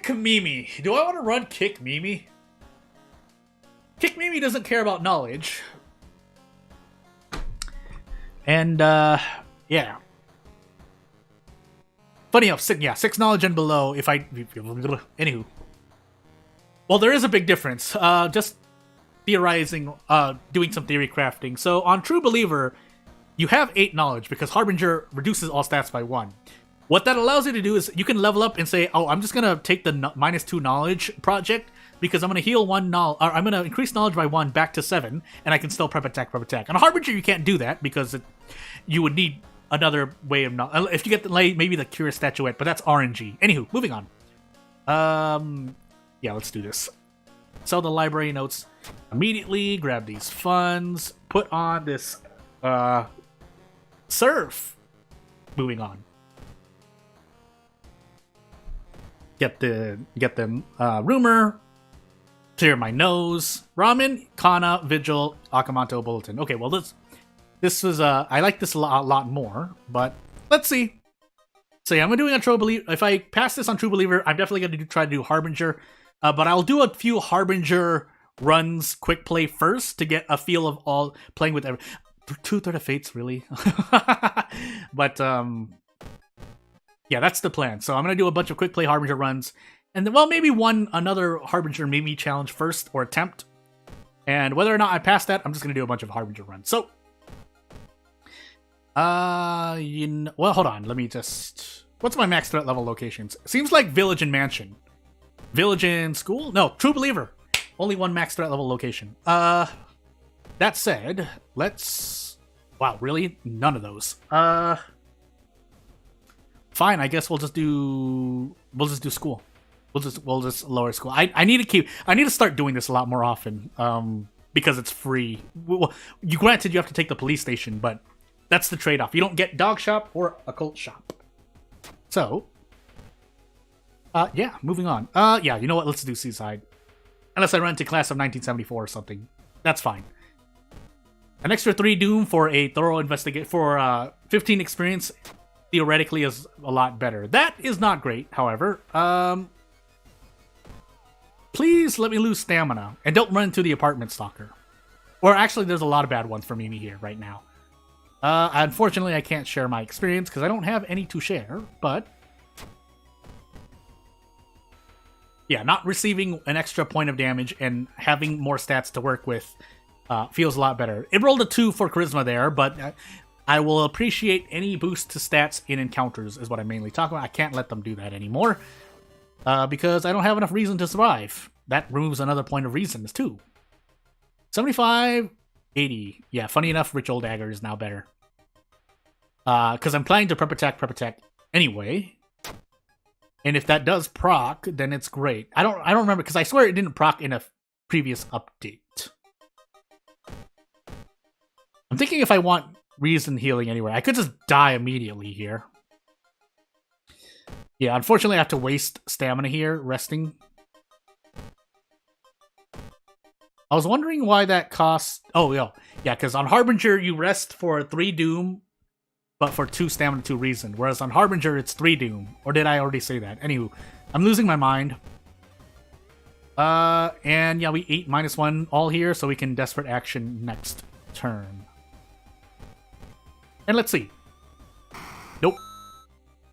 S2: Mimi. Do I want to run Kick Mimi? Kick Mimi doesn't care about knowledge. And yeah. Funny enough, 6 knowledge and below. Anywho. Well, there is a big difference. Just theorizing, doing some theory crafting. So on True Believer, you have 8 knowledge because Harbinger reduces all stats by 1. What that allows you to do is you can level up and say, oh, I'm just going to take the -2 knowledge project because I'm going to heal 1 knowledge, or I'm going to increase knowledge by 1 back to 7, and I can still prep attack. On Harbinger, you can't do that because you would need another way of knowledge. If you get maybe the Curious Statuette, but that's RNG. Anywho, moving on. Yeah, let's do this. Sell the library notes immediately. Grab these funds. Put on this surf. Moving on. get the rumor, clear my nose, ramen, kana, vigil, akamanto, bulletin. Okay, well this was I like this a lot more, but let's see. So yeah, I'm doing a True Believer. If I pass this on True Believer, I'm definitely going to try to do Harbinger, but I'll do a few Harbinger runs quick play first to get a feel of all playing with every 2/3 of Fates, really. But yeah, that's the plan. So I'm gonna do a bunch of quick play Harbinger runs, and then, well, maybe another Harbinger Mimi challenge first or attempt. And whether or not I pass that, I'm just gonna do a bunch of Harbinger runs. So, well, hold on. Let me just. What's my max threat level locations? Seems like Village and Mansion. Village and School? No, True Believer. Only one max threat level location. That said, let's. Wow, really? None of those. Fine, I guess we'll just do school. We'll just lower school. I need to start doing this a lot more often. Because it's free. Well, granted you have to take the police station, but that's the trade-off. You don't get dog shop or occult shop. So, yeah, moving on. Yeah, you know what? Let's do Seaside. Unless I run into Class of 1974 or something. That's fine. An extra 3 Doom for a thorough investigate for 15 experience theoretically is a lot better. That is not great, however. Please let me lose stamina and don't run into the apartment stalker. Or actually, there's a lot of bad ones for Mimi here right now. Unfortunately, I can't share my experience because I don't have any to share, but yeah, not receiving an extra point of damage and having more stats to work with feels a lot better. It rolled a 2 for charisma there, but I will appreciate any boost to stats in encounters is what I'm mainly talking about. I can't let them do that anymore because I don't have enough reason to survive. That removes another point of reason too. 75, 80. Yeah, funny enough, Rich Old Dagger is now better. Because I'm planning to prep attack anyway. And if that does proc, then it's great. I don't remember because I swear it didn't proc in a previous update. I'm thinking if I want reason healing anywhere, I could just die immediately here. Yeah, unfortunately I have to waste stamina here, resting. I was wondering why that costs. Oh, yeah, because on Harbinger you rest for 3 Doom, but for 2 stamina, 2 reason. Whereas on Harbinger it's 3 Doom. Or did I already say that? Anywho, I'm losing my mind. And yeah, we ate -1 all here, so we can desperate action next turn. And let's see. Nope.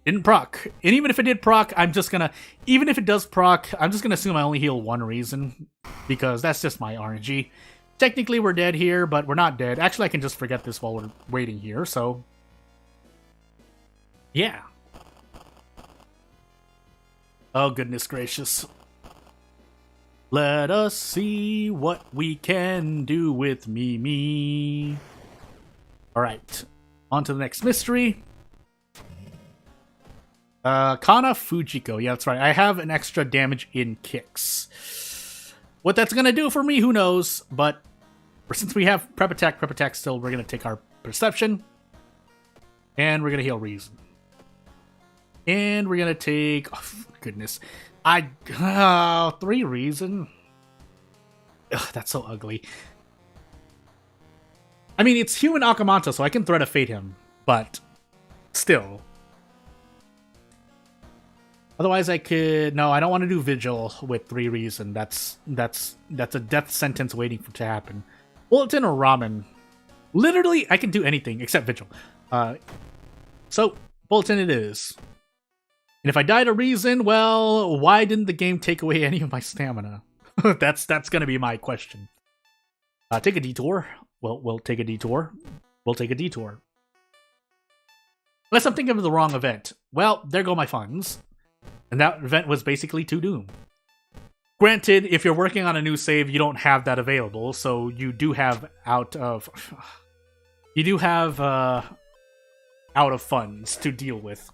S2: Didn't proc. And even if it did proc, I'm just gonna... Even if it does proc, I'm just gonna assume I only heal 1 reason. Because that's just my RNG. Technically, we're dead here, but we're not dead. Actually, I can just forget this while we're waiting here, so... Yeah. Oh, goodness gracious. Let us see what we can do with Mimi. Alright. On to the next mystery. Kana Fujiko. Yeah, that's right. I have an extra damage in kicks. What that's going to do for me, who knows? But since we have prep attack still, we're going to take our perception. And we're going to heal reason. And we're going to take... Oh, goodness. 3 reason. Ugh, that's so ugly. I mean, it's human Akamanto, so I can threat of fate him. But still... Otherwise, I could... No, I don't want to do Vigil with 3 reason. That's a death sentence waiting to happen. Bulletin or Ramen. Literally, I can do anything except Vigil. So, Bulletin it is. And if I die to reason, well, why didn't the game take away any of my stamina? that's going to be my question. Take a detour. Well, we'll take a detour. We'll take a detour. Unless I'm thinking of the wrong event. Well, there go my funds. And that event was basically 2 Doom. Granted, if you're working on a new save, you don't have that available, so you do have out of funds to deal with.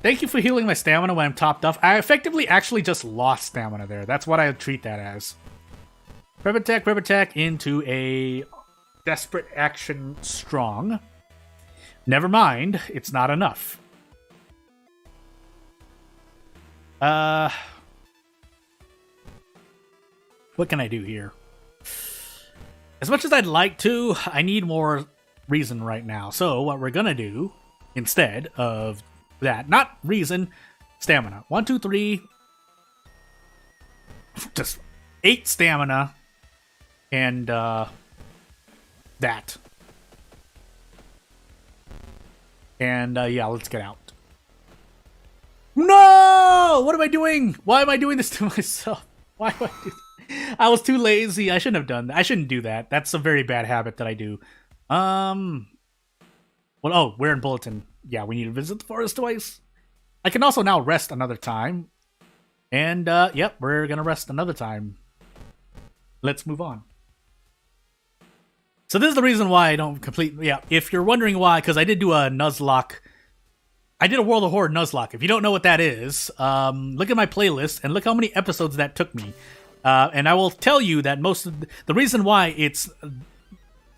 S2: Thank you for healing my stamina when I'm topped off. I effectively actually just lost stamina there. That's what I treat that as. Prep attack into a desperate action strong. Never mind, it's not enough. What can I do here? As much as I'd like to, I need more reason right now. So what we're gonna do instead of that, not reason, stamina. 1, 2, 3. Just 8 stamina and that. And yeah, let's get out. No! What am I doing? Why am I doing this to myself? Why do I do this? I was too lazy. I shouldn't have done that. I shouldn't do that. That's a very bad habit that I do. Well, oh, we're in Bulletin. Yeah, we need to visit the forest twice. I can also now rest another time. And, yep, we're gonna rest another time. Let's move on. So this is the reason why I don't complete... Yeah, if you're wondering why, because I did do a Nuzlocke... I did a World of Horror Nuzlocke. If you don't know what that is, look at my playlist and look how many episodes that took me. And I will tell you that most of the reason why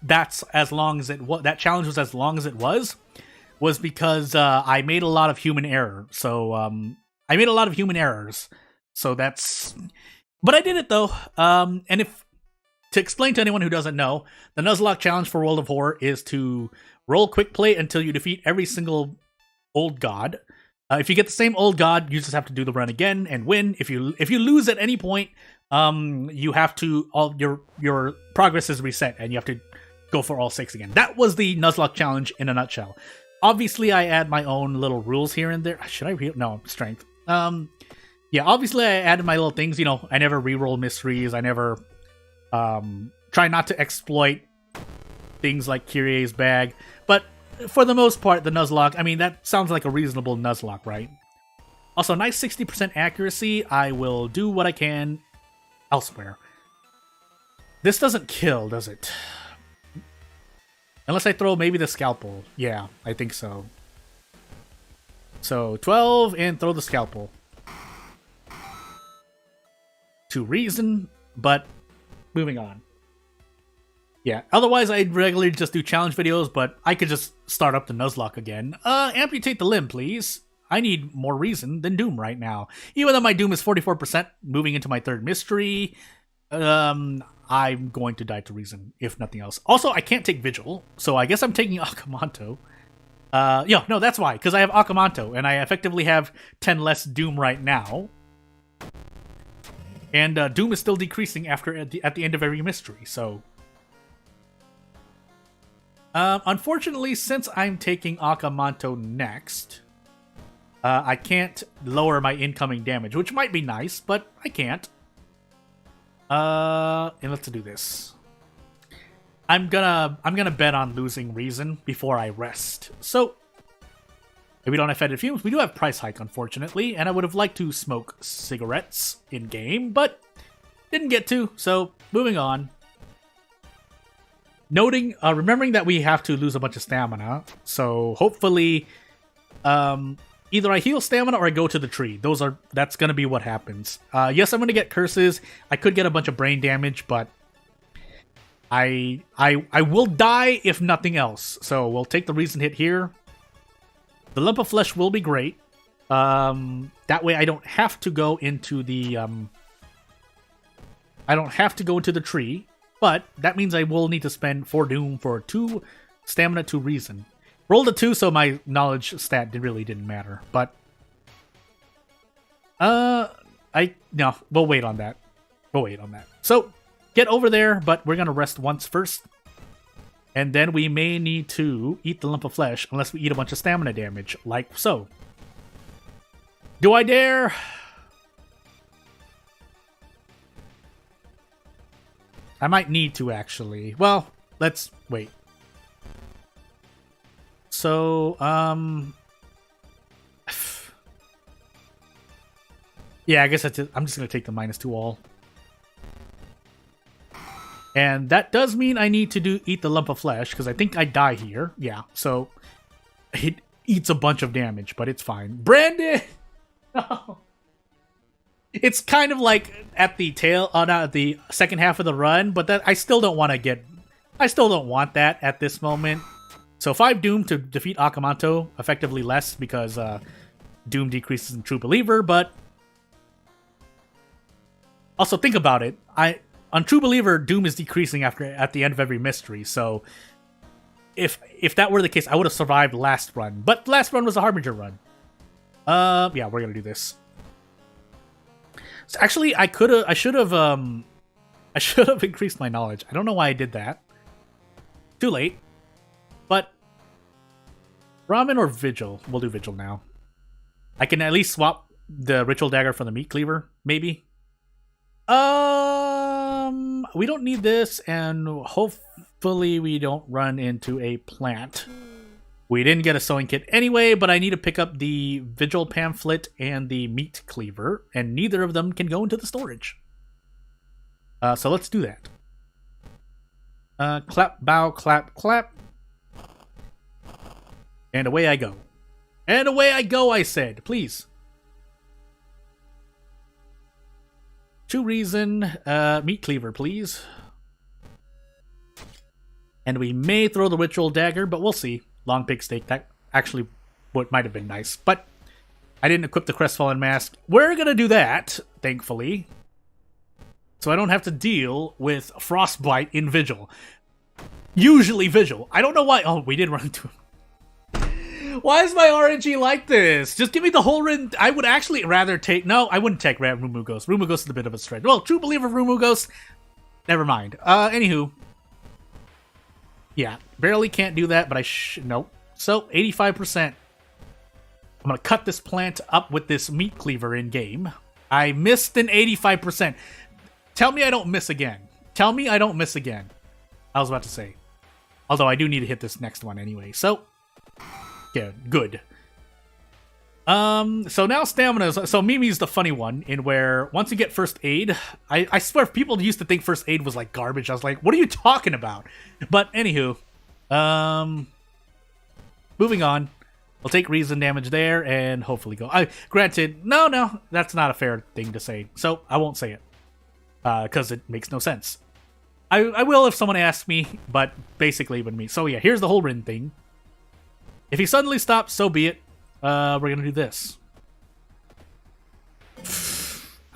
S2: that's as long as it was, that challenge was as long as it was because I made a lot of human error. So I made a lot of human errors. So that's, but I did it though. And if to explain to anyone who doesn't know, the Nuzlocke challenge for World of Horror is to roll quick play until you defeat every single old god. If you get the same old god, you just have to do the run again and win. If you lose at any point, you have to your progress is reset and you have to go for all 6 again. That was the Nuzlocke challenge in a nutshell. Obviously, I add my own little rules here and there. Should I no strength? Yeah, obviously I added my little things. You know, I never reroll mysteries. I never try not to exploit things like Kyrie's bag. But for the most part, the Nuzlocke, I mean, that sounds like a reasonable Nuzlocke, right? Also, nice 60% accuracy. I will do what I can elsewhere. This doesn't kill, does it? Unless I throw maybe the scalpel. Yeah, I think so. So, 12 and throw the scalpel. To reason, but moving on. Yeah, otherwise I'd regularly just do challenge videos, but I could just start up the Nuzlocke again. Amputate the limb, please. I need more reason than Doom right now. Even though my Doom is 44%, moving into my 3rd mystery, I'm going to die to reason, if nothing else. Also, I can't take Vigil, so I guess I'm taking Akamanto. Yeah, no, that's why, because I have Akamanto, and I effectively have 10 less Doom right now. And Doom is still decreasing at the end of every mystery, so... unfortunately, since I'm taking Akamanto next, I can't lower my incoming damage, which might be nice, but I can't. And let's do this. I'm gonna bet on losing reason before I rest. So, if we don't have fetid fumes, we do have price hike, unfortunately, and I would have liked to smoke cigarettes in game, but didn't get to. So, moving on. Noting, remembering that we have to lose a bunch of stamina, so hopefully, either I heal stamina or I go to the tree. That's gonna be what happens. Yes, I'm gonna get curses. I could get a bunch of brain damage, but I will die if nothing else. So we'll take the reason hit here. The lump of flesh will be great. That way I don't have to go into the tree. But that means I will need to spend 4 Doom for 2 stamina, 2 reason. Rolled a 2, so my knowledge stat really didn't matter. But no, we'll wait on that. So get over there, but we're gonna rest once first, and then we may need to eat the lump of flesh unless we eat a bunch of stamina damage, like so. Do I dare? I might need to, actually. Well, let's wait. So, yeah, I guess that's it. I'm just going to take the -2 all. And that does mean I need to eat the lump of flesh, because I think I die here. Yeah, so it eats a bunch of damage, but it's fine. Brandon! No! It's kind of like at the not at the second half of the run, but that I still don't want that at this moment. So 5 Doom to defeat Akamanto, effectively less because Doom decreases in True Believer, but Also, think about it. On True Believer, Doom is decreasing at the end of every mystery. So, if that were the case, I would have survived last run. But last run was a Harbinger run. Yeah, we're gonna do this. So actually, I should have increased my knowledge. I don't know why I did that. Too late. But Ramen or Vigil? We'll do Vigil now. I can at least swap the Ritual Dagger for the Meat Cleaver, maybe. We don't need this, and hopefully we don't run into a plant. We didn't get a sewing kit anyway, but I need to pick up the Vigil Pamphlet and the Meat Cleaver, and neither of them can go into the storage. So let's do that. Clap, bow, clap, clap. And away I go. And away I go, I said. Please. To reason, Meat Cleaver, please. And we may throw the Ritual Dagger, but we'll see. Long Pig Steak, that actually might have been nice. But I didn't equip the Crestfallen Mask. We're going to do that, thankfully. So I don't have to deal with Frostbite in Vigil. Usually Vigil. I don't know why. Oh, we did run into him. Why is my RNG like this? Just give me the whole rin. I would actually rather take... No, I wouldn't take Rumu Ghost. Rumu Ghost is a bit of a stretch. Well, True Believer Rumu Ghost. Never mind. Anywho. Yeah, barely can't do that, but I nope. So, 85%. I'm going to cut this plant up with this Meat Cleaver in-game. I missed an 85%. Tell me I don't miss again. Tell me I don't miss again. I was about to say. Although I do need to hit this next one anyway. So, yeah, good. So now stamina. So Mimi's the funny one in where once you get first aid, I swear people used to think first aid was like garbage. I was like, what are you talking about? But anywho, moving on. We'll take reason damage there and hopefully go. Granted, no, that's not a fair thing to say. So I won't say it because it makes no sense. I will if someone asks me, but basically with me. So yeah, here's the whole Rin thing. If he suddenly stops, so be it. We're gonna do this.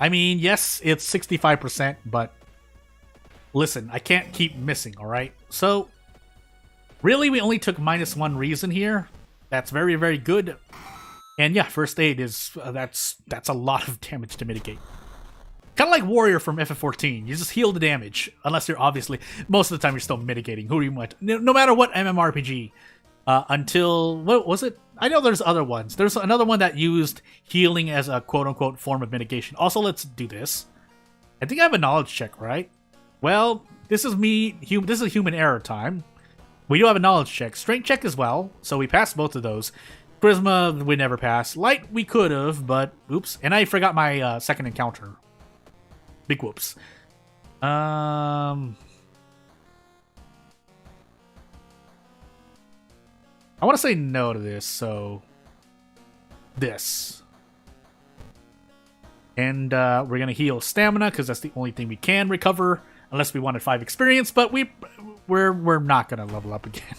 S2: I mean, yes, it's 65%, but listen, I can't keep missing, alright? So, really, we only took -1 reason here. That's very, very good. And yeah, first aid is, that's a lot of damage to mitigate. Kind of like Warrior from FF14. You just heal the damage. Unless you're obviously, most of the time you're still mitigating. Who do you want? No matter what MMORPG. Until, what was it? I know there's other ones. There's another one that used healing as a quote-unquote form of mitigation. Also, let's do this. I think I have a knowledge check, right? Well, this is this is human error time. We do have a knowledge check. Strength check as well, so we passed both of those. Charisma, we never passed. Light, we could have, but oops. And I forgot my second encounter. Big whoops. I want to say no to this, so this. And we're going to heal stamina, because that's the only thing we can recover, unless we wanted 5 experience, but we're not going to level up again.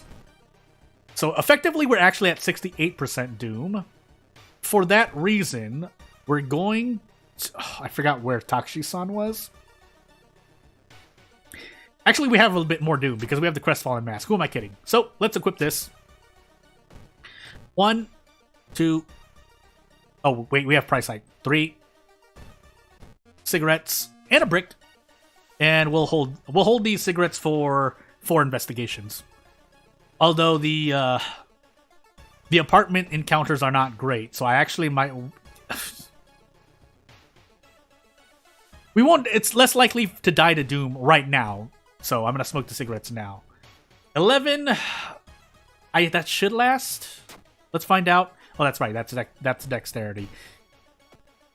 S2: So effectively, we're actually at 68% Doom. For that reason, we're going to... I forgot where Takushi-san was. Actually, we have a little bit more Doom, because we have the Crestfallen Mask. Who am I kidding? So, let's equip this. 1, 2. Oh, wait, we have price hike. 3 cigarettes and a brick. And we'll hold these cigarettes for 4 investigations. Although the apartment encounters are not great, so I actually might... we won't... It's less likely to die to Doom right now, so I'm gonna smoke the cigarettes now. 11... that should last. Let's find out. Oh, that's right. That's dexterity.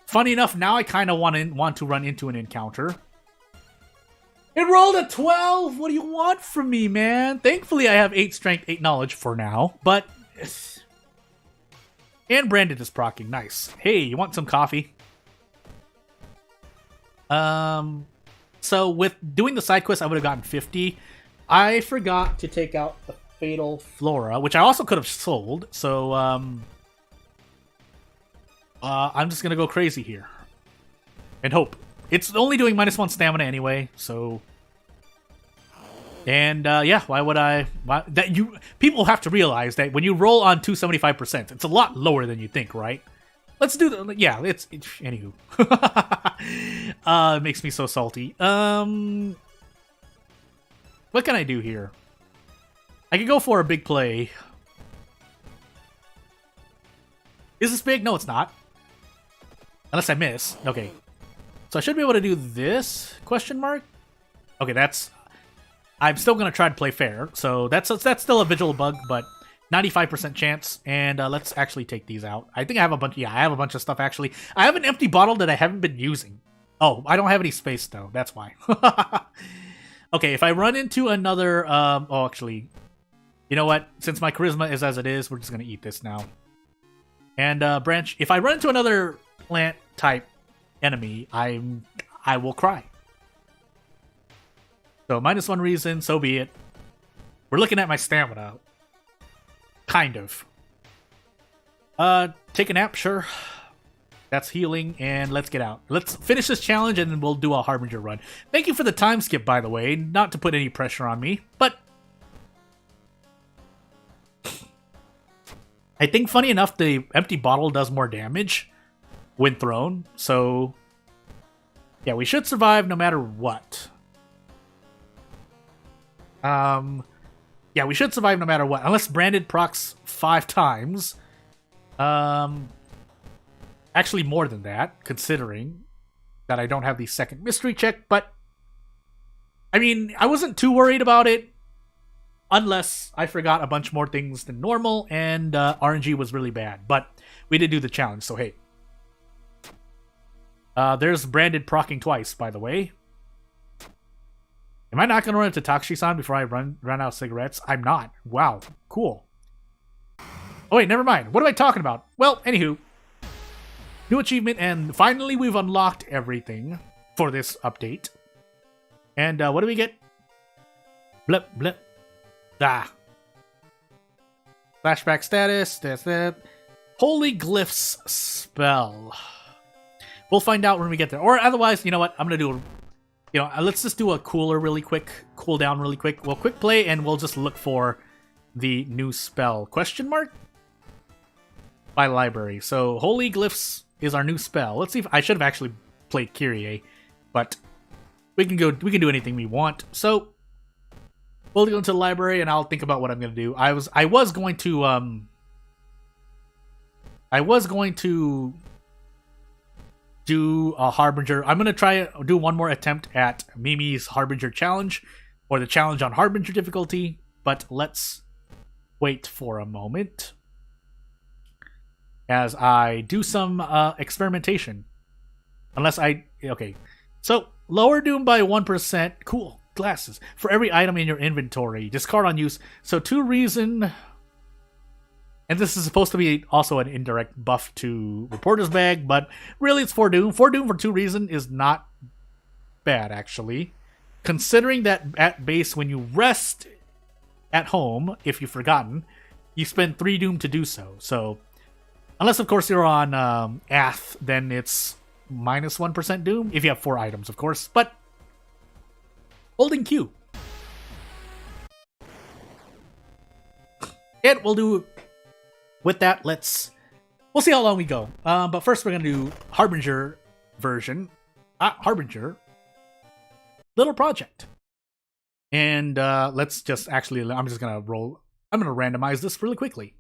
S2: Funny enough, now I kind of want to run into an encounter. It rolled a 12! What do you want from me, man? Thankfully, I have 8 strength, 8 knowledge for now, but... And Brandon is proccing. Nice. Hey, you want some coffee? So with doing the side quest, I would have gotten 50. I forgot to take out the Fatal Flora, which I also could have sold, so I'm just gonna go crazy here. And hope. It's only doing -1 stamina anyway, so... And, yeah, why would I... People have to realize that when you roll on 275%, it's a lot lower than you think, right? Let's do the... Yeah, it's anywho. It makes me so salty. What can I do here? I could go for a big play. Is this big? No, it's not. Unless I miss. Okay. So I should be able to do this? Question mark? Okay, that's... I'm still going to try to play fair. So that's still a visual bug, but 95% chance. And let's actually take these out. I think I have a bunch... Yeah, I have a bunch of stuff, actually. I have an empty bottle that I haven't been using. Oh, I don't have any space, though. That's why. Okay, if I run into another... oh, actually... You know what? Since my charisma is as it is, we're just going to eat this now. And, Branch, if I run into another plant-type enemy, I will cry. So, -1 reason, so be it. We're looking at my stamina. Kind of. Take a nap, sure. That's healing, and let's get out. Let's finish this challenge, and then we'll do a Harbinger run. Thank you for the time skip, by the way. Not to put any pressure on me, but... I think, funny enough, the empty bottle does more damage when thrown, so... Yeah, we should survive no matter what. Yeah, we should survive no matter what. Unless Branded procs 5 times. Actually, more than that, considering that I don't have the second mystery check, but... I mean, I wasn't too worried about it. Unless I forgot a bunch more things than normal, and RNG was really bad. But we did do the challenge, so hey. There's Branded procking twice, by the way. Am I not going to run into Takshi-san before I run out of cigarettes? I'm not. Wow. Cool. Oh, wait, never mind. What am I talking about? Well, anywho. New achievement, and finally we've unlocked everything for this update. And what do we get? Blip, blip. Ah. Flashback status. That's that. Holy Glyphs spell. We'll find out when we get there. Or otherwise, you know what? I'm going to do a... You know, let's just do a cool down really quick. Well, quick play, and we'll just look for the new spell. Question mark? By library. So, Holy Glyphs is our new spell. Let's see if... I should have actually played Kyrie, but we can do anything we want. So, we'll go into the library, and I'll think about what I'm going to do. I was going to do a Harbinger. I'm going to try do one more attempt at Mimi's Harbinger challenge, or the challenge on Harbinger difficulty, but let's wait for a moment as I do some experimentation. Okay. So, lower Doom by 1%. Cool. Glasses. For every item in your inventory. Discard on use. So, 2 reason... And this is supposed to be also an indirect buff to Reporter's Bag, but really it's 4 Doom. 4 Doom for 2 reason is not bad, actually. Considering that at base, when you rest at home, if you've forgotten, you spend 3 Doom to do so. So, unless, of course, you're on Ath, then it's -1% Doom. If you have 4 items, of course. But, holding Q. And we'll do... With that, we'll see how long we go. But first we're going to do Harbinger version. Harbinger. Little project. And let's just actually, I'm just going to roll. I'm going to randomize this really quickly.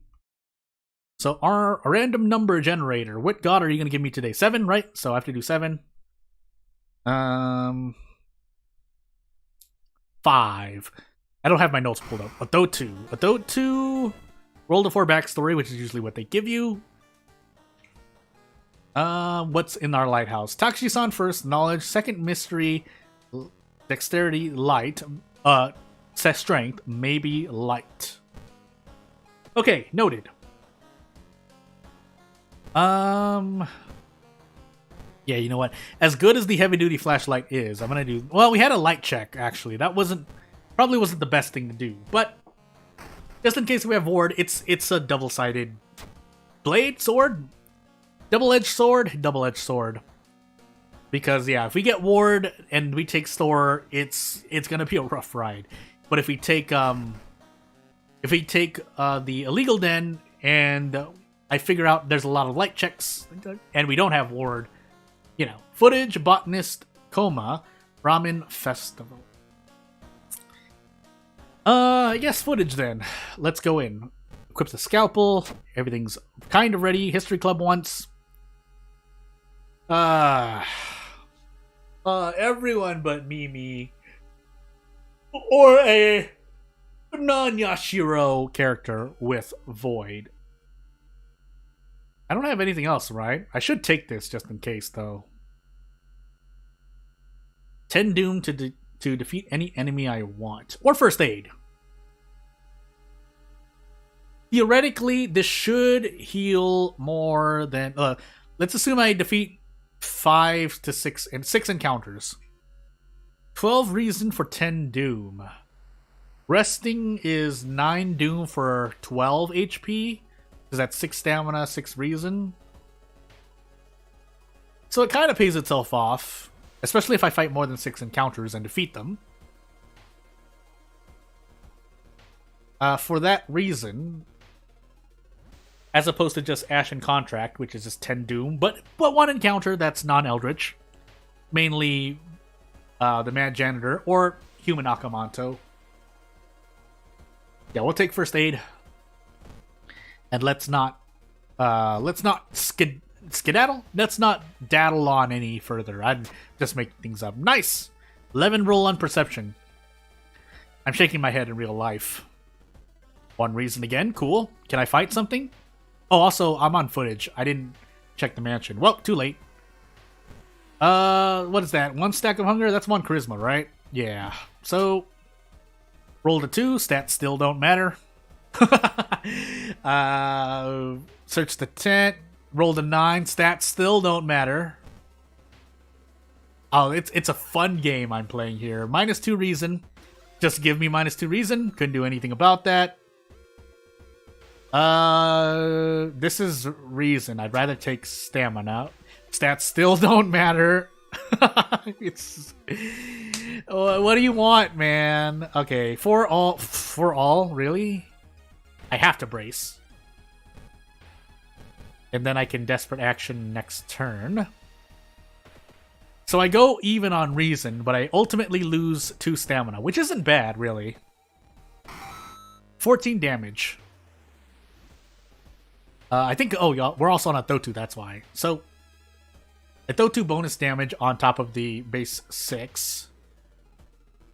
S2: So our random number generator. What god are you going to give me today? 7, right? So I have to do 7. 5. I don't have my notes pulled up. Adotu. Roll to 4 backstory, which is usually what they give you. What's in our lighthouse? Takshi-san first, knowledge. Second, mystery. Dexterity, light. Strength, maybe light. Okay, noted. Yeah, you know what? As good as the heavy-duty flashlight is, I'm gonna do... Well, we had a light check, actually. That probably wasn't the best thing to do, but... Just in case we have ward, it's a double-sided blade sword, double-edged sword, double-edged sword. Because yeah, if we get Ward and we take Store, it's gonna be a rough ride. But if we take the illegal den and I figure out there's a lot of light checks and we don't have Ward, you know, footage, botanist, coma, ramen festival. I guess footage then. Let's go in. Equip the scalpel. Everything's kind of ready. History club once. Everyone but Mimi. Or a non-Yashiro character with Void. I don't have anything else, right? I should take this just in case, though. 10 Doom to defeat any enemy I want. Or First Aid. Theoretically, this should heal more than... let's assume I defeat 5 to 6 and 6 encounters. 12 reason for 10 Doom. Resting is 9 Doom for 12 HP. Because that's 6 stamina, 6 reason. So it kind of pays itself off. Especially if I fight more than 6 encounters and defeat them. For that reason, as opposed to just Ashen Contract, which is just 10 Doom, but 1 encounter that's non-Eldritch. Mainly the Mad Janitor or Human Akamanto. Yeah, we'll take First Aid. And let's not skedaddle? Let's not daddle on any further. I'm just making things up. Nice! 11 roll on perception. I'm shaking my head in real life. 1 reason again. Cool. Can I fight something? Oh, also, I'm on footage. I didn't check the mansion. Well, too late. What is that? 1 stack of hunger? That's 1 charisma, right? Yeah. So, roll to 2. Stats still don't matter. Search the tent. Roll to 9. Stats still don't matter. Oh, it's a fun game I'm playing here. -2 reason. Just give me -2 reason. Couldn't do anything about that. This is reason. I'd rather take stamina. Stats still don't matter. It's... what do you want, man? Okay, for all, really? I have to brace. And then I can desperate action next turn. So I go even on reason, but I ultimately lose 2 stamina, which isn't bad, really. 14 damage. I think, oh, yeah, we're also on a Thotu, that's why. So, a Thotu bonus damage on top of the base 6.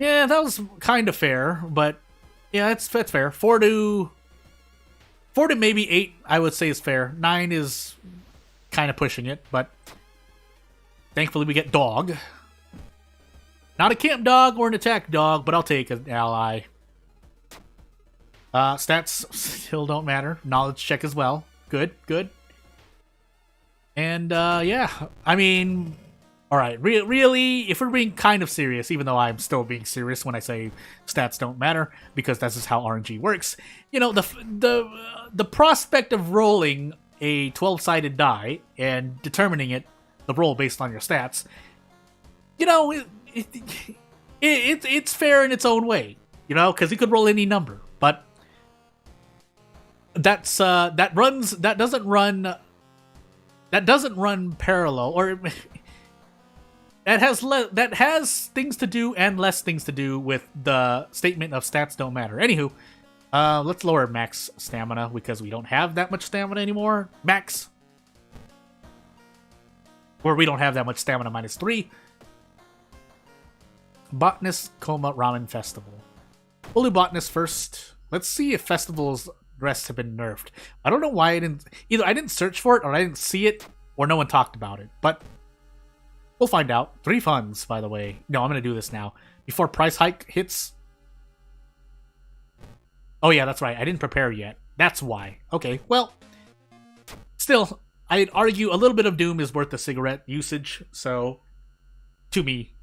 S2: Yeah, that was kind of fair, but yeah, that's fair. 4 to maybe 8, I would say is fair. 9 is kind of pushing it, but thankfully we get dog. Not a camp dog or an attack dog, but I'll take an ally. Stats still don't matter. Knowledge check as well. Good. And, yeah, I mean, alright, really, if we're being kind of serious, even though I'm still being serious when I say stats don't matter, because that's just how RNG works, you know, the prospect of rolling a 12-sided die and determining the roll based on your stats, you know, it's fair in its own way, you know, because you could roll any number, but that doesn't run parallel, or that has things to do and less things to do with the statement of stats don't matter. Anywho, let's lower max stamina because we don't have that much stamina anymore. Max, or we don't have that much stamina. -3. Botanist, coma, ramen festival. We'll do botanist first. Let's see if festival's rests have been nerfed. I don't know why I didn't search for it, or I didn't see it, or no one talked about it, but we'll find out. 3 funds, by the way. No, I'm gonna do this now before price hike hits. Oh yeah, that's right, I didn't prepare yet. That's why. Okay, well, still, I'd argue a little bit of Doom is worth the cigarette usage, so to me.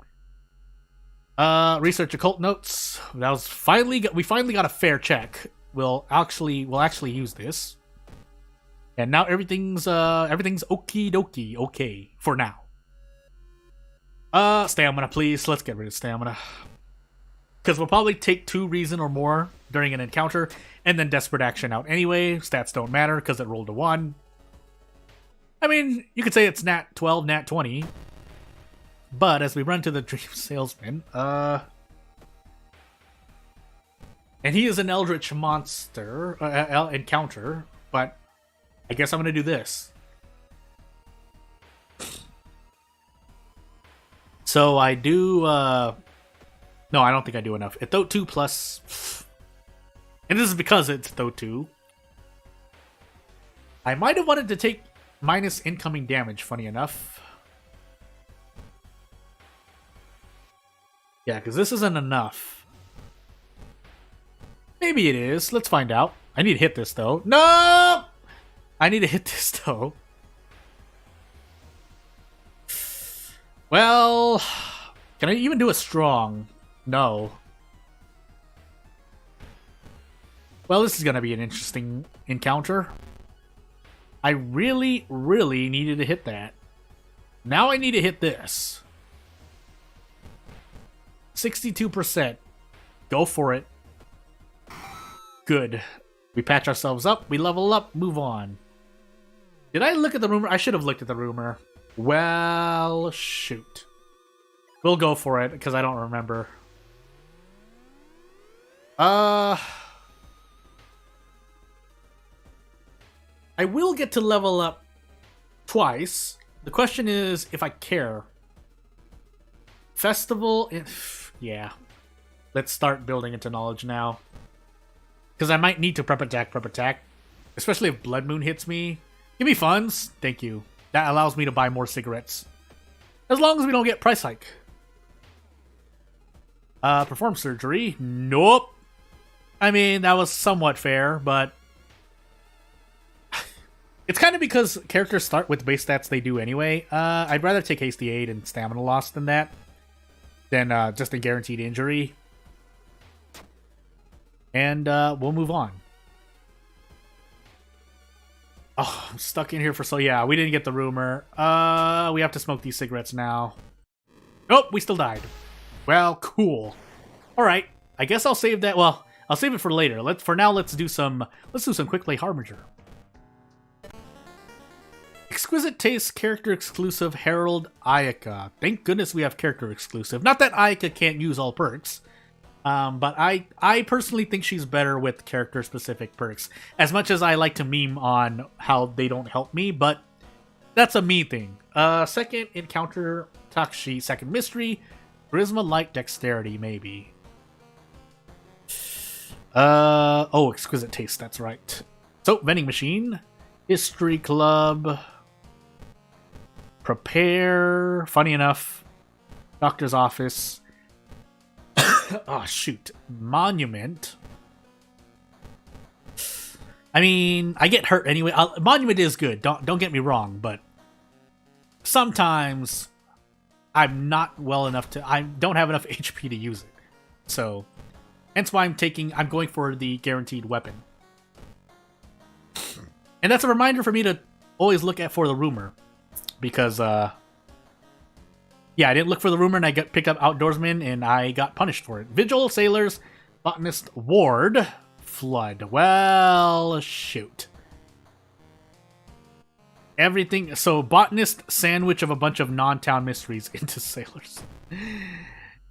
S2: Research occult notes. That was we finally got a fair check. We'll actually use this. And now everything's okie dokie okay for now. Stamina, please. Let's get rid of stamina. Because we'll probably take 2 reason or more during an encounter, and then desperate action out anyway. Stats don't matter because it rolled a 1. I mean, you could say it's nat 12, nat 20. But as we run to the Dream Salesman, and he is an Eldritch monster, encounter, but I guess I'm going to do this. So I do, no, I don't think I do enough. It throw 2 plus, and this is because it's throw 2. I might have wanted to take minus incoming damage, funny enough. Yeah, because this isn't enough. Maybe it is. Let's find out. I need to hit this, though. No! I need to hit this, though. Well, can I even do a strong? No. Well, this is going to be an interesting encounter. I really, really needed to hit that. Now I need to hit this. 62%. Go for it. Good. We patch ourselves up. We level up. Move on. Did I look at the rumor? I should have looked at the rumor. Well, shoot. We'll go for it, because I don't remember. I will get to level up twice. The question is if I care. Festival... Yeah. Let's start building into knowledge now. Because I might need to prep attack. Especially if Blood Moon hits me. Give me funds. Thank you. That allows me to buy more cigarettes. As long as we don't get price hike. Perform surgery. Nope. I mean, that was somewhat fair, but... It's kind of because characters start with base stats they do anyway. I'd rather take hasty aid and stamina loss than that. Than just a guaranteed injury. And we'll move on. Oh, I'm stuck in here for so... Yeah, we didn't get the rumor. We have to smoke these cigarettes now. Nope, we still died. Well, cool. Alright, I guess I'll save that... Well, I'll save it for later. For now, let's do some quick play Harbinger. Exquisite Taste, character exclusive, Herald Ayaka. Thank goodness we have character exclusive. Not that Ayaka can't use all perks. But I personally think she's better with character-specific perks. As much as I like to meme on how they don't help me, but that's a me thing. Second encounter, Takshi. Second mystery, Charisma, Light, Dexterity, maybe. Oh, Exquisite Taste, that's right. So, Vending Machine, History Club, Prepare, funny enough, Doctor's Office, oh, shoot. Monument. I mean, I get hurt anyway. Monument is good. Don't get me wrong, but sometimes I'm not well enough to... I don't have enough HP to use it. So, hence why I'm going for the guaranteed weapon. And that's a reminder for me to always look for the rumor. Because, yeah, I didn't look for the rumor and I picked up Outdoorsman and I got punished for it. Vigil, Sailors, Botanist, Ward, Flood. Well, shoot. Everything. So, Botanist, sandwich of a bunch of non-town mysteries into Sailors.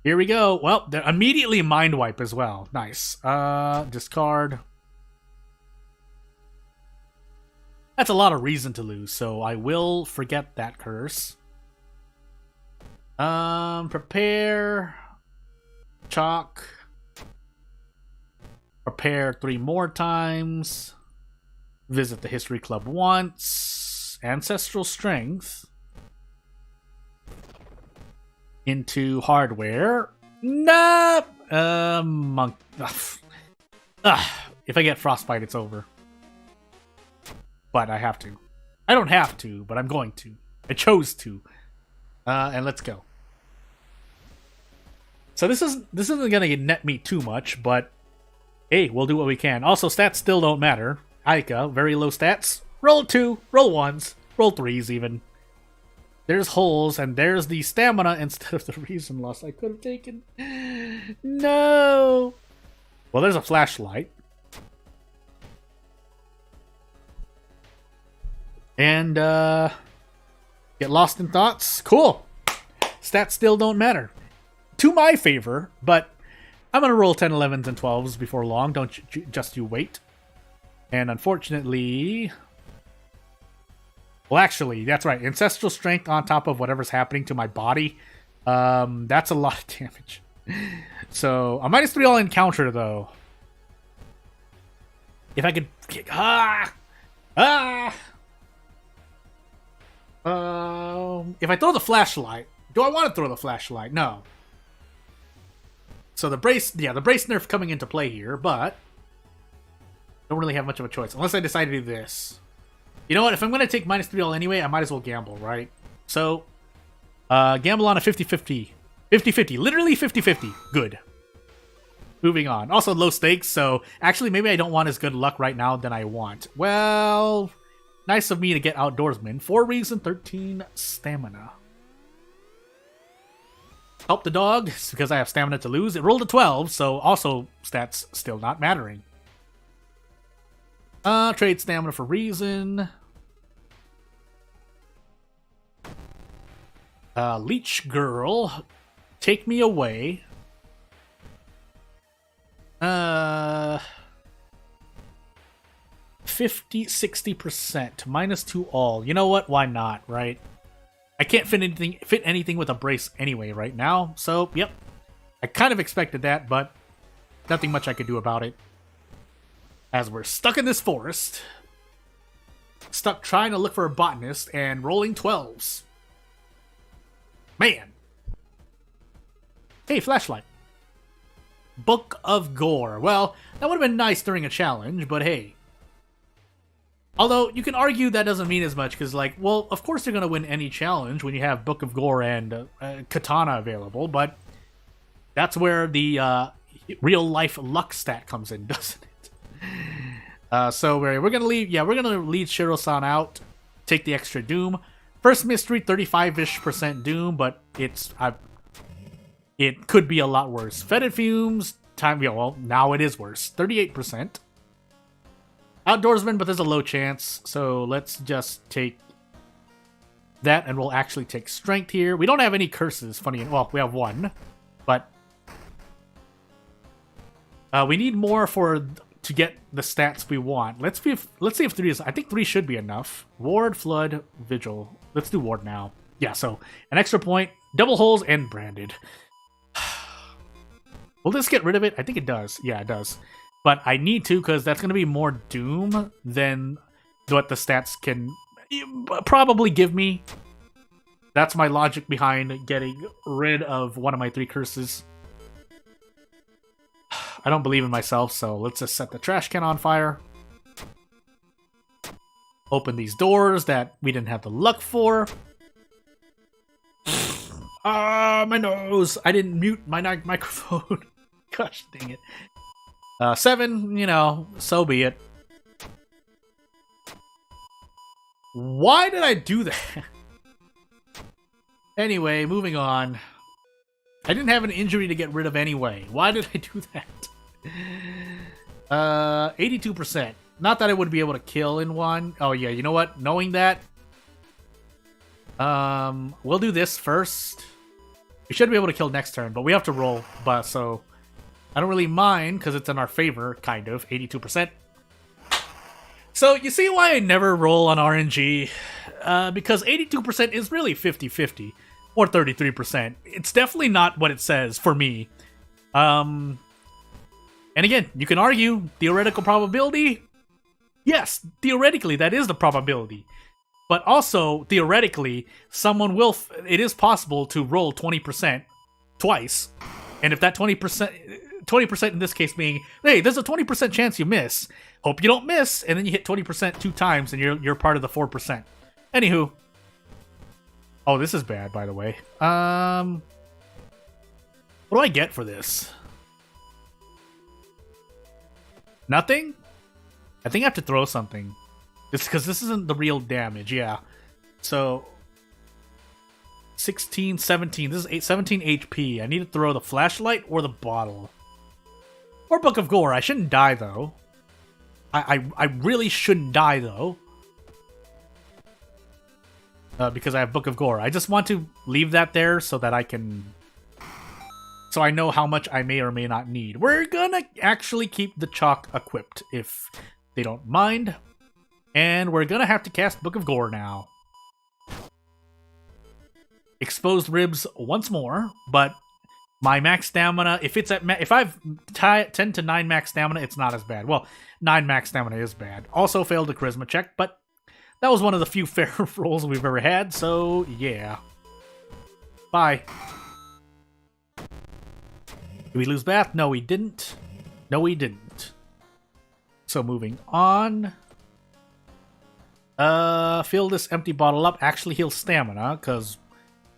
S2: Here we go. Well, they're immediately Mind Wipe as well. Nice. Discard. That's a lot of reason to lose, so I will forget that curse. Prepare. Chalk. Prepare 3 more times. Visit the History Club once. Ancestral Strength. Into Hardware. Nope! Monk. If I get Frostbite, it's over. But I have to. I don't have to, but I'm going to. I chose to. And let's go. So this isn't gonna net me too much, but hey, we'll do what we can. Also, stats still don't matter. Aika, very low stats. Roll 2, roll 1s, roll 3s even. There's holes, and there's the stamina instead of the reason loss I could have taken. No! Well, there's a flashlight. And, get lost in thoughts. Cool! Stats still don't matter. To my favor, but I'm going to roll 10, 11s, and 12s before long. Don't just you wait. And unfortunately... Well, actually, that's right. Ancestral strength on top of whatever's happening to my body. That's a lot of damage. So, a -3 all encounter, though. If I could... if I throw the flashlight... Do I want to throw the flashlight? No. So the brace... Yeah, the brace nerf coming into play here, but... Don't really have much of a choice. Unless I decide to do this. You know what? If I'm going to take -3 all anyway, I might as well gamble, right? So, gamble on a 50-50. 50-50. Literally 50-50. Good. Moving on. Also low stakes, so actually maybe I don't want as good luck right now than I want. Well, nice of me to get outdoorsman. 4 reason, 13 stamina. Help the dog, it's because I have stamina to lose. It rolled a 12, so also stats still not mattering. Trade stamina for reason. Leech girl, take me away. 50-60%, -2 all. You know what? Why not, right? I can't fit anything with a brace anyway right now, so yep. I kind of expected that, but nothing much I could do about it. As we're stuck in this forest, stuck trying to look for a botanist and rolling 12s. Man. Hey, flashlight. Book of Gore. Well, that would have been nice during a challenge, but hey. Although, you can argue that doesn't mean as much, because, like, well, of course you're going to win any challenge when you have Book of Gore and Katana available, but that's where the real-life luck stat comes in, doesn't it? So we're gonna leave. Yeah, we're gonna lead Shiro-san out. Take the extra doom. First mystery, 35-ish% doom, but it could be a lot worse. Fetid fumes. Time. Yeah, well, now it is worse. 38%. Outdoorsman, but there's a low chance. So let's just take that, and we'll actually take strength here. We don't have any curses. Funny. Well, we have one, but we need more to get the stats we want. Let's see if 3 is... I think 3 should be enough. Ward, Flood, Vigil. Let's do Ward now. Yeah, so an extra point, double holes, and branded. Will this get rid of it? I think it does. Yeah, it does. But I need to, because that's going to be more doom than what the stats can probably give me. That's my logic behind getting rid of one of my 3 curses. I don't believe in myself, so let's just set the trash can on fire. Open these doors that we didn't have the luck for. Ah, my nose! I didn't mute my microphone. Gosh dang it. 7, you know, so be it. Why did I do that? Anyway, moving on. I didn't have an injury to get rid of anyway. Why did I do that? 82%. Not that I would be able to kill in one. Oh yeah, you know what? Knowing that, we'll do this first. We should be able to kill next turn, but we have to roll. But so I don't really mind because it's in our favor, kind of. 82%. So you see why I never roll on RNG? Because 82% is really 50-50. Or 33%. It's definitely not what it says for me. And again, you can argue theoretical probability. Yes, theoretically that is the probability. But also, theoretically, someone will... It is possible to roll 20% twice. And if that 20% in this case being, hey, there's a 20% chance you miss. Hope you don't miss. And then you hit 20% 2 times and you're part of the 4%. Anywho. Oh, this is bad, by the way. What do I get for this? Nothing? I think I have to throw something. It's because this isn't the real damage, yeah. So, 16, 17. This is 17 HP. I need to throw the flashlight or the bottle. Or Book of Gore. I shouldn't die, though. I really shouldn't die, though. Because I have Book of Gore. I just want to leave that there so that I can... So I know how much I may or may not need. We're gonna actually keep the chalk equipped, if they don't mind. And we're gonna have to cast Book of Gore now. Exposed ribs once more, but my max stamina, if I've 10 to 9 max stamina, it's not as bad. Well, 9 max stamina is bad. Also failed the charisma check, but that was one of the few fair rolls we've ever had, so yeah. Bye. Did we lose Bath? No, we didn't. No, we didn't. So moving on. Fill this empty bottle up. Actually heal stamina, because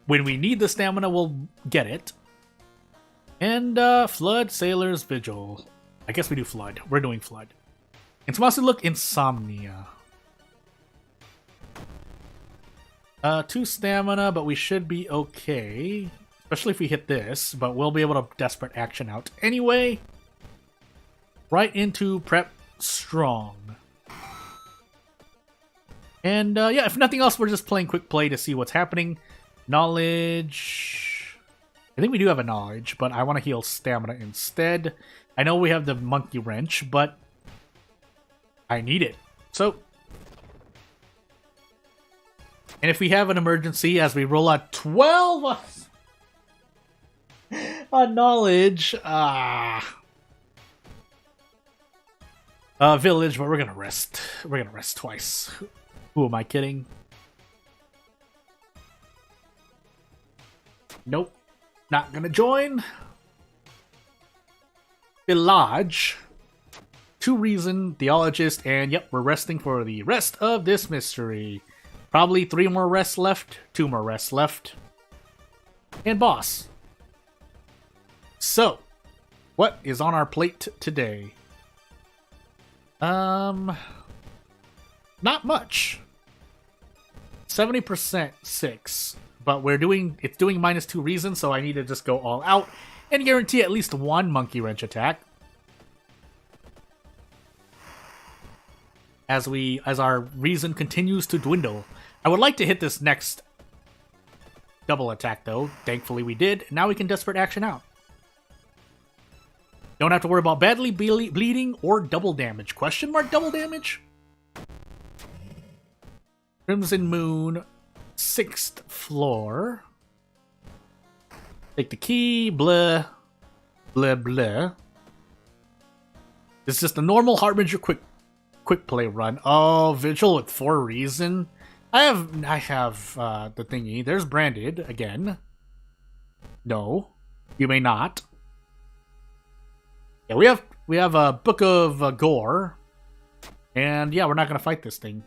S2: when we need the stamina, we'll get it. And, Flood, Sailor's Vigil. I guess we do Flood. We're doing Flood. And supposed to look Insomnia. 2 stamina, but we should be okay. Especially if we hit this, but we'll be able to Desperate Action out anyway. Right into Prep Strong. And, yeah, if nothing else, we're just playing Quick Play to see what's happening. Knowledge... I think we do have a Knowledge, but I want to heal Stamina instead. I know we have the Monkey Wrench, but I need it. So... And if we have an emergency, as we roll out 12 on Knowledge... Village, but we're gonna rest. We're gonna rest twice. Who am I kidding? Nope. Not gonna join. Village. 2 Reason, Theologist, and yep, we're resting for the rest of this mystery. Probably 3 more rests left, 2 more rests left. And boss. So, what is on our plate today? Not much. 70% 6. But it's doing -2 Reason, so I need to just go all out and guarantee at least 1 Monkey Wrench attack. As our Reason continues to dwindle. I would like to hit this next double attack though. Thankfully we did. Now we can Desperate Action out. Don't have to worry about badly bleeding or double damage. Question mark double damage? Crimson Moon, 6th floor. Take the key, blah, blah, blah. It's just a normal Harbinger quick play run. Oh, Vigil with 4 Reason. I have the thingy. There's Branded again. No, you may not. Yeah, we have a Book of Gore, and yeah, we're not gonna fight this thing.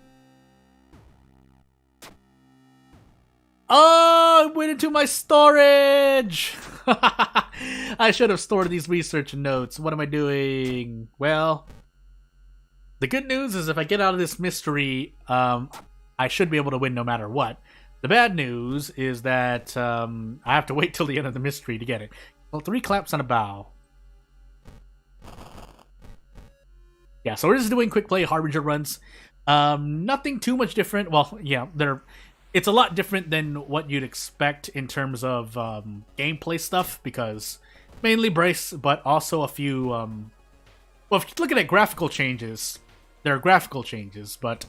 S2: Oh, it went into my storage! I should have stored these research notes. What am I doing? Well, the good news is if I get out of this mystery, I should be able to win no matter what. The bad news is that I have to wait till the end of the mystery to get it. Well, 3 claps on a bow. Yeah, so we're just doing quick play Harbinger runs. Nothing too much different. Well, yeah, it's a lot different than what you'd expect in terms of gameplay stuff, because mainly Brace, but also a few... well, if you're looking at graphical changes, there are graphical changes, but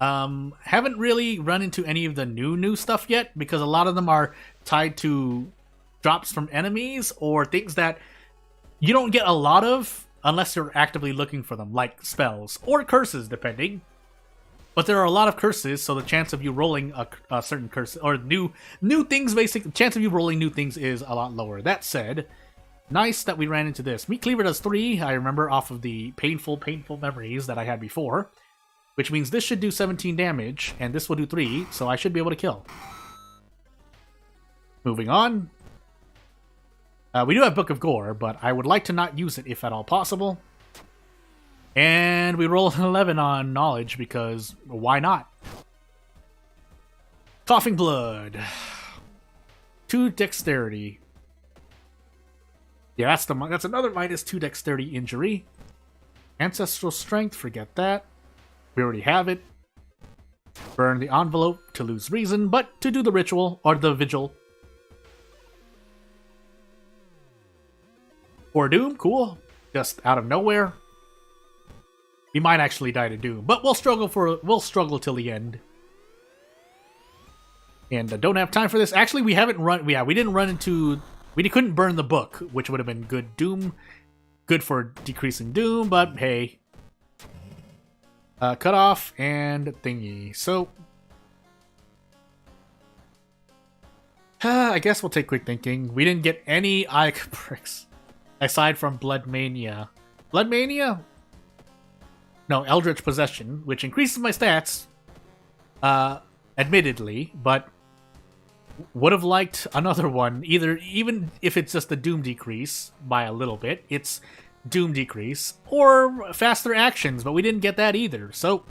S2: haven't really run into any of the new stuff yet, because a lot of them are tied to drops from enemies or things that you don't get a lot of unless you're actively looking for them, like spells or curses, depending. But there are a lot of curses, so the chance of you rolling a certain curse or new things, basically, the chance of you rolling new things is a lot lower. That said, nice that we ran into this. Meat Cleaver does 3, I remember, off of the painful memories that I had before, which means this should do 17 damage, and this will do 3, so I should be able to kill. Moving on. We do have Book of Gore, but I would like to not use it if at all possible. And we roll an 11 on Knowledge, because why not? Coughing blood. 2 dexterity. Yeah, that's another -2 dexterity injury. Ancestral strength, forget that. We already have it. Burn the envelope to lose reason, but to do the ritual, or the vigil. For Doom, cool. Just out of nowhere. We might actually die to Doom, but we'll struggle till the end. And don't have time for this. Actually, we haven't run. Yeah, we didn't run into. We couldn't burn the book, which would have been good. Doom, good for decreasing Doom, but hey. Cut off and thingy. So, I guess we'll take quick thinking. We didn't get any eye bricks aside from Blood Mania. Blood Mania? No, Eldritch Possession, which increases my stats, admittedly, but would have liked another one. Even if it's just a Doom decrease by a little bit, it's Doom decrease, or faster actions, but we didn't get that either. So,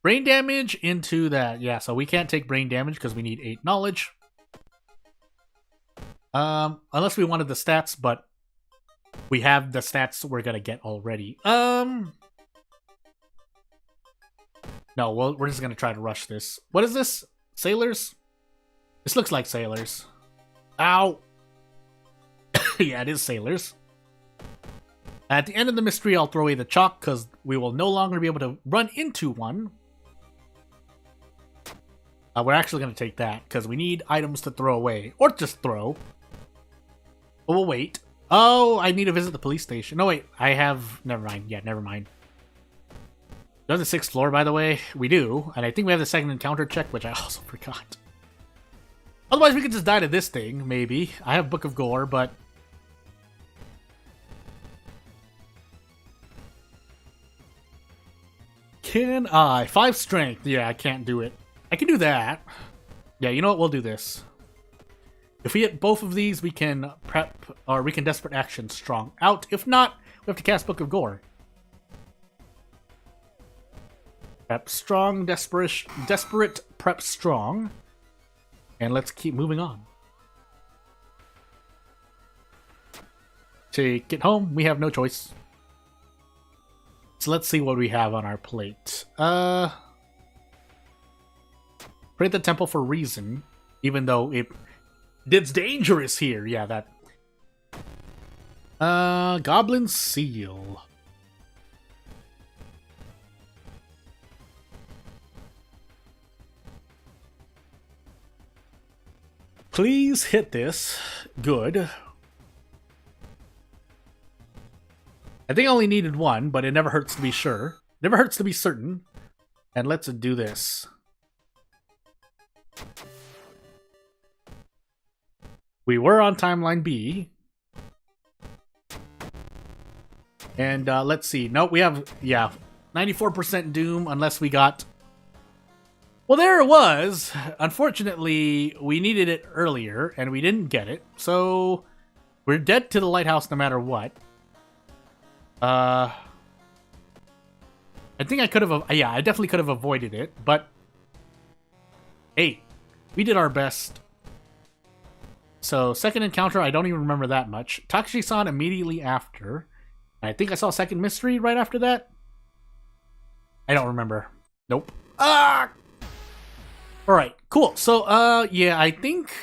S2: brain damage into that. Yeah, so we can't take brain damage because we need 8 knowledge. Unless we wanted the stats, but we have the stats we're gonna get already. No, well, we're just gonna try to rush this. What is this? Sailors? This looks like sailors. Ow! Yeah, it is sailors. At the end of the mystery, I'll throw away the chalk, because we will no longer be able to run into one. We're actually going to take that, because we need items to throw away. Or just throw. But we'll wait. Oh, I need to visit the police station. No, wait. I have... Never mind. Yeah, never mind. Do we have the 6th floor, by the way? We do. And I think we have the second encounter check, which I also forgot. Otherwise, we could just die to this thing, maybe. I have Book of Gore, but... Can I? 5 strength. Yeah, I can't do it. I can do that. Yeah, you know what? We'll do this. If we hit both of these, we can prep, or we can Desperate Action Strong out. If not, we have to cast Book of Gore. Prep Strong, Desperate Prep Strong. And let's keep moving on. Take it home. We have no choice. So let's see what we have on our plate. Pray at the temple for reason, even though it's dangerous here. Yeah, that. Goblin seal. Please hit this. Good. I think I only needed 1, but it never hurts to be sure. Never hurts to be certain. And let's do this. We were on timeline B. And let's see. Nope, we have, yeah, 94% Doom unless we got... Well, there it was. Unfortunately, we needed it earlier, and we didn't get it. So, we're dead to the lighthouse no matter what. I think I could have... Yeah, I definitely could have avoided it, but... Hey, we did our best. So, second encounter, I don't even remember that much. Takashi-san immediately after. I think I saw second mystery right after that. I don't remember. Nope. Ah! Alright, cool. So, yeah, I think...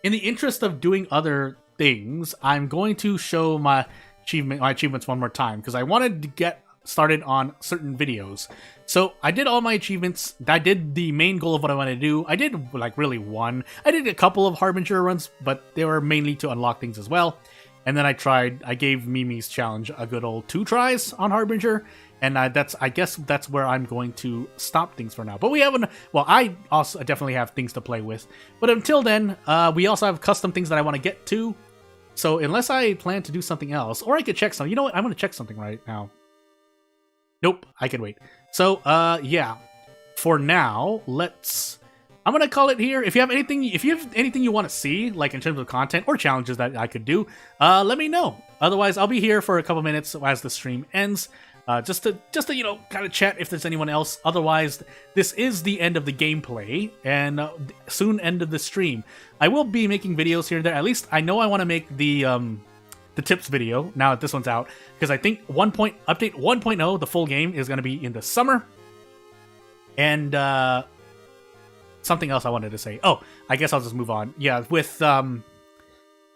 S2: In the interest of doing other things, I'm going to show my achievements one more time, because I wanted to get started on certain videos. So I did all my achievements. I did the main goal of what I wanted to do. I did like really one. I did a couple of Harbinger runs, but they were mainly to unlock things as well. And then I gave Mimi's challenge a good old 2 tries on Harbinger, and I guess that's where I'm going to stop things for now. But we haven't. Well, I also definitely have things to play with. But until then, we also have custom things that I want to get to. So unless I plan to do something else, or I could check something. You know what? I'm going to check something right now. Nope, I can wait. So, yeah. For now, I'm going to call it here. If you have anything you want to see, like in terms of content or challenges that I could do, let me know. Otherwise, I'll be here for a couple minutes as the stream ends. just to kind of chat if there's anyone else. Otherwise, this is the end of the gameplay and soon end of the stream. I will be making videos here and there. At least I know I want to make the tips video now that this one's out, because I think update 1.0, the full game, is going to be in the summer. And something else I wanted to say. Oh, I guess I'll just move on. Yeah, with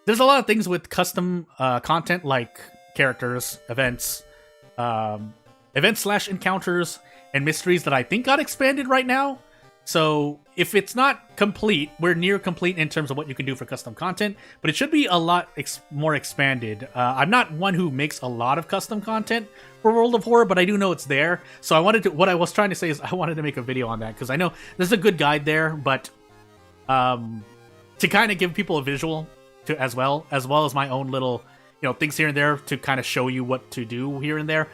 S2: there's a lot of things with custom content like characters, events, events/encounters, and mysteries that I think got expanded right now. So if it's not complete, we're near complete in terms of what you can do for custom content, but it should be a lot more expanded. I'm not one who makes a lot of custom content for World of Horror, but I do know it's there. So what I was trying to say is I wanted to make a video on that, because I know there's a good guide there, but to kind of give people a visual to as well as my own little, things here and there to kind of show you what to do here and there.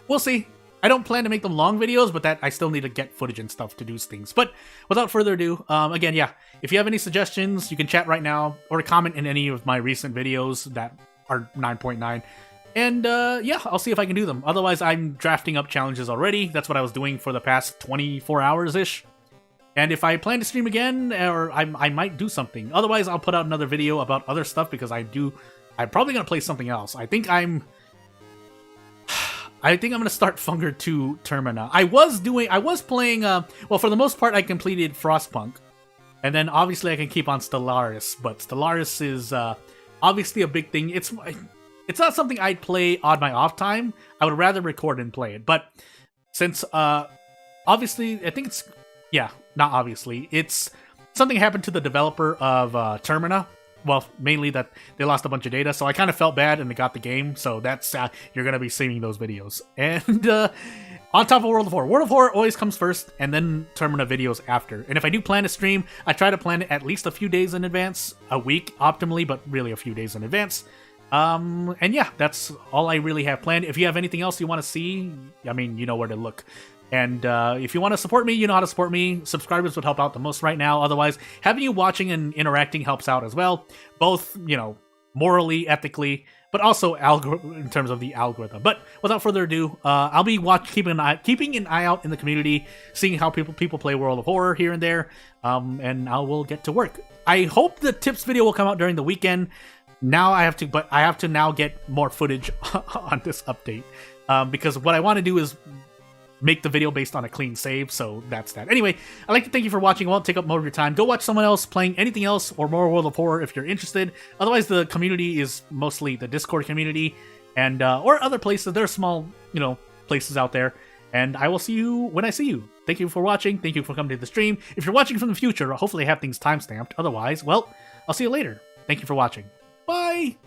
S2: We'll see. I don't plan to make them long videos, but that I still need to get footage and stuff to do things. But without further ado, again, yeah, if you have any suggestions, you can chat right now or comment in any of my recent videos that are 9.9. And yeah, I'll see if I can do them. Otherwise, I'm drafting up challenges already. That's what I was doing for the past 24 hours-ish. And if I plan to stream again, or I might do something. Otherwise, I'll put out another video about other stuff, because I'm probably going to play something else. I think I'm going to start Funger 2 Termina. I was playing, well, for the most part, I completed Frostpunk. And then, obviously, I can keep on Stellaris. But Stellaris is, obviously a big thing. It's not something I'd play on my off time. I would rather record and play it. But since, obviously, I think it's, yeah, not obviously. It's something happened to the developer of Termina. Well, mainly that they lost a bunch of data, so I kind of felt bad and they got the game, so that's, you're going to be seeing those videos. And on top of World of Horror. World of Horror always comes first, and then Termina videos after. And if I do plan to stream, I try to plan it at least a few days in advance, a week optimally, but really a few days in advance. And yeah, that's all I really have planned. If you have anything else you want to see, I mean, you know where to look. And if you want to support me, you know how to support me. Subscribers would help out the most right now. Otherwise, having you watching and interacting helps out as well. Both, morally, ethically, but also in terms of the algorithm. But without further ado, I'll be keeping an eye out in the community, seeing how people play World of Horror here and there, and I will get to work. I hope the tips video will come out during the weekend. Now I have to now get more footage on this update, because what I want to do is make the video based on a clean save, so that's that. Anyway, I'd like to thank you for watching. I won't take up more of your time. Go watch someone else playing anything else or more World of Horror if you're interested. Otherwise, the community is mostly the Discord community and or other places. There are small, places out there. And I will see you when I see you. Thank you for watching. Thank you for coming to the stream. If you're watching from the future, hopefully I have things timestamped. Otherwise, well, I'll see you later. Thank you for watching. Bye!